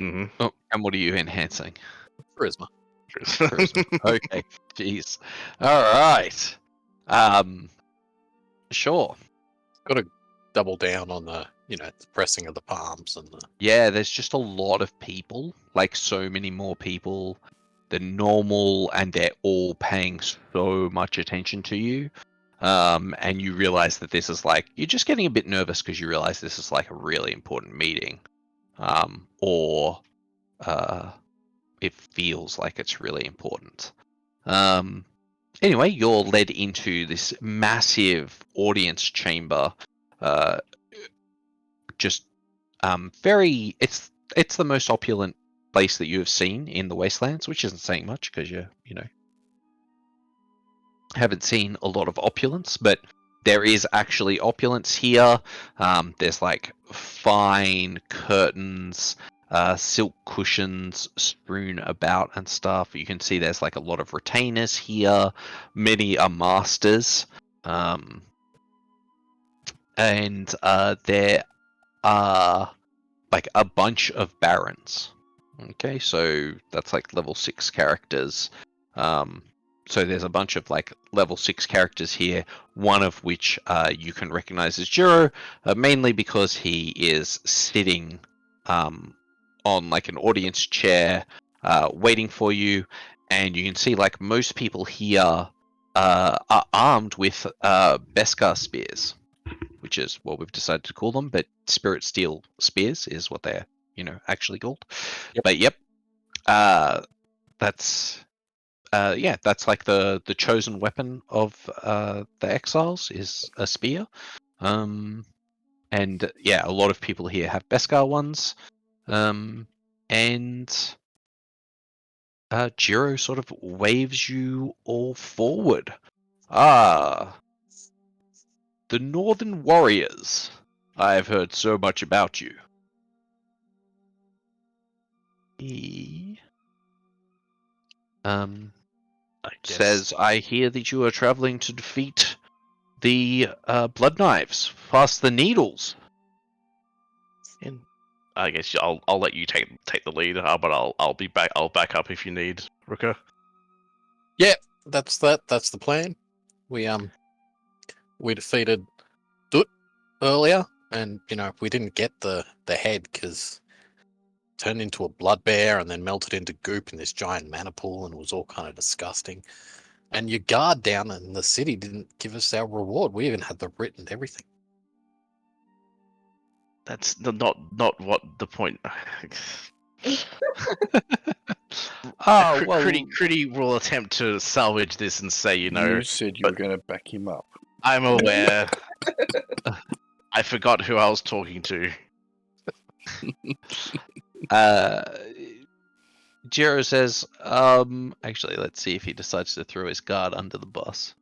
Mm-hmm. Oh, and what are you enhancing? Charisma. Charisma. Okay. Jeez. All right. Sure. Got to double down on the the pressing of the palms and the. Yeah, there's just a lot of people, like so many more people than normal, and they're all paying so much attention to you. And you realize that this is like, you're just getting a bit nervous because you realize this is like a really important meeting. Or it feels like it's really important. Anyway, you're led into this massive audience chamber. Just very, it's the most opulent place that you have seen in the Wastelands, which isn't saying much because you haven't seen a lot of opulence, but there is actually opulence here. There's like fine curtains, silk cushions strewn about and stuff. You can see there's like a lot of retainers here. Many are masters. And there are like a bunch of barons. Okay, so that's like level 6 characters. So there's a bunch of like level 6 characters here, one of which you can recognize as Jiro, mainly because he is sitting on like an audience chair waiting for you, and you can see like most people here are armed with Beskar spears, which is what we've decided to call them, but Spirit Steel spears is what they're, actually called. Yep. But yep, that's like the chosen weapon of the exiles is a spear. And yeah, a lot of people here have Beskar ones. And Jiro sort of waves you all forward. The Northern Warriors. I have heard so much about you. He I guess. says, I hear that you are traveling to defeat the Blood Knives, past the Needles. And I guess I'll let you take the lead, but I'll be back. I'll back up if you need, Rukka. That's the plan. We defeated Dut earlier, and we didn't get the head because turned into a blood bear and then melted into goop in this giant mana pool and was all kind of disgusting. And your guard down in the city didn't give us our reward. We even had the writ and everything. That's not what the point. Well, Kridi will attempt to salvage this and say, You said you were going to back him up. I'm aware. I forgot who I was talking to. Jiro says, actually, let's see if he decides to throw his guard under the bus.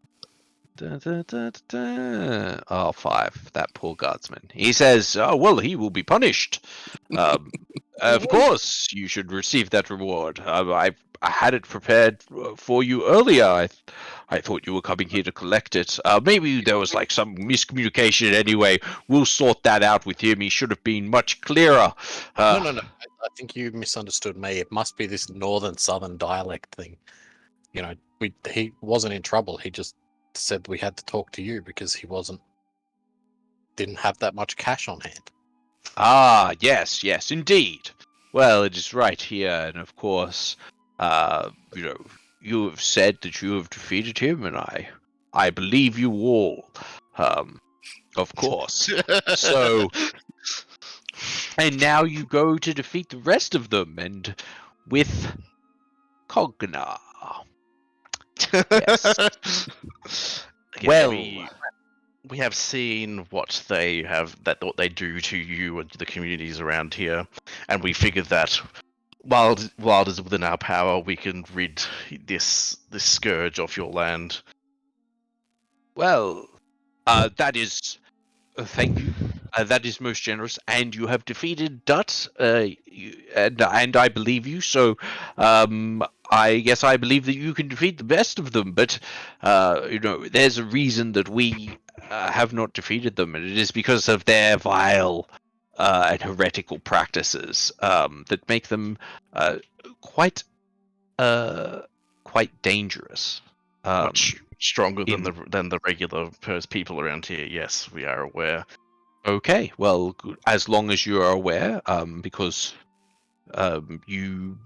Oh, 5. That poor guardsman. He says, oh, well, he will be punished. Of course, you should receive that reward. I had it prepared for you earlier. I thought you were coming here to collect it. Maybe there was like some miscommunication anyway. We'll sort that out with him. He should have been much clearer. No. I think you misunderstood me. It must be this northern-southern dialect thing. He wasn't in trouble. He just said we had to talk to you because he didn't have that much cash on hand. Ah, yes, indeed. Well, it is right here, and of course, you have said that you have defeated him, and I believe you all. Of course. So, and now you go to defeat the rest of them, and with Cogna. Yes. Well, we have seen what they do to you and the communities around here, and we figured that while it is within our power, we can rid this scourge off your land. Well, that is Thank you. That is most generous, and you have defeated Dut, and I believe you. So, I guess I believe that you can defeat the best of them. But, there's a reason that we have not defeated them, and it is because of their vile and heretical practices that make them quite quite dangerous. Much stronger in- than the regular people around here. Yes, we are aware. Okay, well, as long as you are aware, because you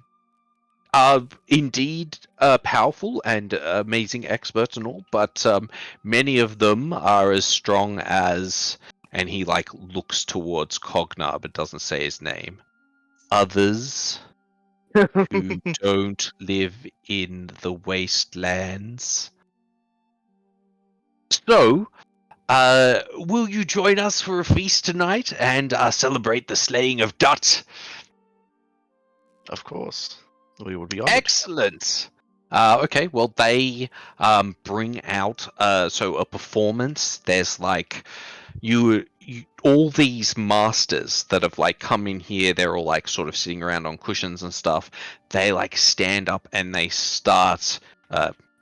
are indeed powerful and amazing experts and all, but many of them are as strong as, and he like looks towards Cognar but doesn't say his name. Others who don't live in the wastelands. So, will you join us for a feast tonight and celebrate the slaying of Dut? Of course, we would be honored. Excellent. Okay, well, they bring out so a performance. There's like you all these masters that have like come in here. They're all like sort of sitting around on cushions and stuff. They like stand up and they start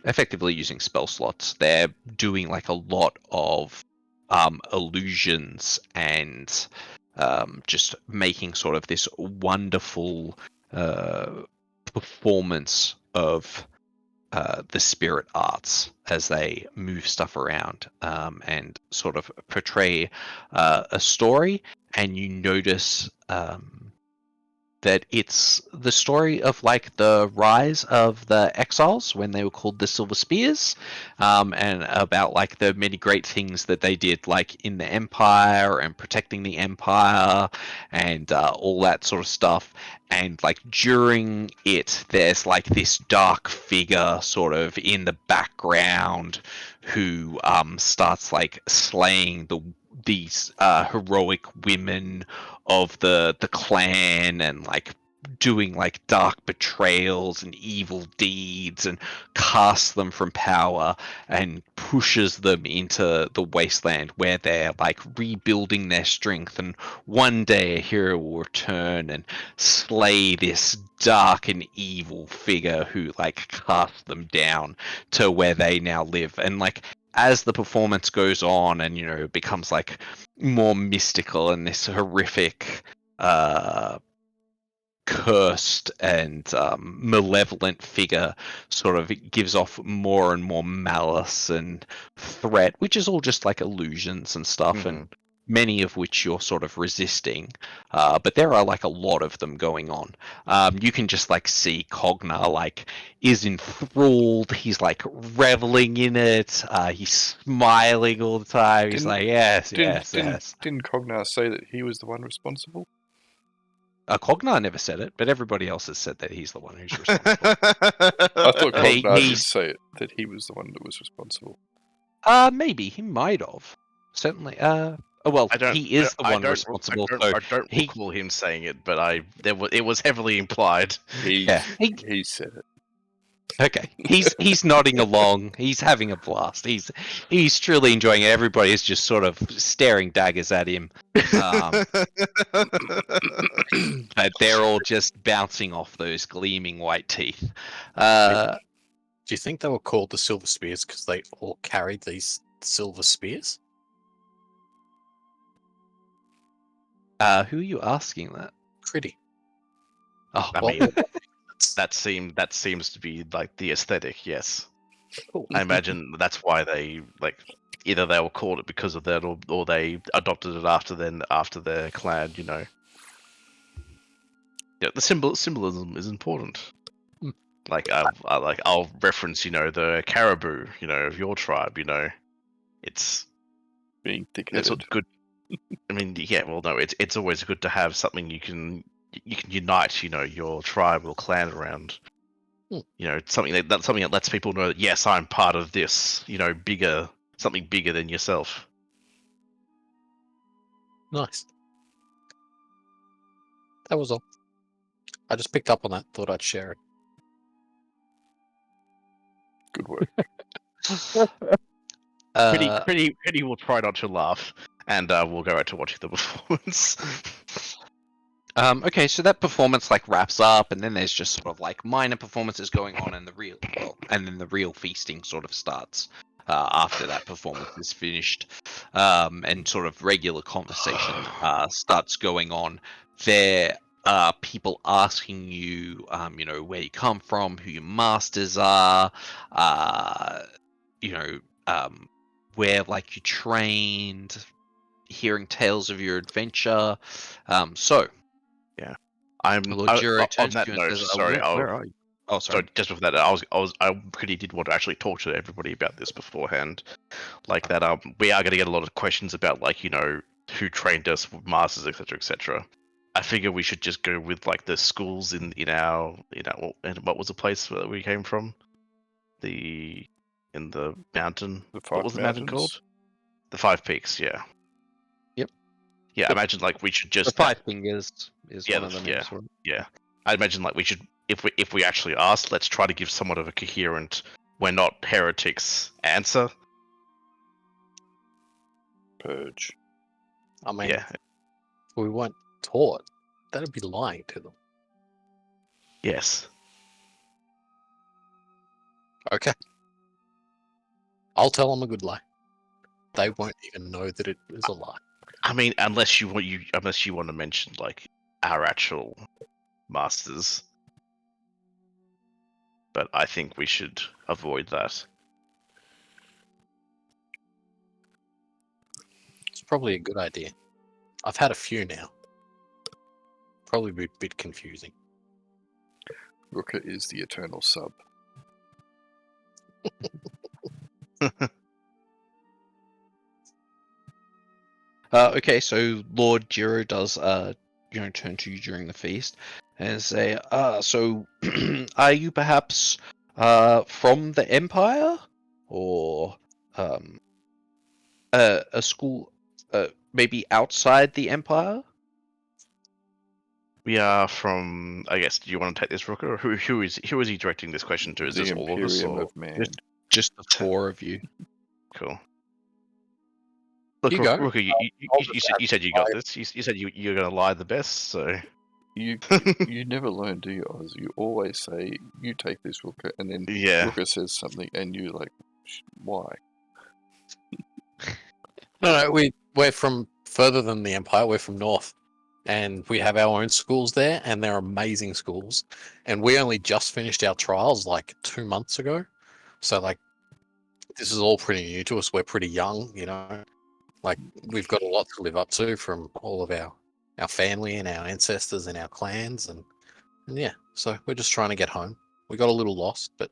effectively using spell slots. They're doing like a lot of illusions and just making sort of this wonderful performance of the spirit arts as they move stuff around and sort of portray a story. And you notice that it's the story of like the rise of the exiles when they were called the Silver Spears, and about like the many great things that they did like in the Empire and protecting the Empire and all that sort of stuff. And like during it, there's like this dark figure sort of in the background who starts like slaying these heroic women of the clan and like doing like dark betrayals and evil deeds and casts them from power and pushes them into the wasteland where they're like rebuilding their strength, and one day a hero will return and slay this dark and evil figure who like cast them down to where they now live. And like as the performance goes on and it becomes like more mystical, and this horrific cursed and malevolent figure sort of gives off more and more malice and threat, which is all just like illusions and stuff, and many of which you're sort of resisting, but there are like a lot of them going on. You can just like see Cognar like is enthralled. He's like reveling in it. He's smiling all the time. He's like, yes. Didn't Cognar say that he was the one responsible? Cognar never said it, but everybody else has said that he's the one who's responsible. I thought Cognar did he's- say it, that he was the one that was responsible. Maybe he might have. Certainly. Well, he is the one responsible. I don't recall him saying it, but it was heavily implied. He said it. Okay, he's nodding along. He's having a blast. He's truly enjoying it. Everybody is just sort of staring daggers at him. But they're all just bouncing off those gleaming white teeth. Do you think they were called the Silver Spears because they all carried these silver spears? Who are you asking that? Kridi. Oh, I well, mean, that seems to be like the aesthetic. Yes, Cool. I imagine that's why they like either they were called it because of that, or they adopted it after their clan. Yeah, the symbolism is important. Like I'll reference the caribou of your tribe. It's Being that's thick-headed. what's good. I mean, yeah, well, no, it's always good to have something you can unite, your tribe or clan around. Something that lets people know that yes, I'm part of this, something bigger than yourself. Nice. That was all. I just picked up on that. Thought I'd share it. Good work. Pretty will try not to laugh. and we'll go right to watching the performance. Okay, so that performance like wraps up, and then there's just sort of like minor performances going on, and then the real feasting sort of starts after that performance is finished, and sort of regular conversation starts going on. There are people asking you, where you come from, who your masters are, where like you trained, hearing tales of your adventure. So. I'm Lord Jiro on turns that to you and note. says, Sorry, where are you? Oh, so sorry. just with that, I really did want to actually talk to everybody about this beforehand, like that. We are going to get a lot of questions about like who trained us, masters, etc., etc. I figure we should just go with like the schools in our and what was the place where we came from? In the mountain. The What Five was the mountain called? Mountains. The Five Peaks. Yeah. Yep. Yeah. I Yep. imagine like we should just The Five Fingers is yeah, one of the names for it. Yeah. I imagine like we should, if we actually ask, let's try to give somewhat of a coherent, we're not heretics answer. Purge. I mean, Yeah. if we weren't taught, that'd be lying to them. Yes. Okay. I'll tell them a good lie. They won't even know that it is a lie. I mean, unless you want to mention like our actual masters, but I think we should avoid that. It's probably a good idea. I've had a few now. Probably be a bit confusing. Rukka is the eternal sub. Okay, so Lord Jiro does turn to you during the feast and say, so are you perhaps from the Empire, or a school maybe outside the Empire? We are from. I guess. Do you want to take this, Rukka? Or who is he directing this question to? Is The this all of us? Imperium Or... of Man. Just the four of you. Cool. Look, You go. Rukka, you said you got this. You said you're gonna lie the best. So You never learn, do you, Oz? You always say, you take this, Rukka, and then yeah. Rukka says something, and you're like, why? No, we're from further than the Empire. We're from North. And we have our own schools there, and they're amazing schools. And we only just finished our trials like 2 months ago. So, like, this is all pretty new to us. We're pretty young, Like, we've got a lot to live up to from all of our family and our ancestors and our clans. And yeah, so we're just trying to get home. We got a little lost, but,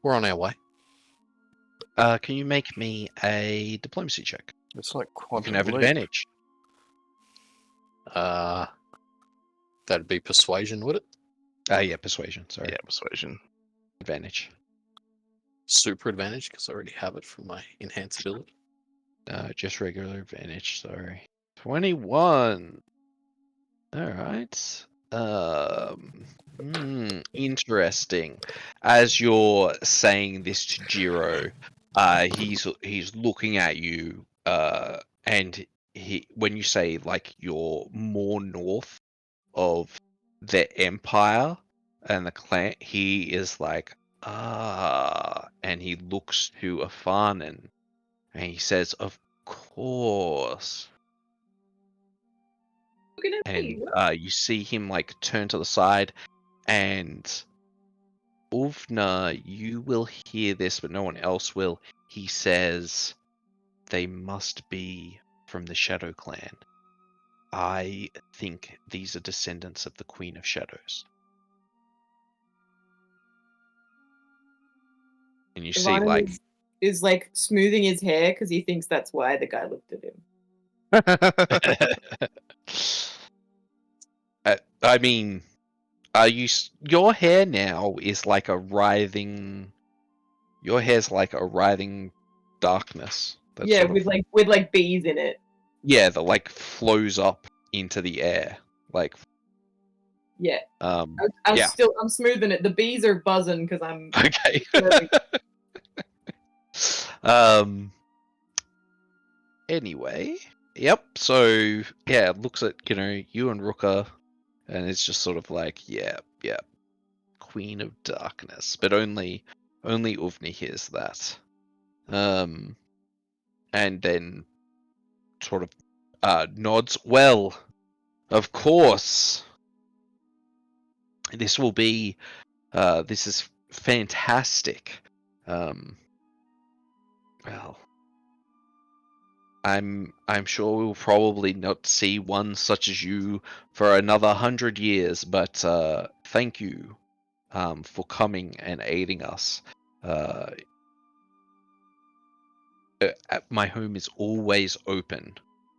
we're on our way. Can you make me a diplomacy check? It's like You quantum can have leap. advantage. That'd be persuasion, would it? Yeah, persuasion. Sorry, Yeah, persuasion. advantage. Super advantage, because I already have it from my enhanced ability. Just regular advantage. Sorry. 21. All right. Interesting. As you're saying this to Jiro, he's looking at you, and when you say like you're more north of the Empire and the clan, he is like, and he looks to Afanen, and he says, "Of course." Looking at And me. you see him like turn to the side, and Åvna, you will hear this, but no one else will. He says, "They must be from the Shadow Clan. I think these are descendants of the Queen of Shadows." And you see, Afanen like, is like smoothing his hair because he thinks that's why the guy looked at him. I mean, your hair now is like a writhing. Your hair's like a writhing darkness. That Yeah, sort with of, like bees in it. yeah, that like flows up into the air. Like, Yeah. I'm I'm smoothing it. The bees are buzzing because I'm okay. disturbing. anyway, yep. So yeah, it looks at you and Rukka, and it's just sort of like yeah, Queen of Darkness, but only Åvna hears that. And then sort of nods. Well, of course, this will be. This is fantastic. Well, I'm sure we'll probably not see one such as you for another 100 years. But thank you, for coming and aiding us. My home is always open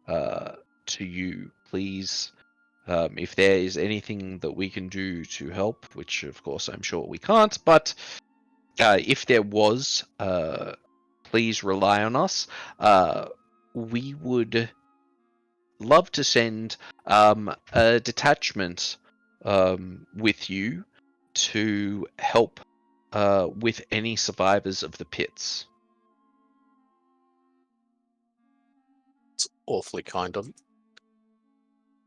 to you. Please, if there is anything that we can do to help, which of course I'm sure we can't, but if there was, please rely on us. We would love to send a detachment with you to help with any survivors of the pits. It's awfully kind of you.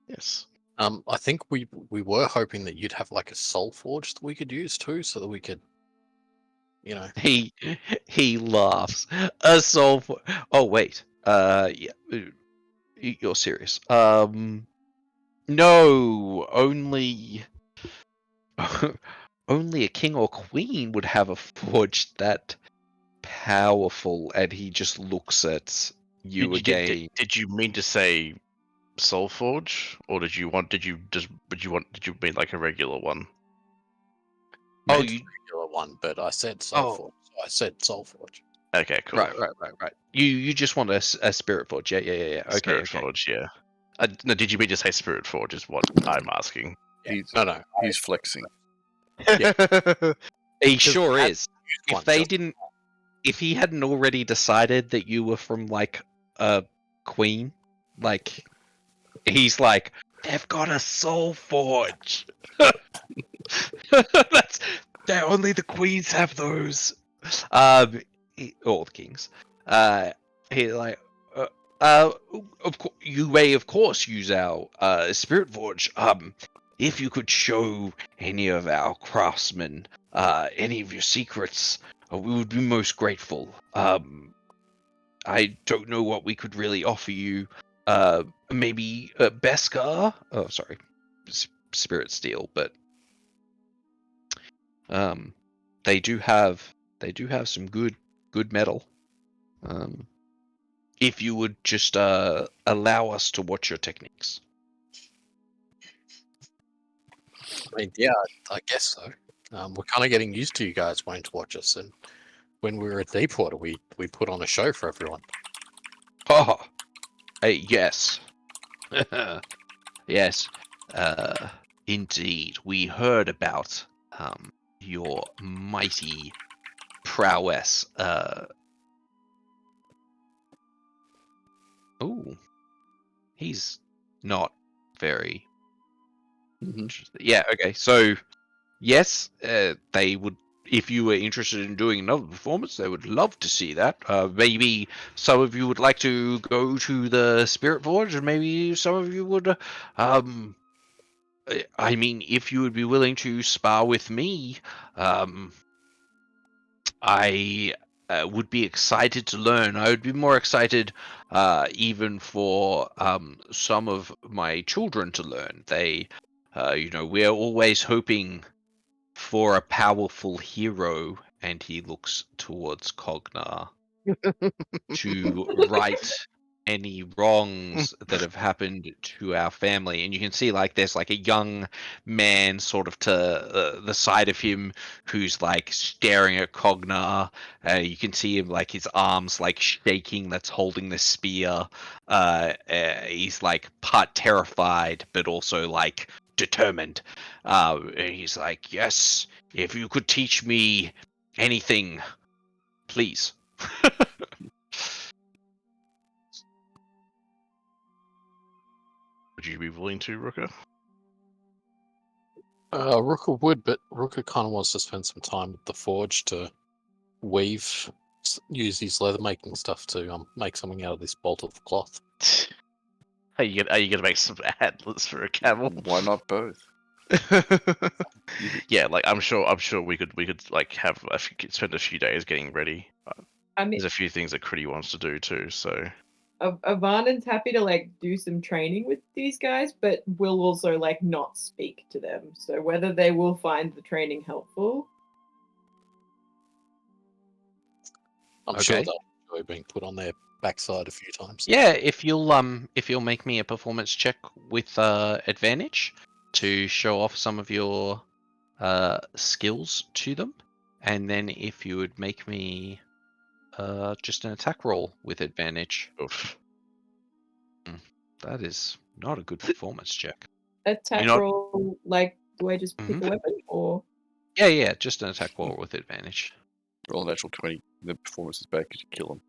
Yes. I think we were hoping that you'd have like a soul forge that we could use too, so that we could, He laughs. A soul for. Oh wait. Yeah. You're serious. No. Only. Only a king or queen would have a forge that powerful, and he just looks at you again. Did you mean to say Soul Forge, or did you mean like a regular one? Oh, meant you. regular one, but I said soul Oh. forge. So I said soul forge. Okay, cool. Right. You just want a spirit forge, yeah. Okay, Spirit okay. Forge, yeah. No, did you mean to say Spirit Forge? Is what I'm asking. Yeah. He's No. he's flexing. Yeah. He sure had is. one If they just- didn't, if he hadn't already decided that you were from like a queen, like he's like, they've got a soul forge. Only the queens have those. All the kings. He like, of course, you may of course use our spirit forge. If you could show any of our craftsmen any of your secrets, we would be most grateful. I don't know what we could really offer you. Maybe Beskar. Oh, sorry, Spirit Steel, but they do have some good metal. If you would just allow us to watch your techniques. I mean, yeah, I guess so. We're kind of getting used to you guys wanting to watch us, and when we were at Deepwater, we put on a show for everyone. Oh, yes. Yes. Indeed. We heard about your mighty prowess. Oh, he's not very. Yeah. Okay. So, yes, they would. If you were interested in doing another performance, they would love to see that. Maybe some of you would like to go to the Spirit Forge, and maybe some of you would. I mean, if you would be willing to spar with me, I would be excited to learn. I would be more excited even for some of my children to learn. They, we're always hoping for a powerful hero, and he looks towards Cognar to right any wrongs that have happened to our family. And you can see like there's like a young man sort of to the side of him who's like staring at Cognar. You can see him like his arms like shaking, that's holding the spear. He's like part terrified but also like determined. And he's like, yes, if you could teach me anything, please. Would you be willing to, Rukka? Rukka would, but Rukka kind of wants to spend some time with the forge to weave use his leather making stuff to make something out of this bolt of cloth. Are you gonna make some antlers for a camel? Why not both? Yeah, like I'm sure we could like spend a few days getting ready. I mean, There's a few things that Kridi wants to do too, so Afanen's happy to like do some training with these guys, but will also like not speak to them. So whether they will find the training helpful. I'm sure Okay. they'll enjoy being put on their backside a few times. Yeah, if you'll make me a performance check with advantage to show off some of your skills to them, and then if you would make me just an attack roll with advantage. oof. That is not a good performance check. Attack You're not- roll, like, do I just pick a weapon or? Yeah, just an attack roll with advantage. Roll a natural 20. The performance is bad because you kill them.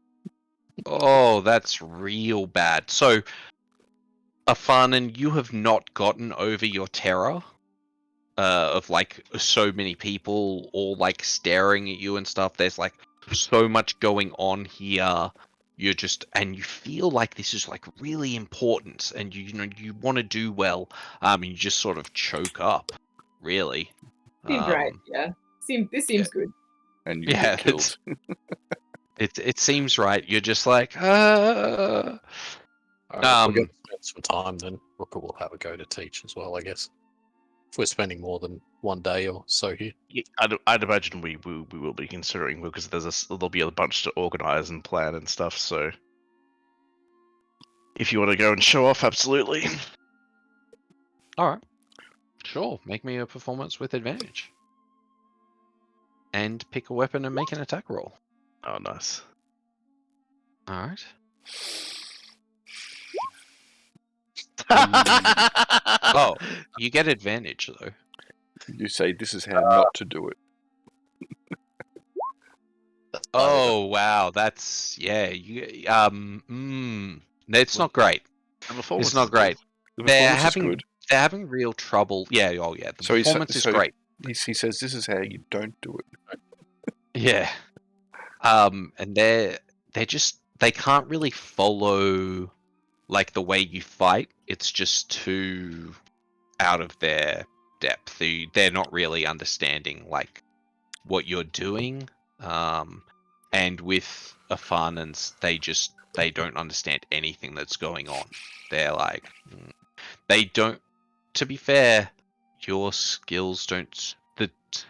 Oh, that's real bad. So, Afanen, you have not gotten over your terror of like so many people all like staring at you and stuff. There's like so much going on here. You're just, and you feel like this is like really important, and you know you want to do well. And you just sort of choke up, really. Seems right, yeah. This seems good. And you Yeah, get killed. it seems right. You're just like, Alright, if we're going to spend some time, then Rukka will have a go to teach as well, I guess. If we're spending more than one day or so here. Yeah, I'd imagine we will be considering because there'll be a bunch to organize and plan and stuff. So if you want to go and show off, absolutely. all right, sure. Make me a performance with advantage, and pick a weapon and make an attack roll. Oh, nice. All right. Oh, you get advantage though. You say this is how not to do it. Oh wow, that's yeah. You it's not great. The performance It's not is great. The They're performance is having good. they're having real trouble. Yeah, oh yeah. The So he's- performance is so- great. He says this is how you don't do it. Yeah. And they're just they can't really follow like the way you fight. It's just too out of their depth. They're not really understanding like what you're doing. And with Afanens, they don't understand anything that's going on. They're like they don't. To be fair, your skills don't. The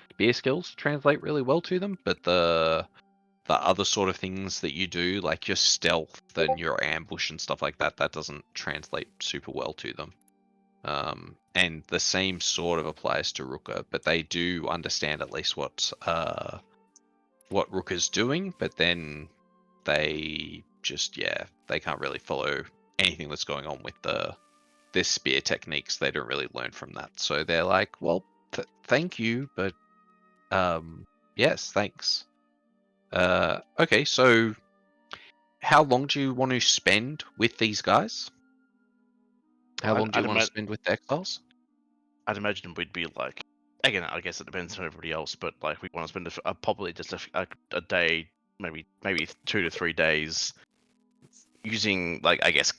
spear skills translate really well to them, but the other sort of things that you do, like your stealth and your ambush and stuff like that, that doesn't translate super well to them. And the same sort of applies to Rukka, but they do understand at least what Rukka's doing, but then they just they can't really follow anything that's going on with their spear techniques. They don't really learn from that, so they're like, well, thank you, but yes, thanks. Okay, so how long do you want to spend with these guys? How long do you want to spend with the exiles? I'd imagine we'd be like, again, I guess it depends on everybody else, but like we want to spend probably just a day, maybe 2 to 3 days, using like I guess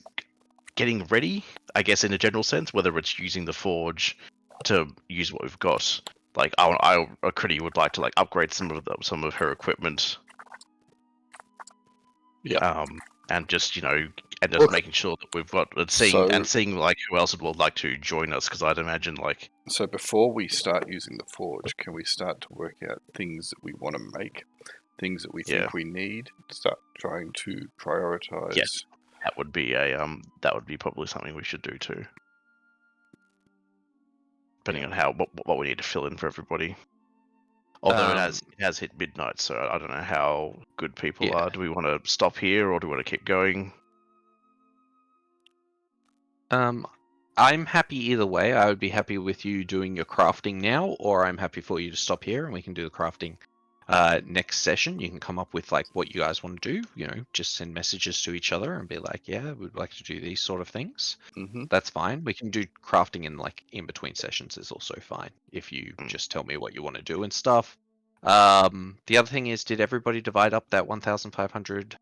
getting ready. I guess in a general sense, whether it's using the forge to use what we've got. Like Kridi would like to like upgrade some of her equipment. Yeah. And just and just making sure that we've got seeing like who else would like to join us, because I'd imagine like. So before we start using the forge, can we start to work out things that we want to make, things that we think we need? Start trying to prioritize. Yeah, that would be probably something we should do too. Depending on what we need to fill in for everybody. Although it has hit midnight, so I don't know how good people are. Do we want to stop here or do we want to keep going? I'm happy either way. I would be happy with you doing your crafting now, or I'm happy for you to stop here and we can do the crafting next session. You can come up with like what you guys want to do. Just send messages to each other and be like, yeah, we'd like to do these sort of things. Mm-hmm. That's fine. We can do crafting in between sessions is also fine if you just tell me what you want to do and stuff. The other thing is, did everybody divide up that 1,500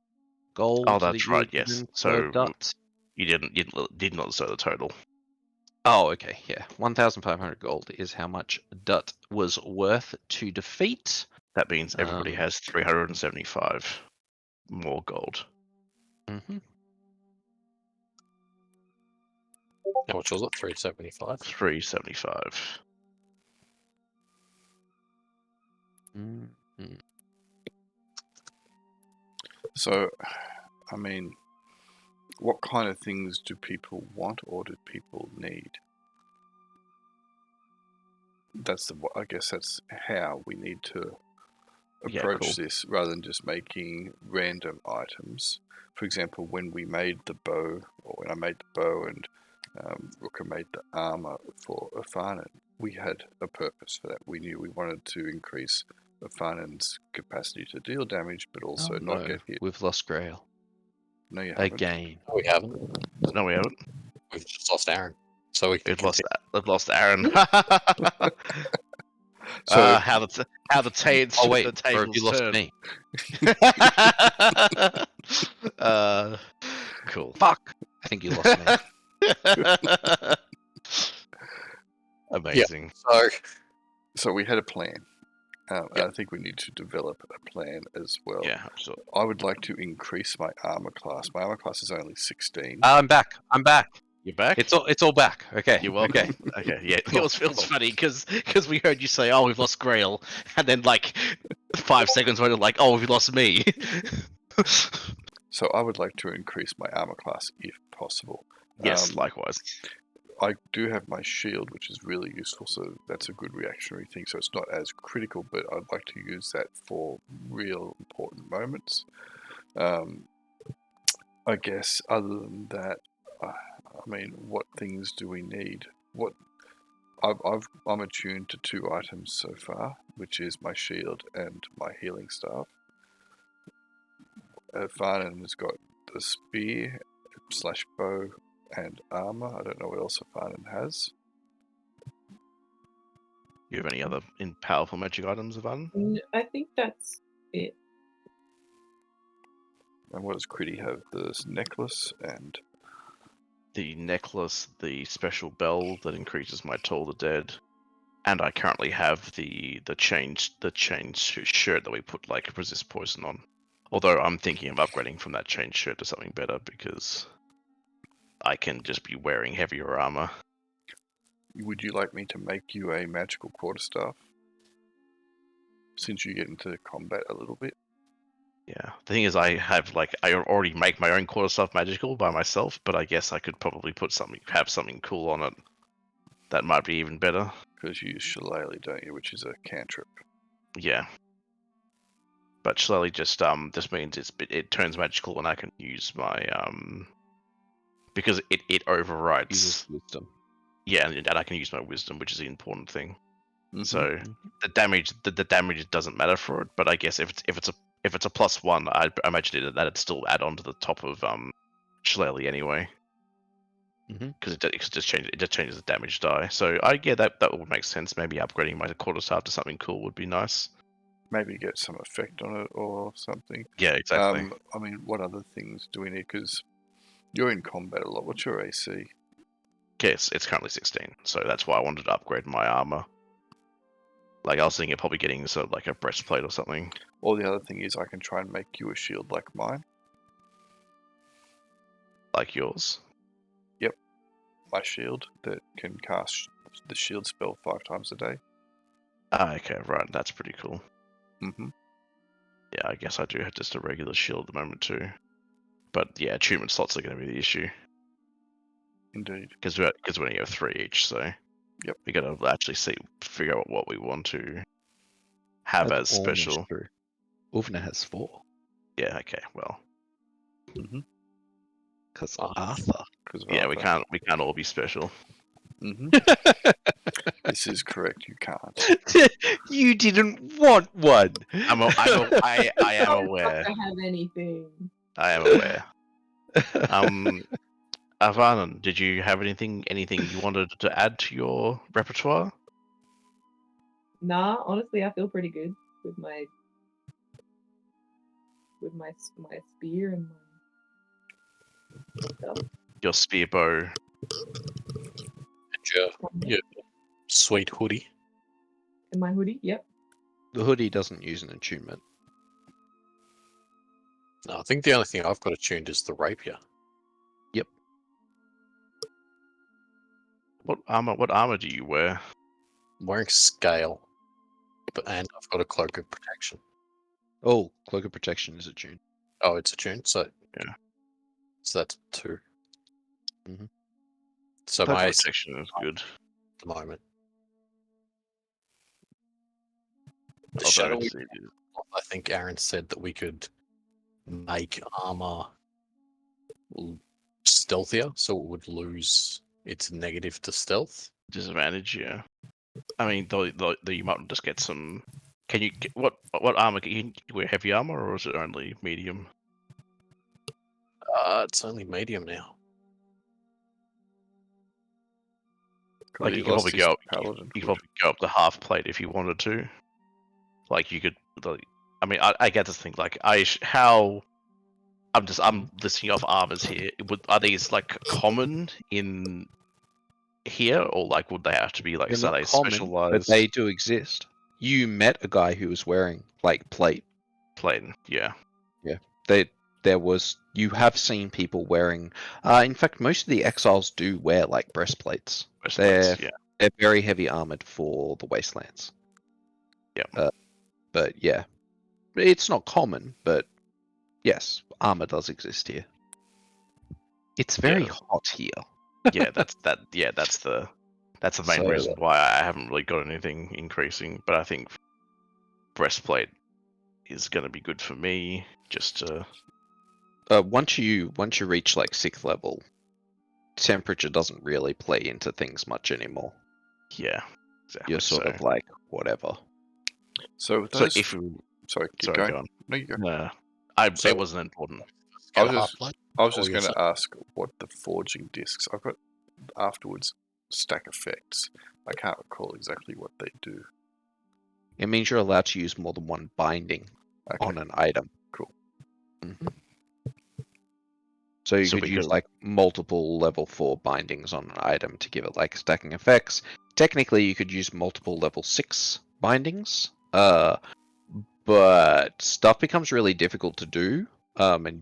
gold? Oh, that's that you right. had Yes. given for So Dut? you did not say the total. Oh, okay, yeah. 1,500 gold is how much Dut was worth to defeat. That means everybody Um, has 375 more gold. Mm-hmm. How much was it? 375. 375. Mm-hmm. So, I mean, what kind of things do people want or do people need? I guess that's how we need to Yeah, approach cool. this, rather than just making random items. For example, when we made the bow, or when I made the bow and Rukka made the armor for Afanen, we had a purpose for that. We knew we wanted to increase Afanen's capacity to deal damage, but also not get hit. We've lost Grail No, you haven't. again. No, we haven't. No, we haven't. We've just lost Aaron. So we can We've lost Aaron. So, how the tables Oh wait, the or have tables you lost turn. me? Cool. Fuck! I think you lost me. Amazing. so we had a plan. And I think we need to develop a plan as well. Yeah, absolutely. I would like to increase my armor class. My armor class is only 16. I'm back. You're back. It's all back. Okay. You're welcome. Okay. Okay, yeah. It Cool, was cool. funny because we heard you say, "Oh, we've lost Grail," and then like 5 seconds later, like, "Oh, we've lost me." So I would like to increase my armor class if possible. Yes, likewise. I do have my shield, which is really useful, so that's a good reactionary thing. So it's not as critical, but I'd like to use that for real important moments. I guess other than that, I mean, what things do we need? I'm attuned to 2 items so far, which is my shield and my healing staff. Afanen has got the spear / bow and armor. I don't know what else Afanen has. You have any other powerful magic items, Afanen? I think that's it. And what does Kridi have? This necklace and The necklace, the special bell that increases my Toll the Dead, and I currently have the chain shirt that we put like resist poison on. Although I'm thinking of upgrading from that chain shirt to something better because I can just be wearing heavier armor. would you like me to make you a magical quarterstaff? Since you get into combat a little bit. Yeah. The thing is, I already make my own quarterstaff magical by myself, but I guess I could probably have something cool on it. That might be even better. Because you use Shillelagh, don't you? Which is a cantrip. Yeah. But slowly just means it turns magical and I can use my because it overrides Uses wisdom. Yeah, and I can use my wisdom, which is the important thing. Mm-hmm. So the damage doesn't matter for it, but I guess if it's a +1, I imagine that'd still add on to the top of Shillelagh anyway. Because it just changes the damage die. So that would make sense. Maybe upgrading my quarterstaff to something cool would be nice. Maybe get some effect on it or something. Yeah, exactly. I mean, what other things do we need? Because you're in combat a lot. What's your AC? Yes, it's currently 16, so that's why I wanted to upgrade my armor. Like I was thinking of probably getting sort of like a breastplate or something. Or the other thing is I can try and make you a shield like mine. Like yours? Yep. My shield that can cast the shield spell 5 times a day. Ah, okay, right. That's pretty cool. Mm-hmm. Yeah, I guess I do have just a regular shield at the moment too. But yeah, attunement slots are going to be the issue. Indeed. Because we only have 3 each, so yep, we got to actually figure out what we want to have That's as special. true. Åvna has 4. Yeah. Okay. Well. Because Arthur. Yeah, we can't all be special. Mm-hmm. This is correct. You can't. You didn't want one. I am aware. Not to have anything. I am aware. Afanen, did you have anything you wanted to add to your repertoire? Nah, honestly, I feel pretty good. with my my spear and my stuff. Your spear bow. And your sweet hoodie. And my hoodie. Yep. The hoodie doesn't use an attunement. No, I think the only thing I've got attuned is the rapier. What armor do you wear? I'm wearing scale, and I've got a cloak of protection. Oh, cloak of protection is attuned. Oh, it's attuned, so Yeah. So that's 2. Mhm. So Cloak my of AC protection is good. at the moment. The Although shadow, it's- I think Aaron said that we could make armor stealthier, so it would lose its negative to stealth. disadvantage, yeah. I mean, though you might just get some. Can you get, what armor? Can you wear heavy armor, or is it only medium? It's only medium now. Like He you can lost probably his go up. Paladin You can hood. probably go up to half plate if you wanted to. Like you could. I mean, I get this thing. Like how. I'm listing off armors here. Are these like common in here, or like would they have to be like They're so not they common, specialize? but they do exist. You met a guy who was wearing like plate. plate. Yeah. You have seen people wearing. In fact, most of the exiles do wear like breastplates. Breastplates, yeah. They're very heavy armored for the wastelands. Yeah. But yeah, it's not common. But yes, armor does exist here. It's very hot here. Yeah, that's the main So- reason why I haven't really got anything increasing. But I think breastplate is going to be good for me. Just to Once you reach like 6th level, temperature doesn't really play into things much anymore. yeah, exactly. You're sort of like whatever. So with so those, if we sorry, keep sorry, going. go on. No, you go. No, So- it wasn't important. I was Get a just- half plate. I was Oh, just you're going to ask what the forging discs. I've got afterwards stack effects. I can't recall exactly what they do. It means you're allowed to use more than one binding Okay. on an item. Cool. Mhm. So you So could we use could- like multiple level 4 bindings on an item to give it like stacking effects. Technically, you could use multiple level 6 bindings. But stuff becomes really difficult to do. I mean,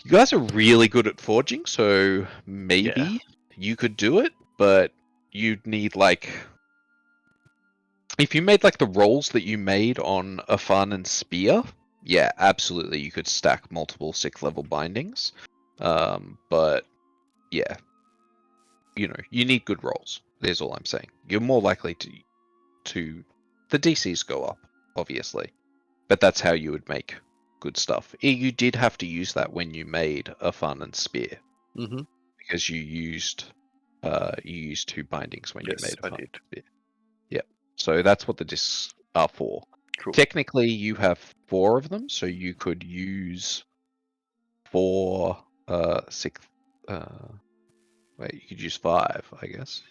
you guys are really good at forging, so maybe you could do it, but you'd need like. If you made like the rolls that you made on Afanen spear, yeah, absolutely, you could stack multiple 6th level bindings. But yeah, you need good rolls. There's all I'm saying. You're more likely to the DCs go up, obviously, but that's how you would make good stuff. You did have to use that when you made Afanen spear Mm-hmm. because you used 2 bindings when Yes, you made I Afanen did. spear. So that's what the discs are for. Cool. Technically, you have 4 of them, so you could use 4 6. Wait, you could use 5, I guess.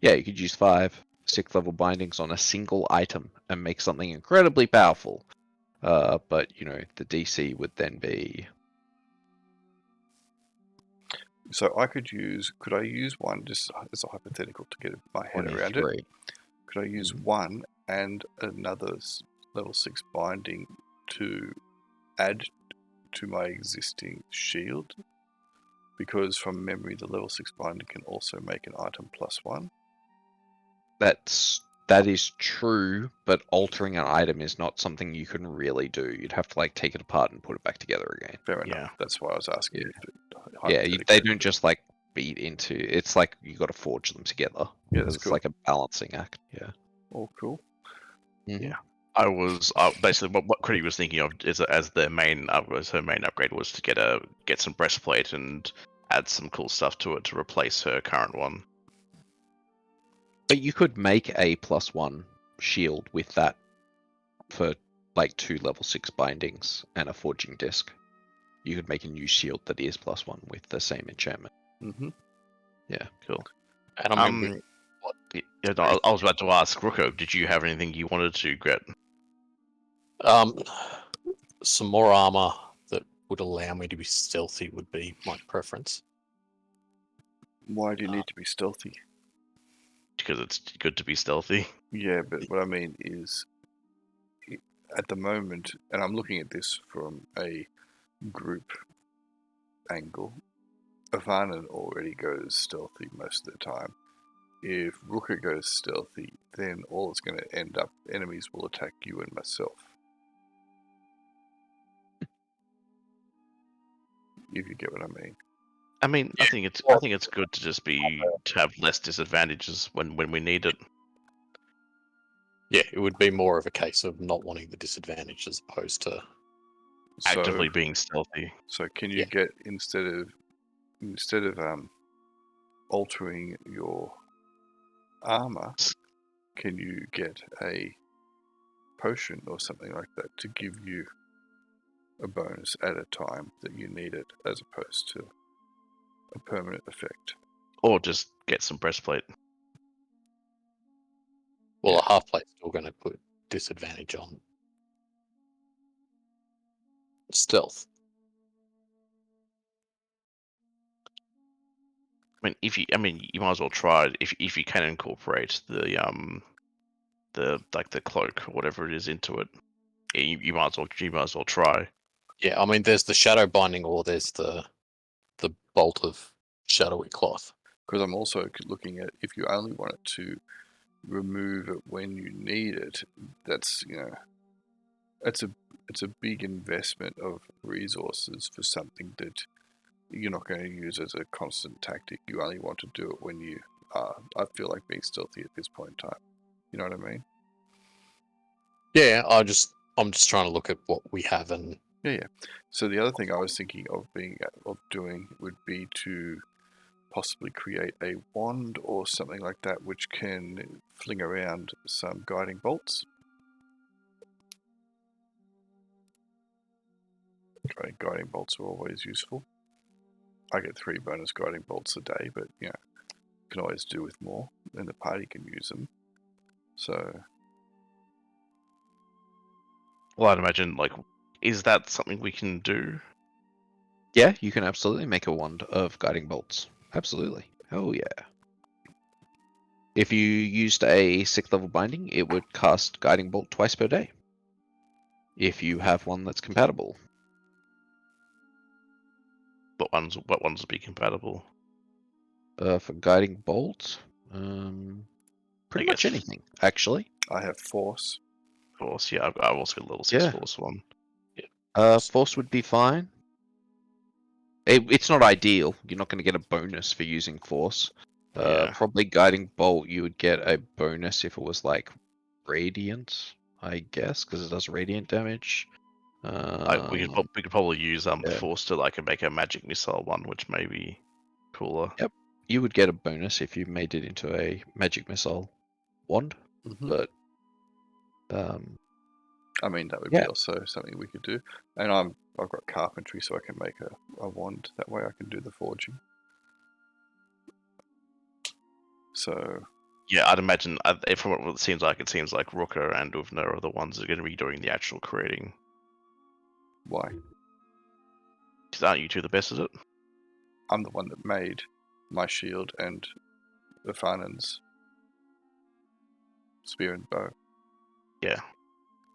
Yeah, you could use 5 6th level bindings on a single item and make something incredibly powerful. But the DC would then be. So could I use one, just as a hypothetical to get my head around it? 23. Could I use one and another level 6 binding to add to my existing shield? Because from memory, the level 6 binding can also make an item +1. That is true, but altering an item is not something you can really do. You'd have to like take it apart and put it back together again. Fair Yeah. enough. That's why I was asking. Yeah. if it Yeah, hypothetically they don't could- just like beat into. It's like you got to forge them together. Yeah, that's It's cool. like a balancing act. Yeah. Oh, cool. Mhm. Yeah. I was basically what Kridi was thinking of is as her main upgrade was to get some breastplate and add some cool stuff to it to replace her current one. But you could make a +1 shield with that for like 2 level 6 bindings and a forging disc. You could make a new shield that is +1 with the same enchantment. Mm-hmm. Yeah. Cool. And I'm Yeah, no, I was about to ask Rukka, did you have anything you wanted to get? Some more armor that would allow me to be stealthy would be my preference. Why do you need to be stealthy? Because it's good to be stealthy. Yeah, but what I mean is, at the moment, and I'm looking at this from a group angle, Afanen already goes stealthy most of the time. If Rukka goes stealthy, then all it's going to end up, enemies will attack you and myself. If you get what I mean. I mean, I think it's good to just to have less disadvantages when we need it. Yeah, it would be more of a case of not wanting the disadvantage as opposed to Actively being stealthy. So can you get instead of altering your armor, can you get a potion or something like that to give you a bonus at a time that you need it, as opposed to a permanent effect? Or just get some breastplate. Well, a half plate's still going to put disadvantage on stealth. I mean, you might as well try it if you can incorporate the cloak or whatever it is into it. You might as well try. Yeah, I mean, there's the shadow binding, or there's the bolt of shadowy cloth. Because I'm also looking at, if you only want it to remove it when you need it, that's, it's a big investment of resources for something that you're not going to use as a constant tactic. You only want to do it when you are. I feel like being stealthy at this point in time. You know what I mean? Yeah, I'm just trying to look at what we have and Yeah. So the other thing I was thinking of doing would be to possibly create a wand or something like that, which can fling around some guiding bolts. Guiding bolts are always useful. I get 3 bonus guiding bolts a day, but can always do with more, and the party can use them. So, Well, I'd imagine, is that something we can do? Yeah, you can absolutely make a wand of guiding bolts. Absolutely. Oh yeah. If you used a 6th level binding, it would cast guiding bolt twice per day. If you have one that's compatible. What ones would be compatible? For guiding bolt, pretty much guess. anything, actually. I have force. Force, yeah. I've also got a level 6 Yeah. force one. Force would be fine. It's not ideal. You're not going to get a bonus for using force. Yeah. Probably guiding bolt, you would get a bonus if it was like radiant, I guess, because it does radiant damage. We could probably use yeah. force to make a magic missile one, which may be cooler. Yep, you would get a bonus if you made it into a magic missile wand, but I mean, that would be also something we could do. And I've got carpentry, so I can make a wand. That way I can do the forging. So yeah, I'd imagine from what it seems like Rukka and Åvna are the ones that are going to be doing the actual creating. Why? Because aren't you two the best at it? I'm the one that made my shield and Afanen's spear and bow. Yeah.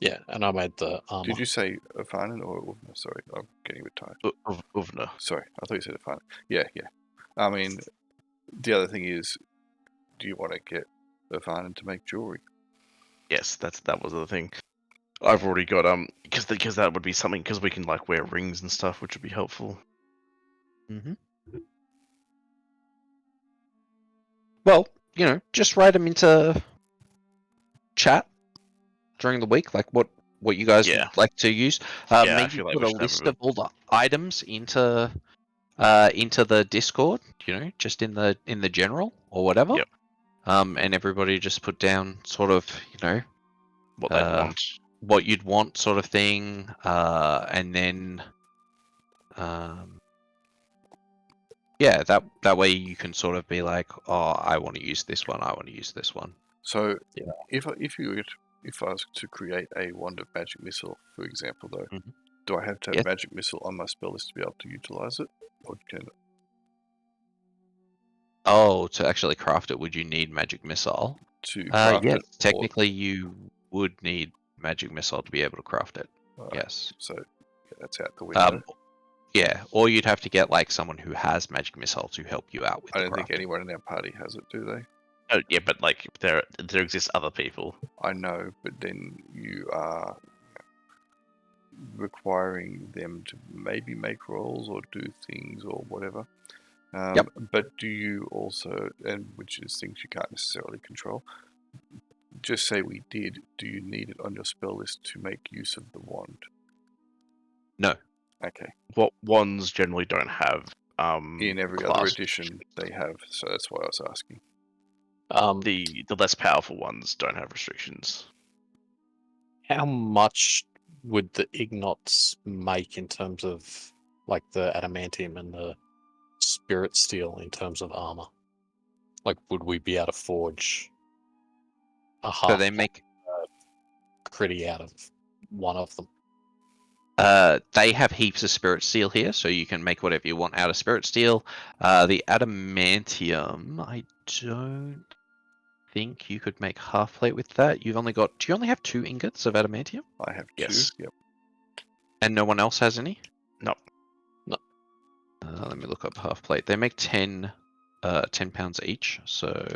Yeah, and I made the armor. Did you say Afanen or Åvna? Sorry, I'm getting a bit tired. Åvna. Sorry, I thought you said Afanen. Yeah. I mean, the other thing is, do you want to get Afanen to make jewelry? Yes, that was the thing. I've already got because that would be something, because we can wear rings and stuff, which would be helpful. Mm-hmm. Well, just write them into chat during the week, like what you guys would like to use. I Maybe feel like put we a should have list of all the items into the Discord, just in the general or whatever. Yep. And everybody just put down sort of, what they'd want, what you'd want, sort of thing, and then Yeah, that way you can sort of be like, oh, I want to use this one. I want to use this one. So Yeah. if I was to create a wand of magic missile, for example, though, Mhm. do I have to have Yes. magic missile on my spell list to be able to utilize it, or can Oh, to actually craft it, would you need magic missile? to craft Yes, it? technically you would need magic missile to be able to craft it. Or, Yes. So yeah, that's out the window. Yeah, or you'd have to get like someone who has magic missile to help you out with I the don't think crafting. anyone in our party has it, do they? Oh yeah, but like there exist other people. I know, but then you are requiring them to maybe make rolls or do things or whatever. Yep. But do you also, and which is things you can't necessarily control, just say we did, do you need it on your spell list to make use of the wand? No. Okay. What wands generally don't have In every class other edition they have, so that's why I was asking. the less powerful ones don't have restrictions. How much would the ignots make in terms of like the adamantium and the spirit steel in terms of armor? Like, would we be able to forge a half So they make Kridi out of one of them? they have heaps of spirit steel here, so you can make whatever you want out of spirit steel. The adamantium, I don't think you could make half plate with that. Do you only have 2 ingots of adamantium? I have Yes. 2. Yep. And no one else has any? No. Let me look up half plate. They make 10 pounds each, so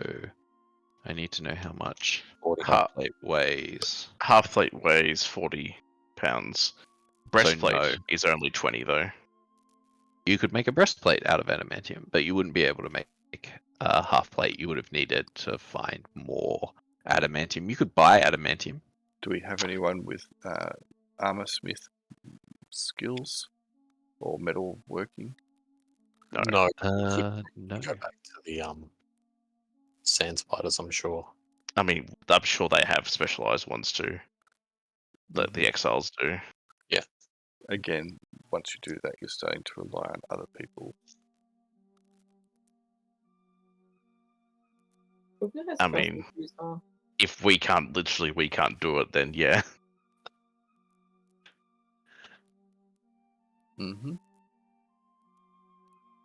I need to know how much 40. half plate weighs. Half plate weighs 40 pounds. Breastplate no. is only 20 though. You could make a breastplate out of adamantium, but you wouldn't be able to make half plate. You would have needed to find more adamantium. You could buy adamantium. Do we have anyone with armor smith skills or metal working? No. No. No. Go back to the sand spiders, I'm sure. I mean, I'm sure they have specialized ones too. That the exiles do. Again, once you do that, you're starting to rely on other people. Åvna has I spells mean- to use, huh? If we can't do it, then yeah. Mm-hmm.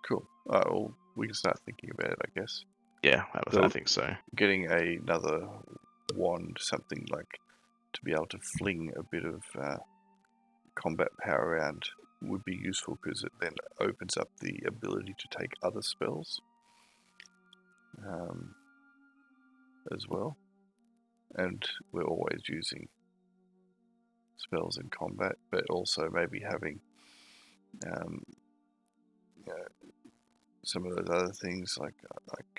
Cool. Alright, well, we can start thinking about it, I guess. Yeah, I So- think so. Getting another wand, something like to be able to fling a bit of combat power around would be useful because it then opens up the ability to take other spells as well. And we're always using spells in combat, but also maybe having some of those other things like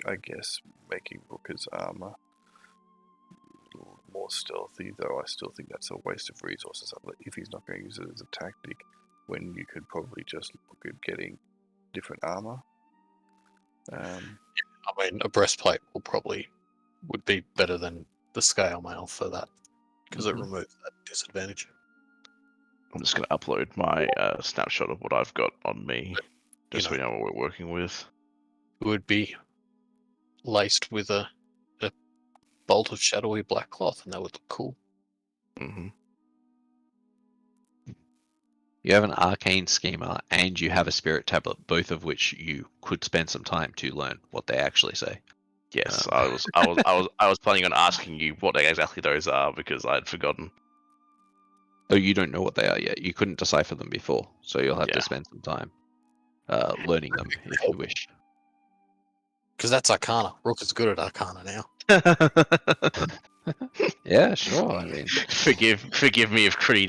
I guess making Rukka's armor more stealthy, though I still think that's a waste of resources if he's not going to use it as a tactic, when you could probably just look at getting different armor. I mean, a breastplate would be better than the scale mail for that, because it removes that disadvantage. I'm just going to upload my snapshot of what I've got on me, just so we know what we're working with. It would be laced with a bolt of shadowy black cloth, and that would look cool. Hmm. You have an arcane schemer and you have a spirit tablet, both of which you could spend some time to learn what they actually say. Yes, I was planning on asking you what exactly those are because I'd forgotten. Oh, you don't know what they are yet. You couldn't decipher them before, so you'll have Yeah. to spend some time learning them if you wish. Because that's Arcana. Rukka's good at Arcana now. Yeah, sure. I mean, forgive me if Kridi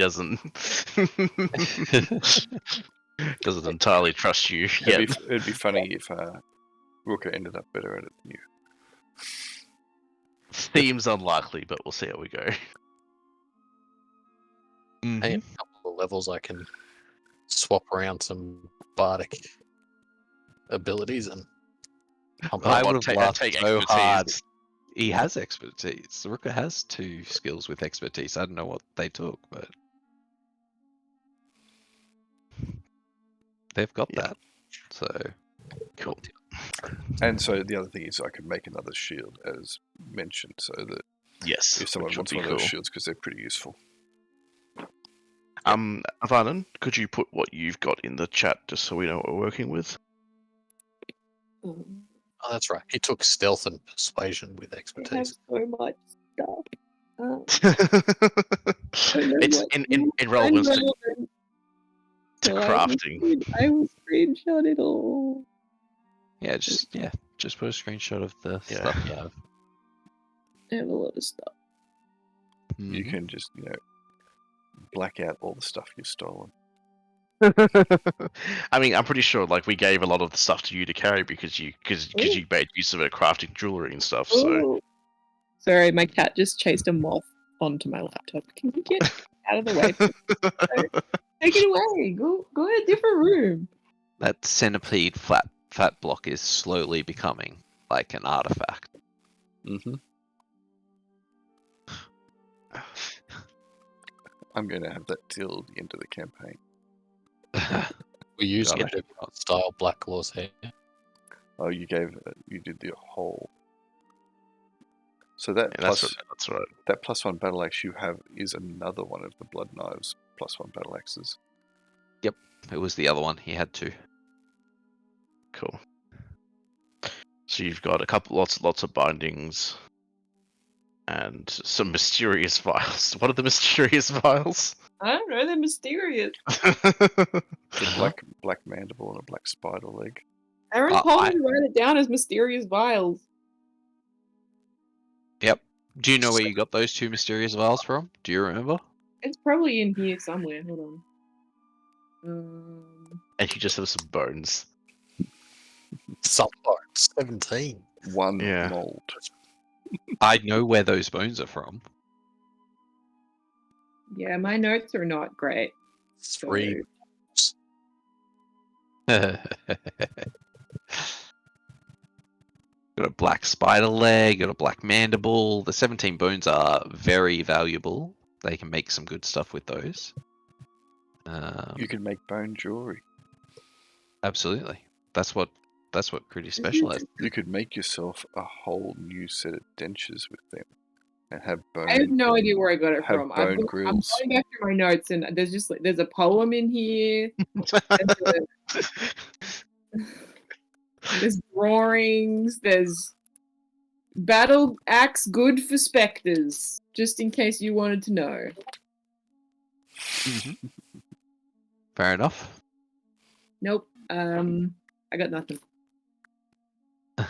doesn't entirely trust you yet. It'd be funny if Rukka ended up better at it than you. Seems unlikely, but we'll see how we go. Hey, a couple of levels I can swap around some bardic abilities and pump I up. would have take laughed so expertise. hard. He has expertise. Rukka has 2 skills with expertise. I don't know what they took, but they've got Yeah. that. So Cool. And so the other thing is I could make another shield, as mentioned, so that Yes. if someone which wants would one be of those cool. shields, because they're pretty useful. Afanen, could you put what you've got in the chat just so we know what we're working with? Um, Oh, that's right. He took stealth and persuasion with I have expertise. so much stuff. I don't know It's what in relevance to irrelevant, so crafting. I will screenshot it all. Just put a screenshot of the Yeah. stuff you have. I have a lot of stuff. You Mhm. can just, black out all the stuff you've stolen. I mean, I'm pretty sure like we gave a lot of the stuff to you to carry because you made use of it crafting jewelry and stuff. So Oh, sorry, my cat just chased a moth onto my laptop. Can you get out of the way? Take it away. Go in a different room. That centipede fat block is slowly becoming like an artifact. Mm-hmm. I'm going to have that till the end of the campaign. We usually Got do not style Black Claw's hair. Oh, you did the whole. So that yeah, that's right. that +1 battle axe you have is another one of the blood knives +1 battle axes. It was the other one. He had to. Cool. So you've got lots of bindings, and some mysterious vials. What are the mysterious vials? I don't know. They're mysterious. The black mandible and a black spider leg. Aaron told me to write it down as mysterious vials. Yep. Do you know where you got those 2 mysterious vials from? Do you remember? It's probably in here somewhere. Hold on. And you just have some bones. Some bones. 17. One Yeah. mold. I know where those bones are from. Yeah, my notes are not great. 3. Got a black spider leg, got a black mandible. The 17 bones are very valuable. They can make some good stuff with those. You can make bone jewelry. Absolutely. That's what Kridi specialized. You could make yourself a whole new set of dentures with them, and have bone. I have no idea where I got it have from. bone I'm grills. going back through my notes, and there's a poem in here. There's drawings. There's battle axe good for specters, just in case you wanted to know. Fair enough. Nope. I got nothing.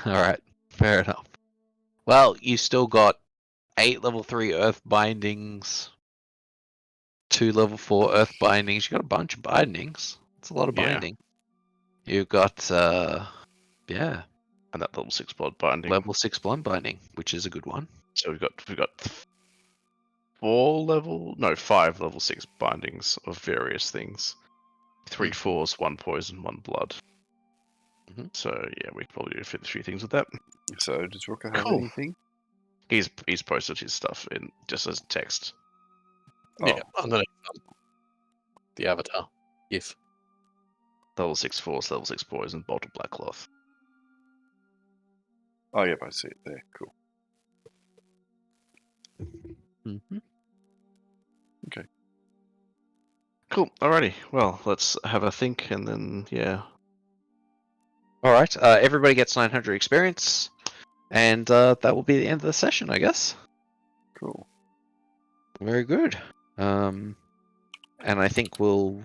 Alright, fair enough. Well, you still got 8 level 3 earth bindings, 2 level 4 earth bindings. You got a bunch of bindings. It's a lot of Yeah. binding. You've got yeah, And that level 6 blood binding. level 6 blood binding, which is a good one. So we've got 5 level 6 bindings of various things. 3 4s, 1 poison, 1 blood. So yeah, we probably do fit a few things with that. So does Rukka have Cool. anything? He's posted his stuff in just as text. Yeah, underneath the avatar. If. Level 6 force, level 6 poison, bolt of black cloth. Oh, yep, I see it there. Cool. Cool. Alrighty. Well, let's have a think, and then yeah. Alright, everybody gets 900 experience, and that will be the end of the session, I guess. Cool. Very good. And I think we'll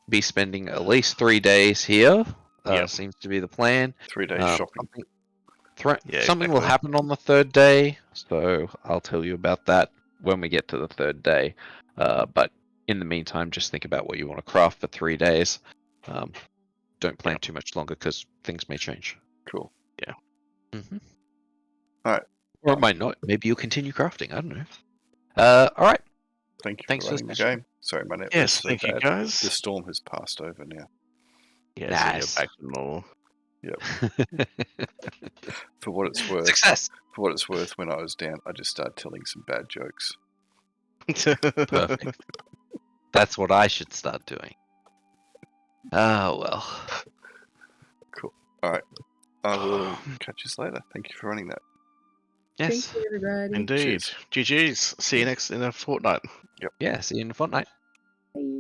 be spending at least 3 days here. Yep. Seems to be the plan. 3 days shopping. Something will exactly. happen on the 3rd day, so I'll tell you about that when we get to the 3rd day. But in the meantime, just think about what you want to craft for 3 days. Don't plan too much longer because things may change. Cool. Alright. Or it might not. Maybe you'll continue crafting. I don't know. Alright. Thank you Thanks for for running the the session. game. Sorry, my net Yes, was so thank you bad. guys. The storm has passed over now. Yeah, Nice. so you're back to normal. For what it's worth, Success! when I was down, I just started telling some bad jokes. Perfect. That's what I should start doing. Oh, well. Cool. Alright. I will catch you later. Thank you for running that. Yes. Thank you, everybody. Indeed. Cheers. GG's. See you next in a fortnight. Yeah. See you in a fortnight. Bye.